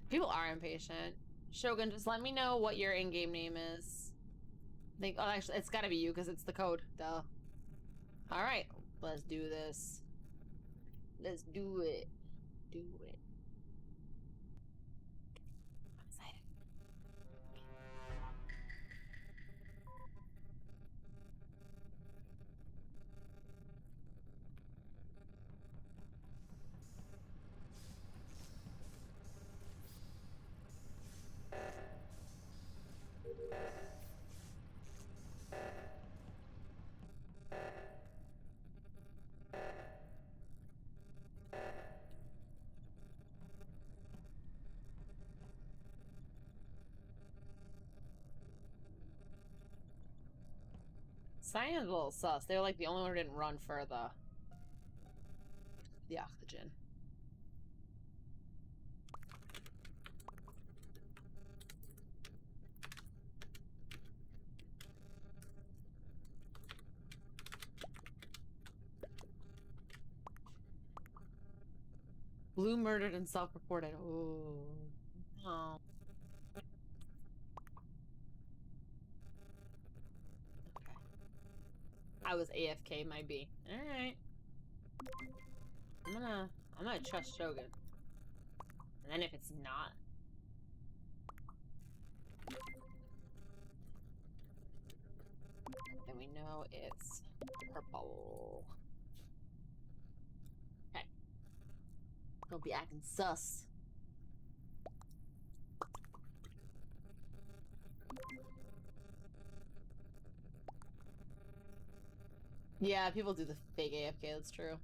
S1: People are impatient. Shogun, just let me know what your in-game name is. Oh, actually, it's gotta be you because it's the code. Duh. All right, let's do this. Let's do it. Do it. I'm excited. Cyan's a little sus. They're like the only one who didn't run for the oxygen. Blue murdered and self-reported. Oh no. Okay. I was AFK, might be. Alright. I'm gonna trust Shogun. And then if it's not, then we know it's purple. Okay. Don't be acting sus. Yeah, people do the fake AFK, that's true.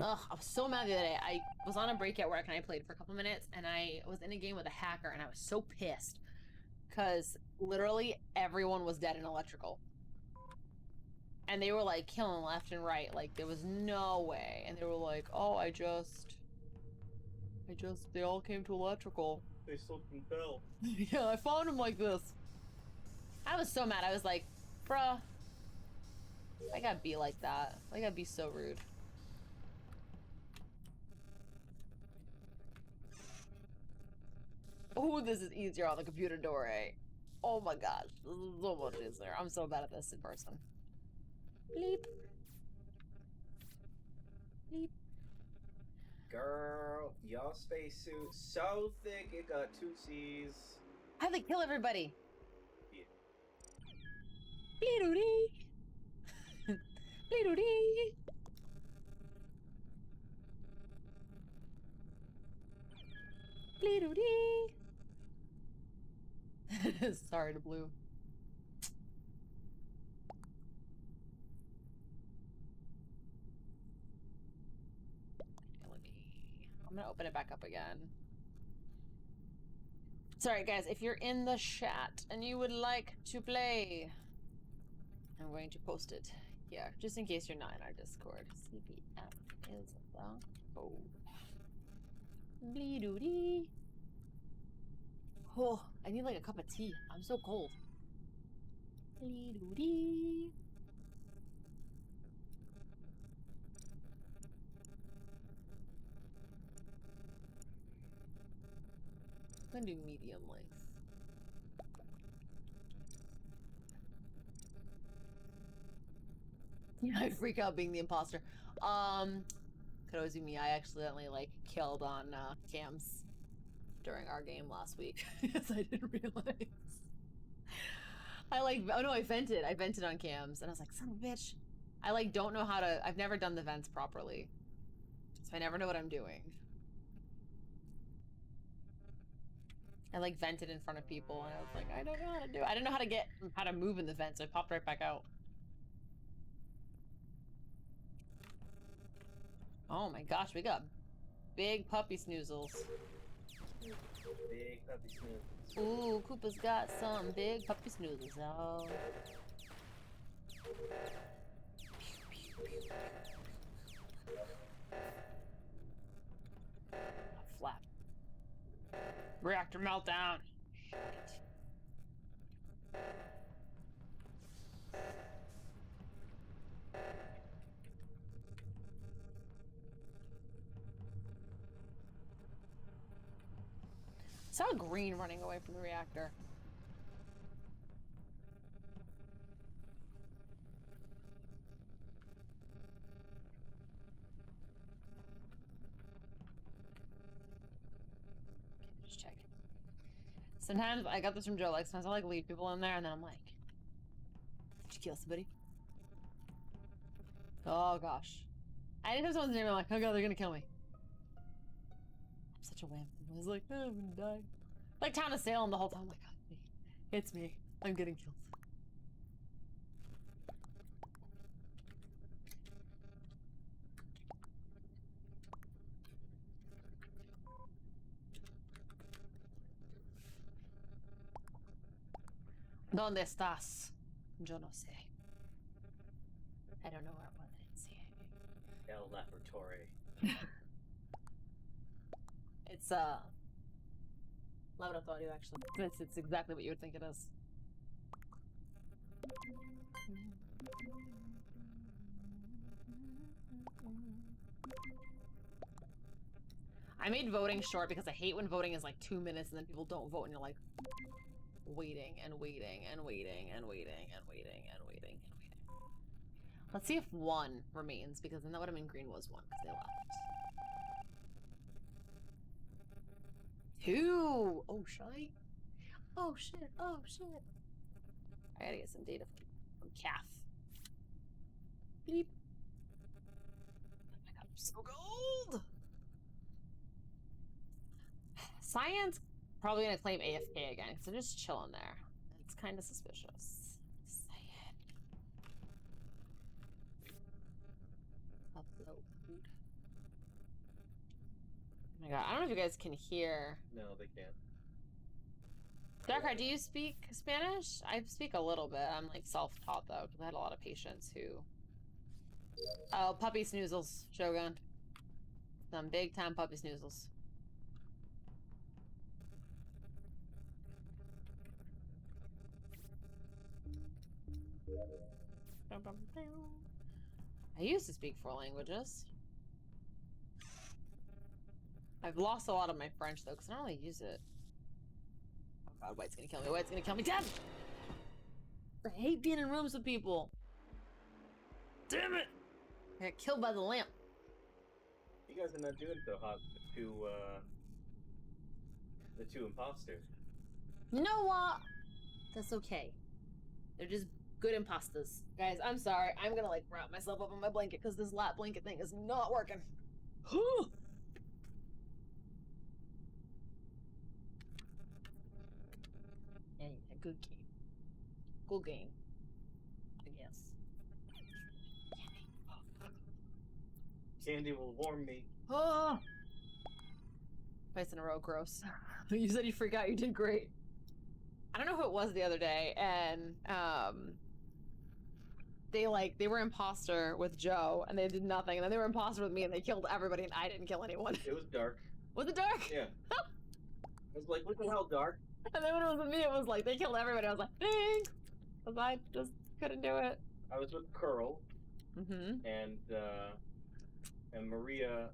S1: Ugh, I was so mad the other day. I was on a break at work and I played for a couple minutes and I was in a game with a hacker and I was so pissed. Because literally everyone was dead in electrical. And they were like killing left and right. Like there was no way. And they were like, oh, they all came to electrical.
S2: They still can tell.
S1: Yeah, I found him like this. I was so mad. I was like, bruh, I gotta be like that. I gotta be so rude. Oh, this is easier on the computer, Dore. Oh my gosh, this is so much easier. I'm so bad at this in person. Bleep. Bleep.
S2: Girl, y'all spacesuit so thick it got two C's.
S1: How'd they kill everybody?
S2: Yeah.
S1: Bleedoo-dee. Bleedoo-dee. Bleedoo-dee. Sorry to Blue. I'm gonna open it back up again. Sorry, guys, if you're in the chat and you would like to play, I'm going to post it here, just in case you're not in our Discord. CPM is the code. Bleedoo-dee. Oh, I need like a cup of tea. I'm so cold. Bleedoo-dee. I'm gonna do medium length. Yeah, I freak out being the imposter. Could always be me. I accidentally like killed on cams during our game last week because I didn't realize. Oh no, I vented. I vented on cams and I was like, son of a bitch. I like don't know how to. I've never done the vents properly, so I never know what I'm doing. I like vented in front of people and I was like, I don't know how to do it. I didn't know how to move in the vent, so I popped right back out. Oh my gosh, we got big puppy snoozles.
S2: Big puppy snoozles.
S1: Ooh, Koopa's got some big puppy snoozles. Oh. Flap. Reactor meltdown. Shit. I saw a green running away from the reactor. Just check. Sometimes I got this from Joe. Like sometimes I like leave people in there, and then I'm like, "Did you kill somebody?" Oh gosh. Anytime someone's name, I'm like, "Oh god, they're gonna kill me." I'm such a wimp. I was like, "Oh, I'm gonna die." Like Town of Salem the whole time. I'm like, oh, it's me. I'm getting killed. ¿Dónde estás? Yo no sé. I don't know where it was. I didn't see it.
S2: El Laboratory.
S1: It's laboratorio actually. It's exactly what you would think it is. I made voting short because I hate when voting is like 2 minutes and then people don't vote and you're like waiting and waiting and waiting and waiting and waiting and waiting and waiting. Let's see if one remains because then that would have been green was one because they left. 2! Oh shite. Oh shit. Oh shit. I gotta get some data from Calf. Bleep. Oh my god, I'm so gold! Science probably gonna claim AFK again because they're just chilling there. It's kind of suspicious. Upload. Oh my god, I don't know if you guys can hear.
S2: No, they can't.
S1: Darkheart, do you speak Spanish? I speak a little bit. I'm like self-taught though because I had a lot of patients who. Oh, puppy snoozles, Shogun. Some big time puppy snoozles. I used to speak 4 languages. I've lost a lot of my French though, because I don't really use it. Oh god, White's gonna kill me. White's gonna kill me. Damn! I hate being in rooms with people. Damn it! I got killed by the lamp.
S2: You guys are not doing so hot. The two imposters.
S1: You know what? That's okay. They're just good imposters. Guys, I'm sorry. I'm gonna like wrap myself up in my blanket because this lap blanket thing is not working. Yeah, good game. Good game. I guess.
S2: Candy will warm me.
S1: Oh! Twice in a row, gross. You said you forgot. You did great. I don't know who it was the other day, and they were imposter with Joe, and they did nothing, and then they were imposter with me, and they killed everybody, and I didn't kill anyone.
S2: It was dark.
S1: Was it dark?
S2: Yeah. I was like, what the hell, dark?
S1: And then when it was with me, it was like they killed everybody. I was like, thanks, because I just couldn't do it.
S2: I was with Curl,
S1: Mm-hmm.
S2: and Maria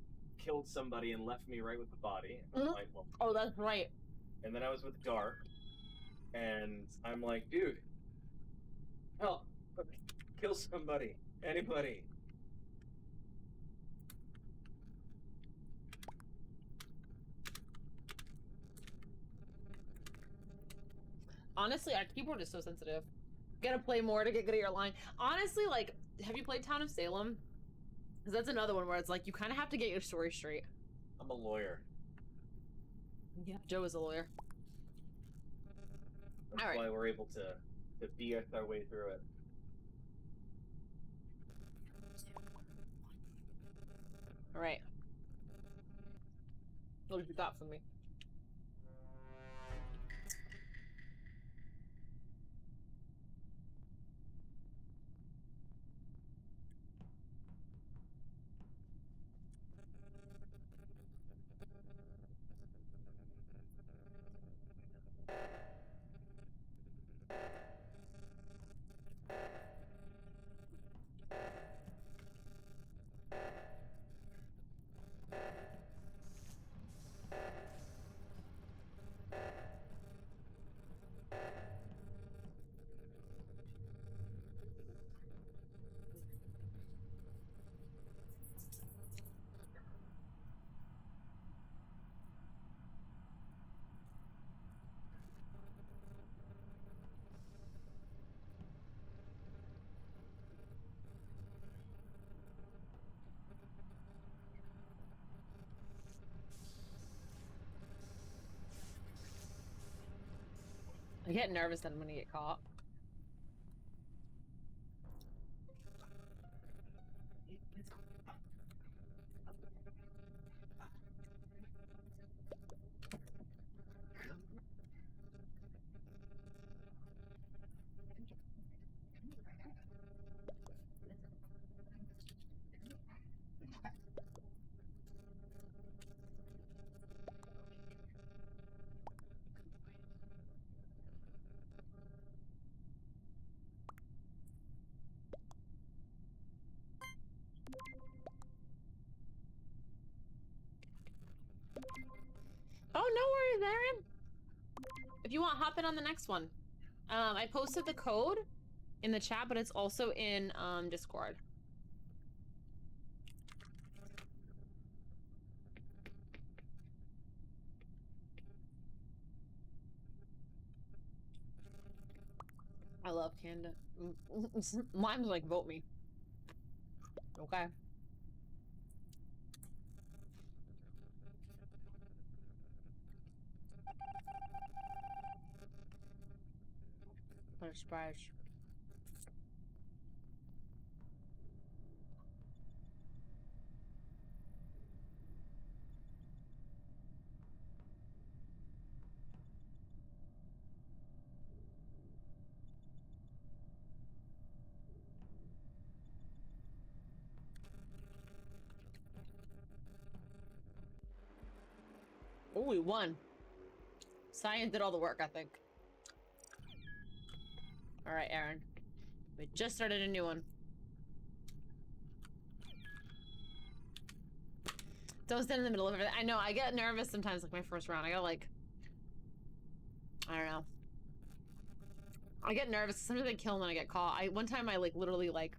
S2: killed somebody and left me right with the body.
S1: Mm-hmm.
S2: Like, well,
S1: Oh, that's right.
S2: and then I was with Dark, and I'm like, dude, help, kill somebody, anybody.
S1: Honestly, our keyboard is so sensitive. Gotta play more to get good at your line. Honestly, like, have you played Town of Salem? Because that's another one where it's like you kind of have to get your story straight.
S2: I'm a lawyer.
S1: Yeah, Joe is a lawyer.
S2: That's why we're able to BS our way through it.
S1: All right. What have you got for me? I get nervous that I'm gonna get caught. Oh, no worries, Aaron. If you want, hop in on the next one. I posted the code in the chat, but it's also in Discord. I love Canada. Mine's like, vote me. Okay. What a surprise. Oh, we won. Science did all the work, I think. All right, Aaron. We just started a new one. Don't stand in the middle of everything. I know, I get nervous sometimes, like my first round. I gotta, like, I don't know. I get nervous. Sometimes I kill and then I get caught. One time I, like, literally, like,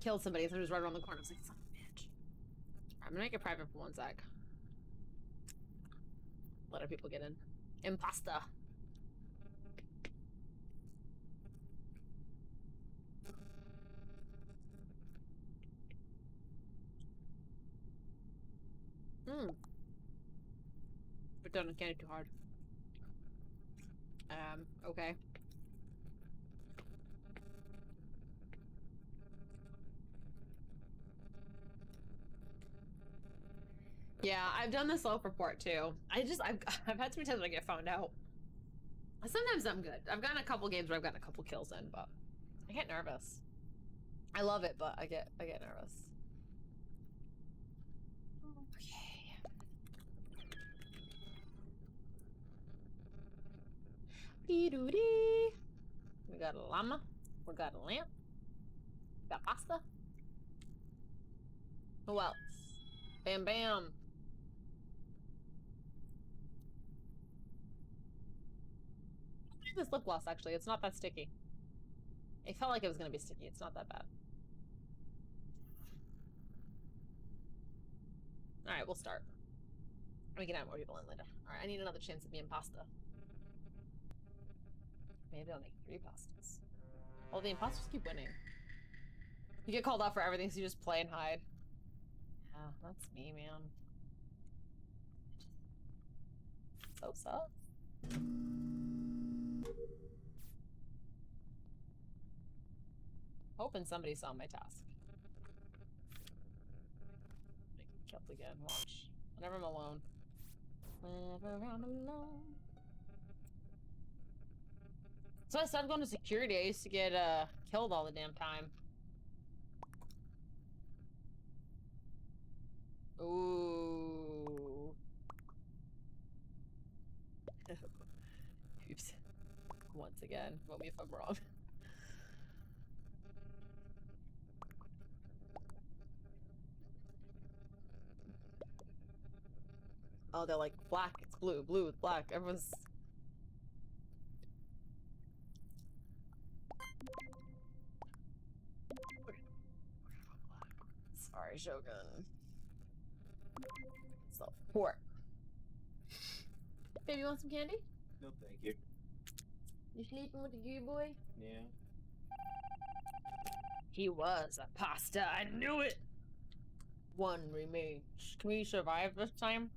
S1: killed somebody. Somebody was right around the corner. I was like, son of a bitch. I'm gonna make it private for 1 sec. Let other people get in. Impasta. But don't get it too hard. Okay. Yeah, I've done the self report too. I've had so many times when I get found out. Sometimes I'm good. I've gotten a couple games where I've gotten a couple kills in, but I get nervous. I love it, but I get nervous. Okay. Dee-doo-dee. We got a llama. We got a lamp. We got pasta. Who else? Bam bam. This lip gloss, actually. It's not that sticky. It felt like it was going to be sticky. It's not that bad. Alright, we'll start. We can add more people in later. Alright, I need another chance at being pasta. Maybe I'll make 3 pastas. Well, the imposters keep winning. You get called out for everything, so you just play and hide. Yeah, that's me, man. So sus. Hoping somebody saw my task. Make me killed again. Watch. Whenever I'm alone. Whenever I'm alone. So I stopped going to security. I used to get killed all the damn time. Ooh. Oops. Once again. Vote me if I'm wrong. Oh, they're like black, it's blue, blue, it's black. Everyone's. Sorry, Shogun. So, poor. Baby, you want some candy?
S2: No, thank you.
S1: You sleeping with the goo boy?
S2: Yeah.
S1: He was a pasta. I knew it. 1 remains. Can we survive this time?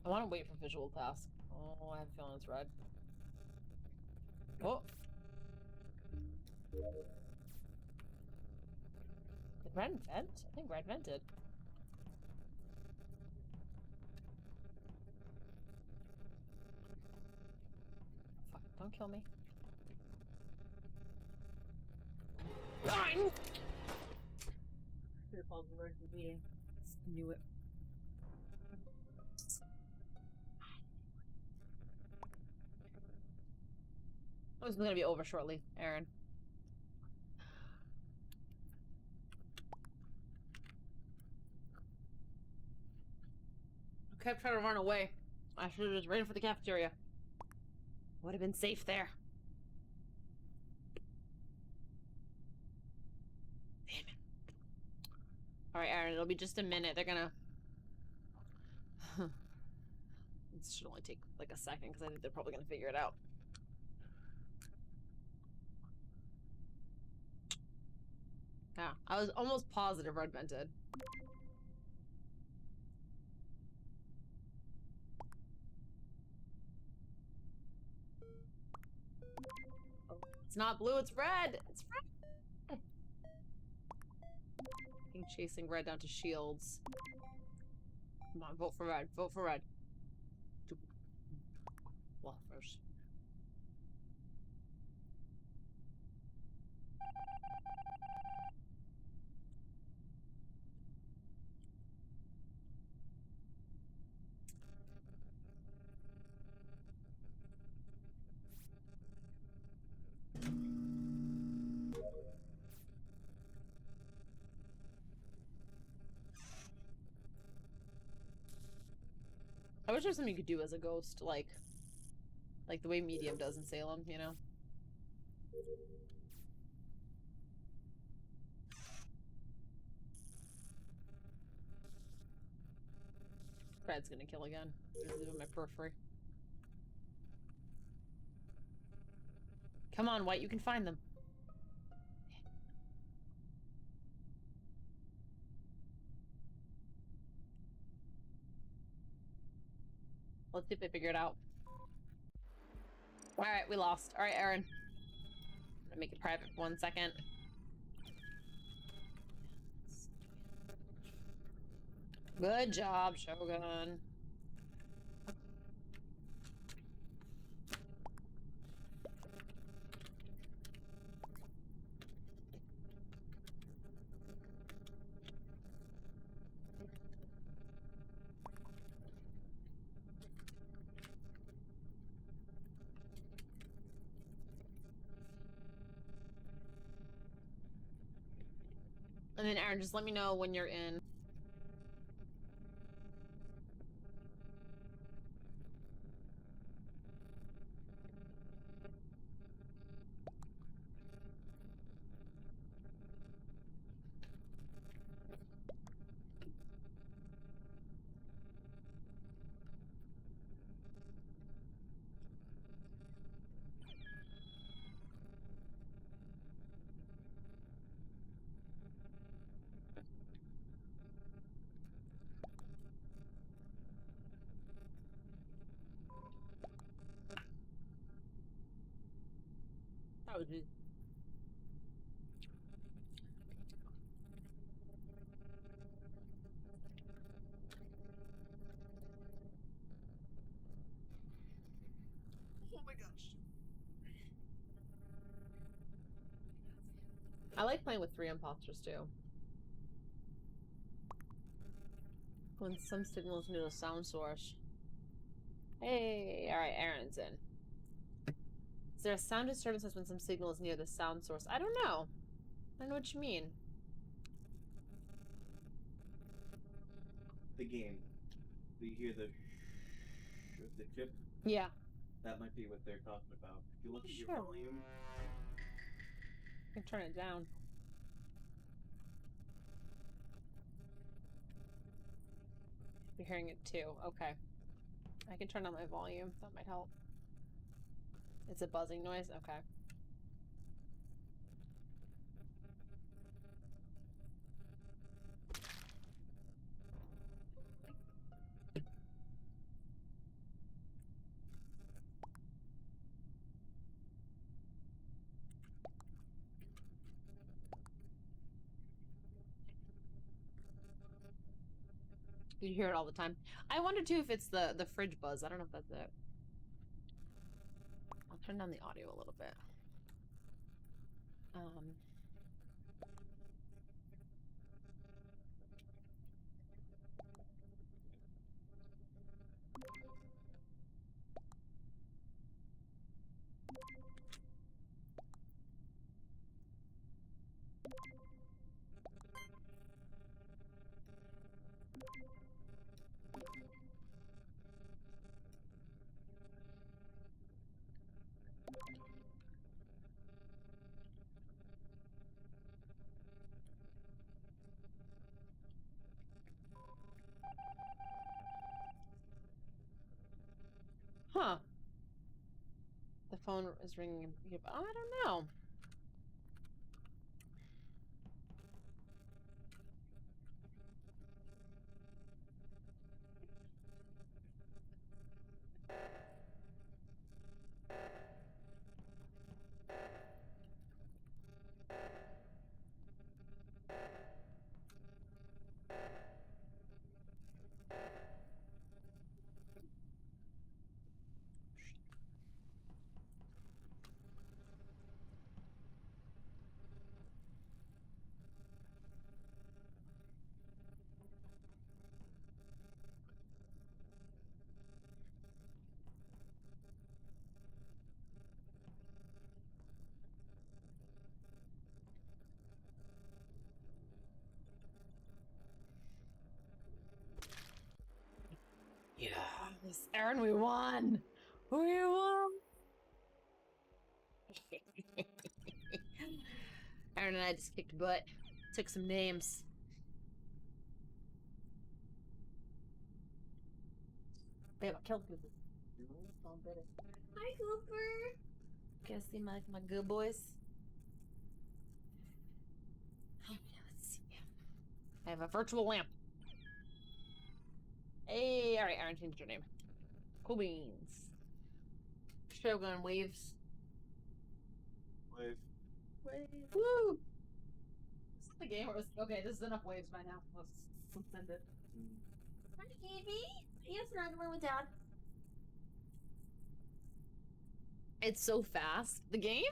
S1: I want to wait for visual task. Oh, I have a feeling it's red. Oh. Did red vent? I think red vented. Fuck, don't kill me. Fine! Knew it. Oh, this is gonna be over shortly, Aaron. I kept trying to run away. I should have just ran for the cafeteria. Would have been safe there. Damn it. Alright, Aaron, it'll be just a minute. They're gonna... This should only take like a second, because I think they're probably gonna figure it out. Yeah, I was almost positive red vented. Oh, it's not blue, it's red! It's red! I think chasing red down to shields. Come on, vote for red. Vote for red. Well, first. wish there was something you could do as a ghost, like the way Medium does in Salem, you know? Fred's gonna kill again. Just leave him in my periphery. Come on, White, you can find them. Let's see if they figure it out. Alright, we lost. Alright, Aaron. I'm gonna make it private for 1 second. Good job, Shogun. And then Aaron, just let me know when you're in. Oh, geez. Oh my gosh. I like playing with 3 imposters too. When some signals near the sound source. Hey, alright, Aaron's in. Is there a sound disturbance when some signal is near the sound source? I don't know. I don't know what you mean.
S2: The game. Do you hear the shh of the chip?
S1: Yeah.
S2: That might be what they're talking about. If you look at your
S1: Sure.
S2: volume,
S1: I can turn it down. You're hearing it too. Okay. I can turn on my volume. That might help. It's a buzzing noise? Okay. You hear it all the time. I wonder too if it's the fridge buzz. I don't know if that's it. I'll turn down the audio a little bit. Huh. The phone is ringing. I don't know. Yes, Aaron, we won! We won! Aaron and I just kicked butt. Took some names. Babe, I killed Cooper. Hi, Cooper! Guys, see my good boys? Let's see. I have a virtual lamp. Hey, alright, Aaron, change your name. Cool beans. Shogun waves.
S2: Wave.
S1: Wave. Woo! This is the game where it's okay, this is enough waves by now. Let's send it. Hi, Gaby. Are you snuggling with Dad? It's so fast. The game?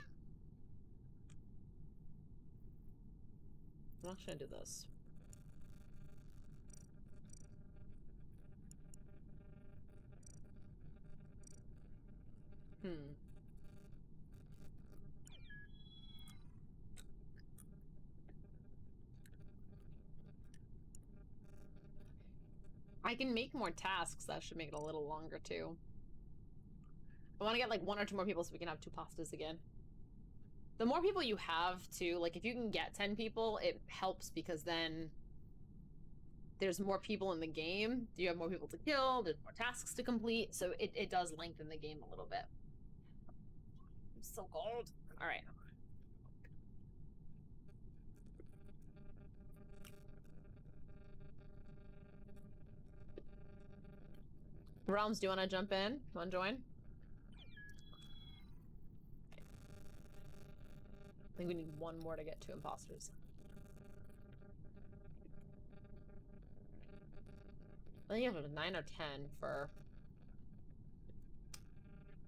S1: I'm not gonna do this. I can make more tasks. That should make it a little longer, too. I want to get, like, 1 or 2 more people so we can have 2 pastas again. The more people you have, too, like, if you can get 10 people, it helps because then there's more people in the game. You have more people to kill, there's more tasks to complete, so it does lengthen the game a little bit. I'm so cold. All right. Realms, do you want to jump in? You want to join? I think we need 1 more to get 2 imposters. I think you have a 9 or 10 for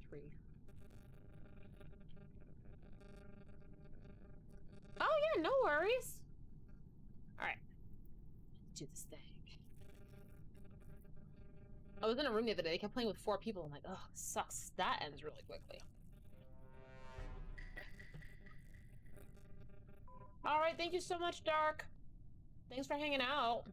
S1: 3. Oh yeah, no worries. All right, let's do this thing. I was in a room the other day. They kept playing with 4 people. I'm like, oh, sucks. That ends really quickly. All right, thank you so much, Dark. Thanks for hanging out.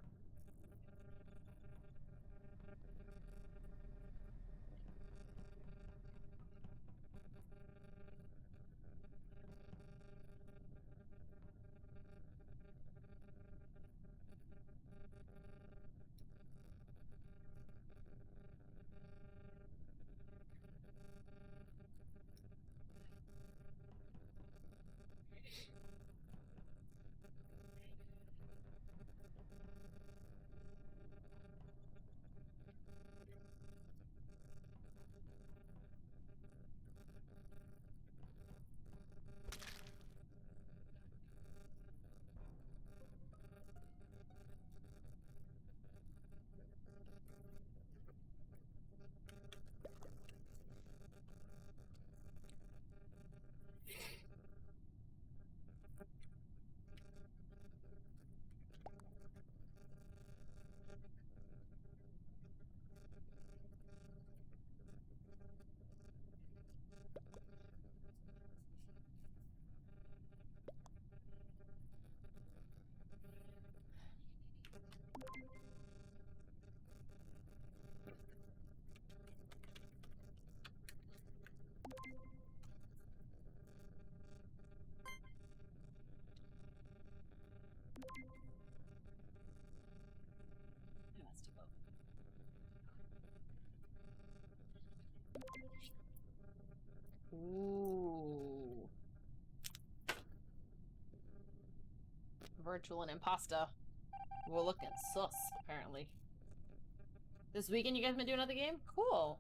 S1: Ooh. Virtual and impasta. We're looking sus, apparently. This weekend you guys been doing another game? Cool.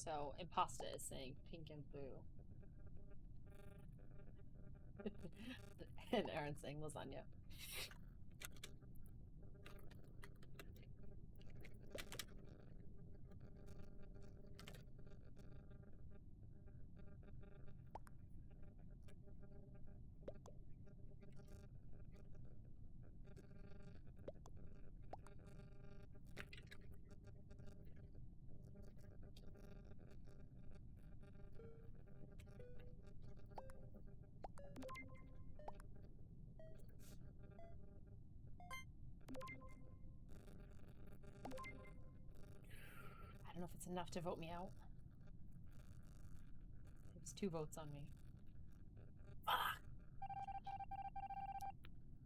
S1: So Impasta is saying pink and blue. And Aaron's saying lasagna. I don't know if it's enough to vote me out. It's 2 votes on me. Fuck!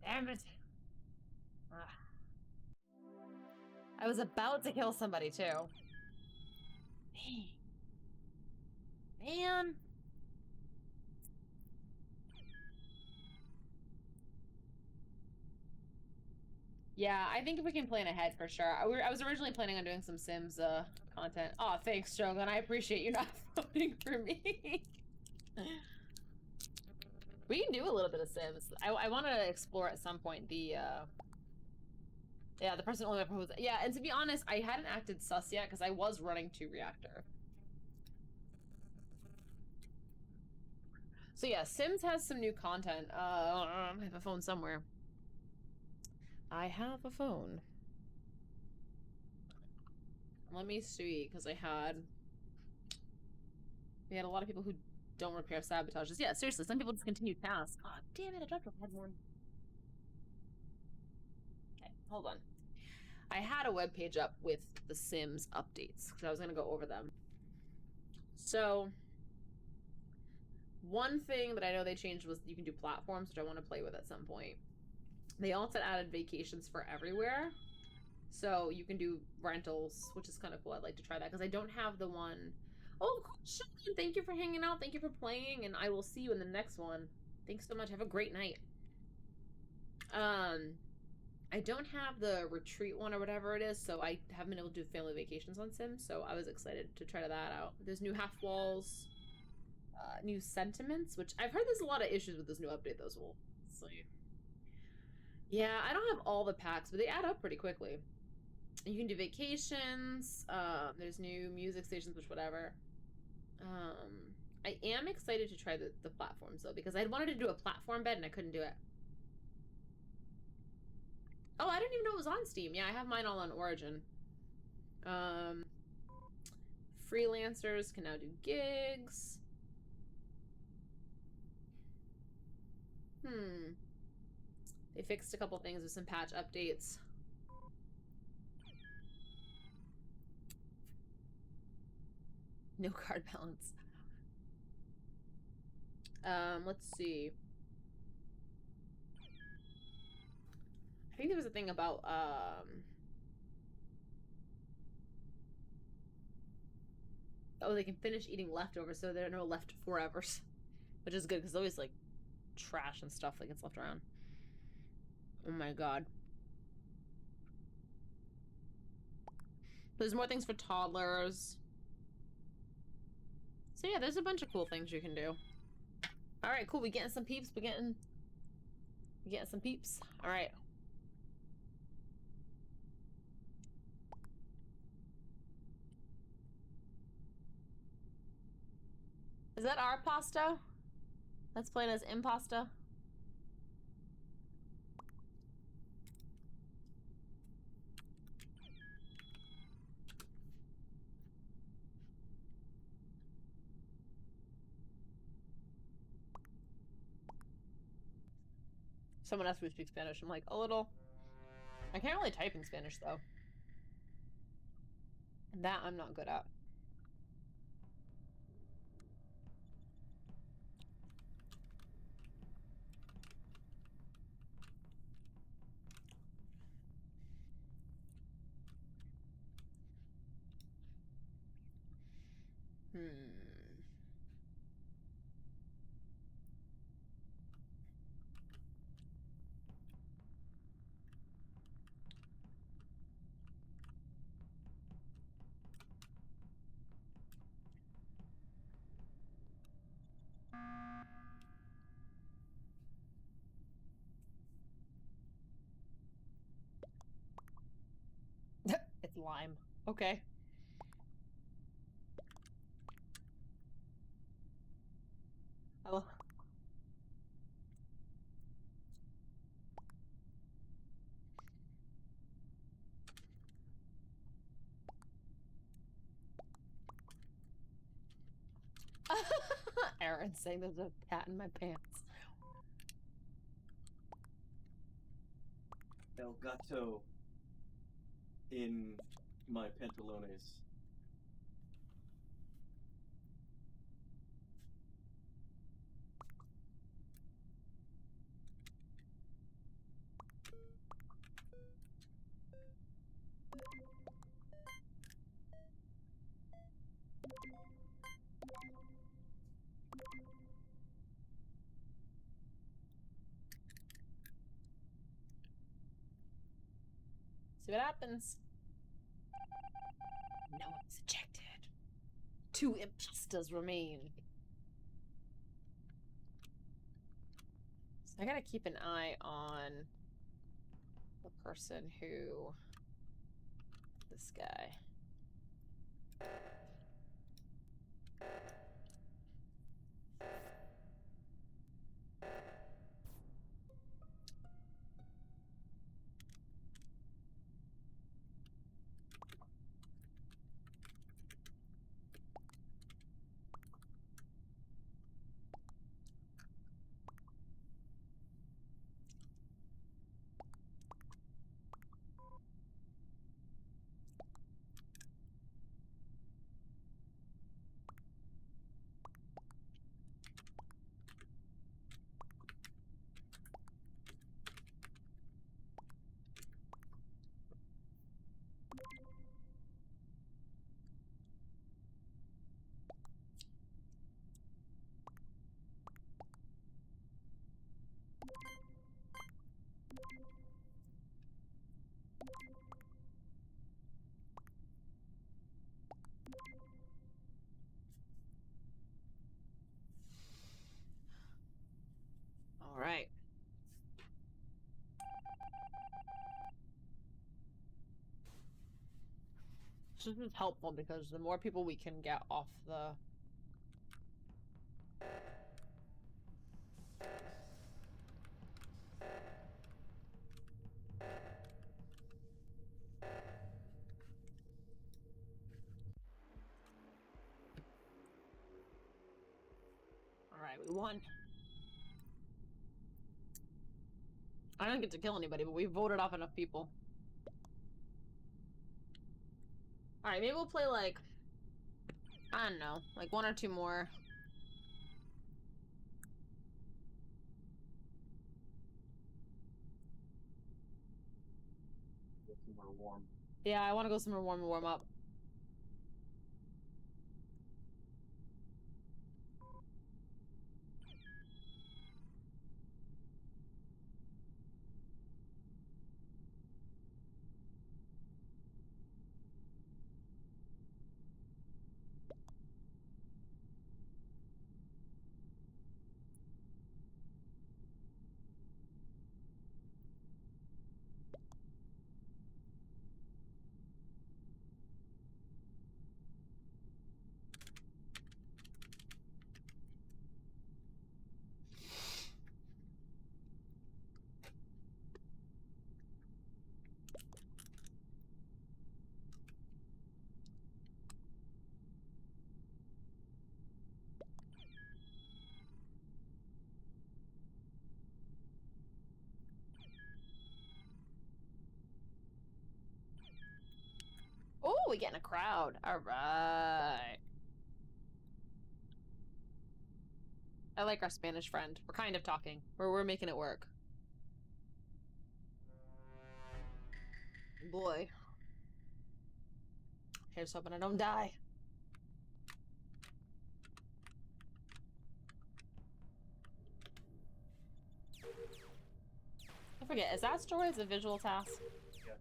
S1: Damn it! Ah. I was about to kill somebody too. Man. Yeah, I think if we can plan ahead for sure. I was originally planning on doing some Sims content. Oh, thanks, Shogun. I appreciate you not voting for me. We can do a little bit of Sims. I want to explore at some point the yeah, the person only proposed. Yeah, and to be honest, I hadn't acted sus yet because I was running 2 reactor. So yeah, Sims has some new content. I have a phone somewhere. I have a phone. Let me see, because we had a lot of people who don't repair sabotages. Yeah, seriously, some people just continue tasks. God damn it, I dropped a red one. Okay, hold on. I had a web page up with the Sims updates, because I was going to go over them. So, one thing that I know they changed was you can do platforms, which I want to play with at some point. They also added vacations for everywhere. So you can do rentals, which is kind of cool. I'd like to try that because I don't have the one. Oh, cool, Sheldon. Thank you for hanging out. Thank you for playing, and I will see you in the next one. Thanks so much. Have a great night. I don't have the retreat one or whatever it is, so I haven't been able to do family vacations on Sims, so I was excited to try that out. There's new half walls, new sentiments, which I've heard there's a lot of issues with this new update, though, so we'll see. Yeah, I don't have all the packs, but they add up pretty quickly. You can do vacations. There's new music stations, which whatever. I am excited to try the platforms though, because I wanted to do a platform bed and I couldn't do it. Oh, I didn't even know it was on Steam. Yeah, I have mine all on Origin. Freelancers can now do gigs. They fixed a couple things with some patch updates. No card balance. Let's see. I think there was a thing about, oh, they can finish eating leftovers, so there are no left forevers. Which is good, because always, like, trash and stuff that gets left around. Oh my god. There's more things for toddlers. So yeah, there's a bunch of cool things you can do. Alright, cool. We getting some peeps. We getting some peeps. Alright. Is that our pasta? That's playing as impasta? Someone asked me to speak Spanish. I'm like, a little. I can't really type in Spanish, though. That I'm not good at. slime. Okay. Oh. Aaron's saying there's a cat in my pants.
S2: El gato in my pantalones.
S1: See what happens. No one's ejected. 2 imposters remain. So I gotta keep an eye on the person who... This guy. All right. This is helpful because the more people we can get off the... Alright, we won. I don't get to kill anybody, but we voted off enough people. Alright, maybe we'll play like... I don't know, like 1 or 2 more.
S2: Somewhere warm.
S1: Yeah, I want to go somewhere warm and warm up. Oh, we get in a crowd. Alright. I like our Spanish friend. We're kind of talking. We're making it work. Boy. Here's hoping I don't die. I forget, is asteroids a visual task?
S2: Yeah.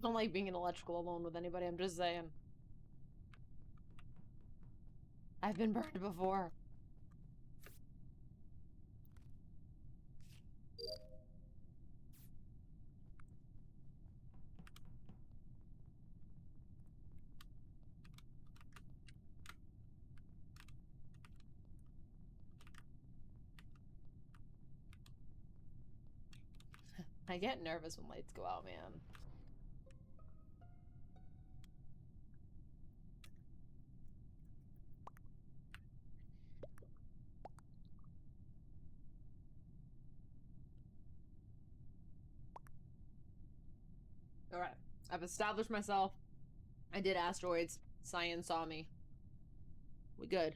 S1: don't like being in electrical alone with anybody, I'm just saying. I've been burned before. I get nervous when lights go out, man. Alright. I've established myself. I did asteroids. Cyan saw me. We good.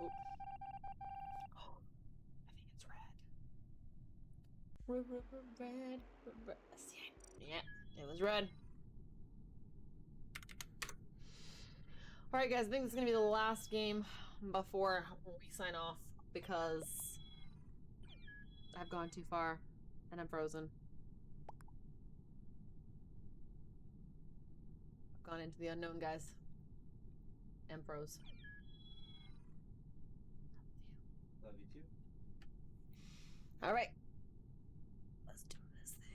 S1: Oh. I think it's red. Red. Yeah, it was red. Alright, guys, I think this is gonna be the last game before we sign off because I've gone too far and I'm frozen. I've gone into the unknown, guys. And froze.
S2: Love you too.
S1: Alright. Let's do this thing.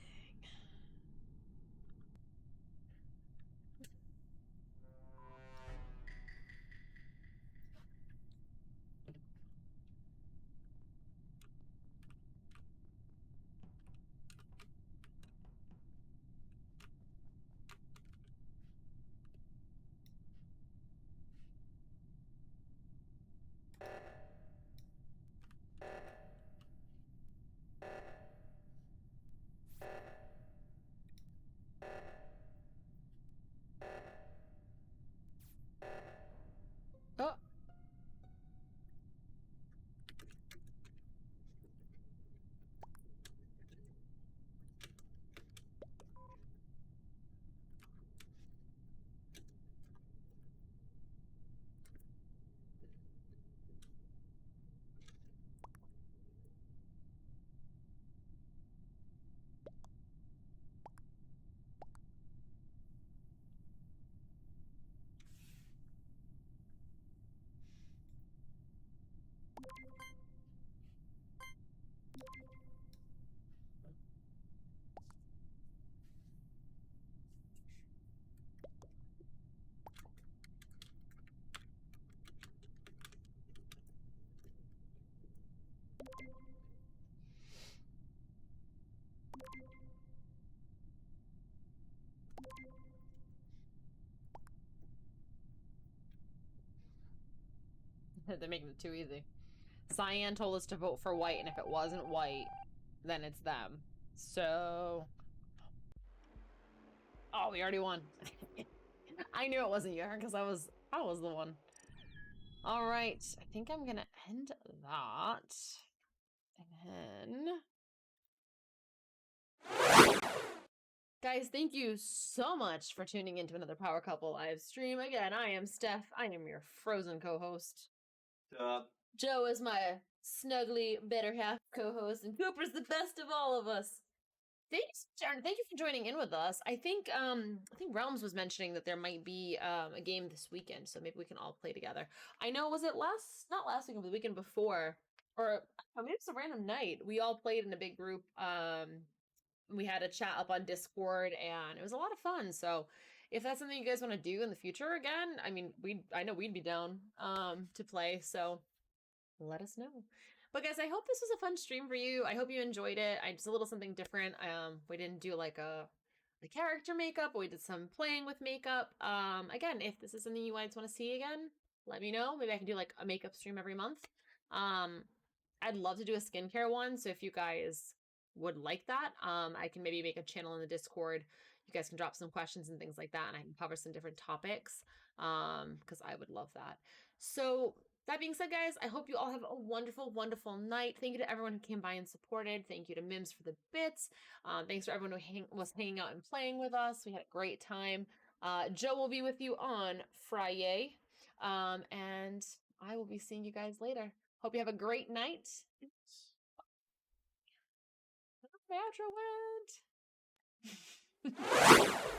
S1: Oh. They're making it too easy. Cyan told us to vote for white, and if it wasn't white, then it's them. So... Oh, we already won. I knew it wasn't you, because I was the one. Alright, I think I'm gonna end that. And then... Guys, thank you so much for tuning into another Power Couple live stream. Again, I am Steph. I am your frozen co-host. Joe is my snuggly better half co-host, and Cooper's the best of all of us. Thank you for joining in with us. I think Realms was mentioning that there might be a game this weekend, so maybe we can all play together. I know, was it not last weekend, but the weekend before, or maybe it's a random night. We all played in a big group. We had a chat up on Discord, and it was a lot of fun. So if that's something you guys want to do in the future again, I mean, I know we'd be down to play. So let us know. But guys, I hope this was a fun stream for you. I hope you enjoyed it. It's a little something different. We didn't do like the character makeup, but we did some playing with makeup. Again, if this is something you guys want to see again, let me know. Maybe I can do like a makeup stream every month. I'd love to do a skincare one. So if you guys would like that, I can maybe make a channel in the Discord. You guys can drop some questions and things like that, and I can cover some different topics because I would love that. So that being said, guys, I hope you all have a wonderful, wonderful night. Thank you to everyone who came by and supported. Thank you to Mims for the bits. Thanks for everyone who was hanging out and playing with us. We had a great time. Joe will be with you on Friday. And I will be seeing you guys later. Hope you have a great night. Metro went.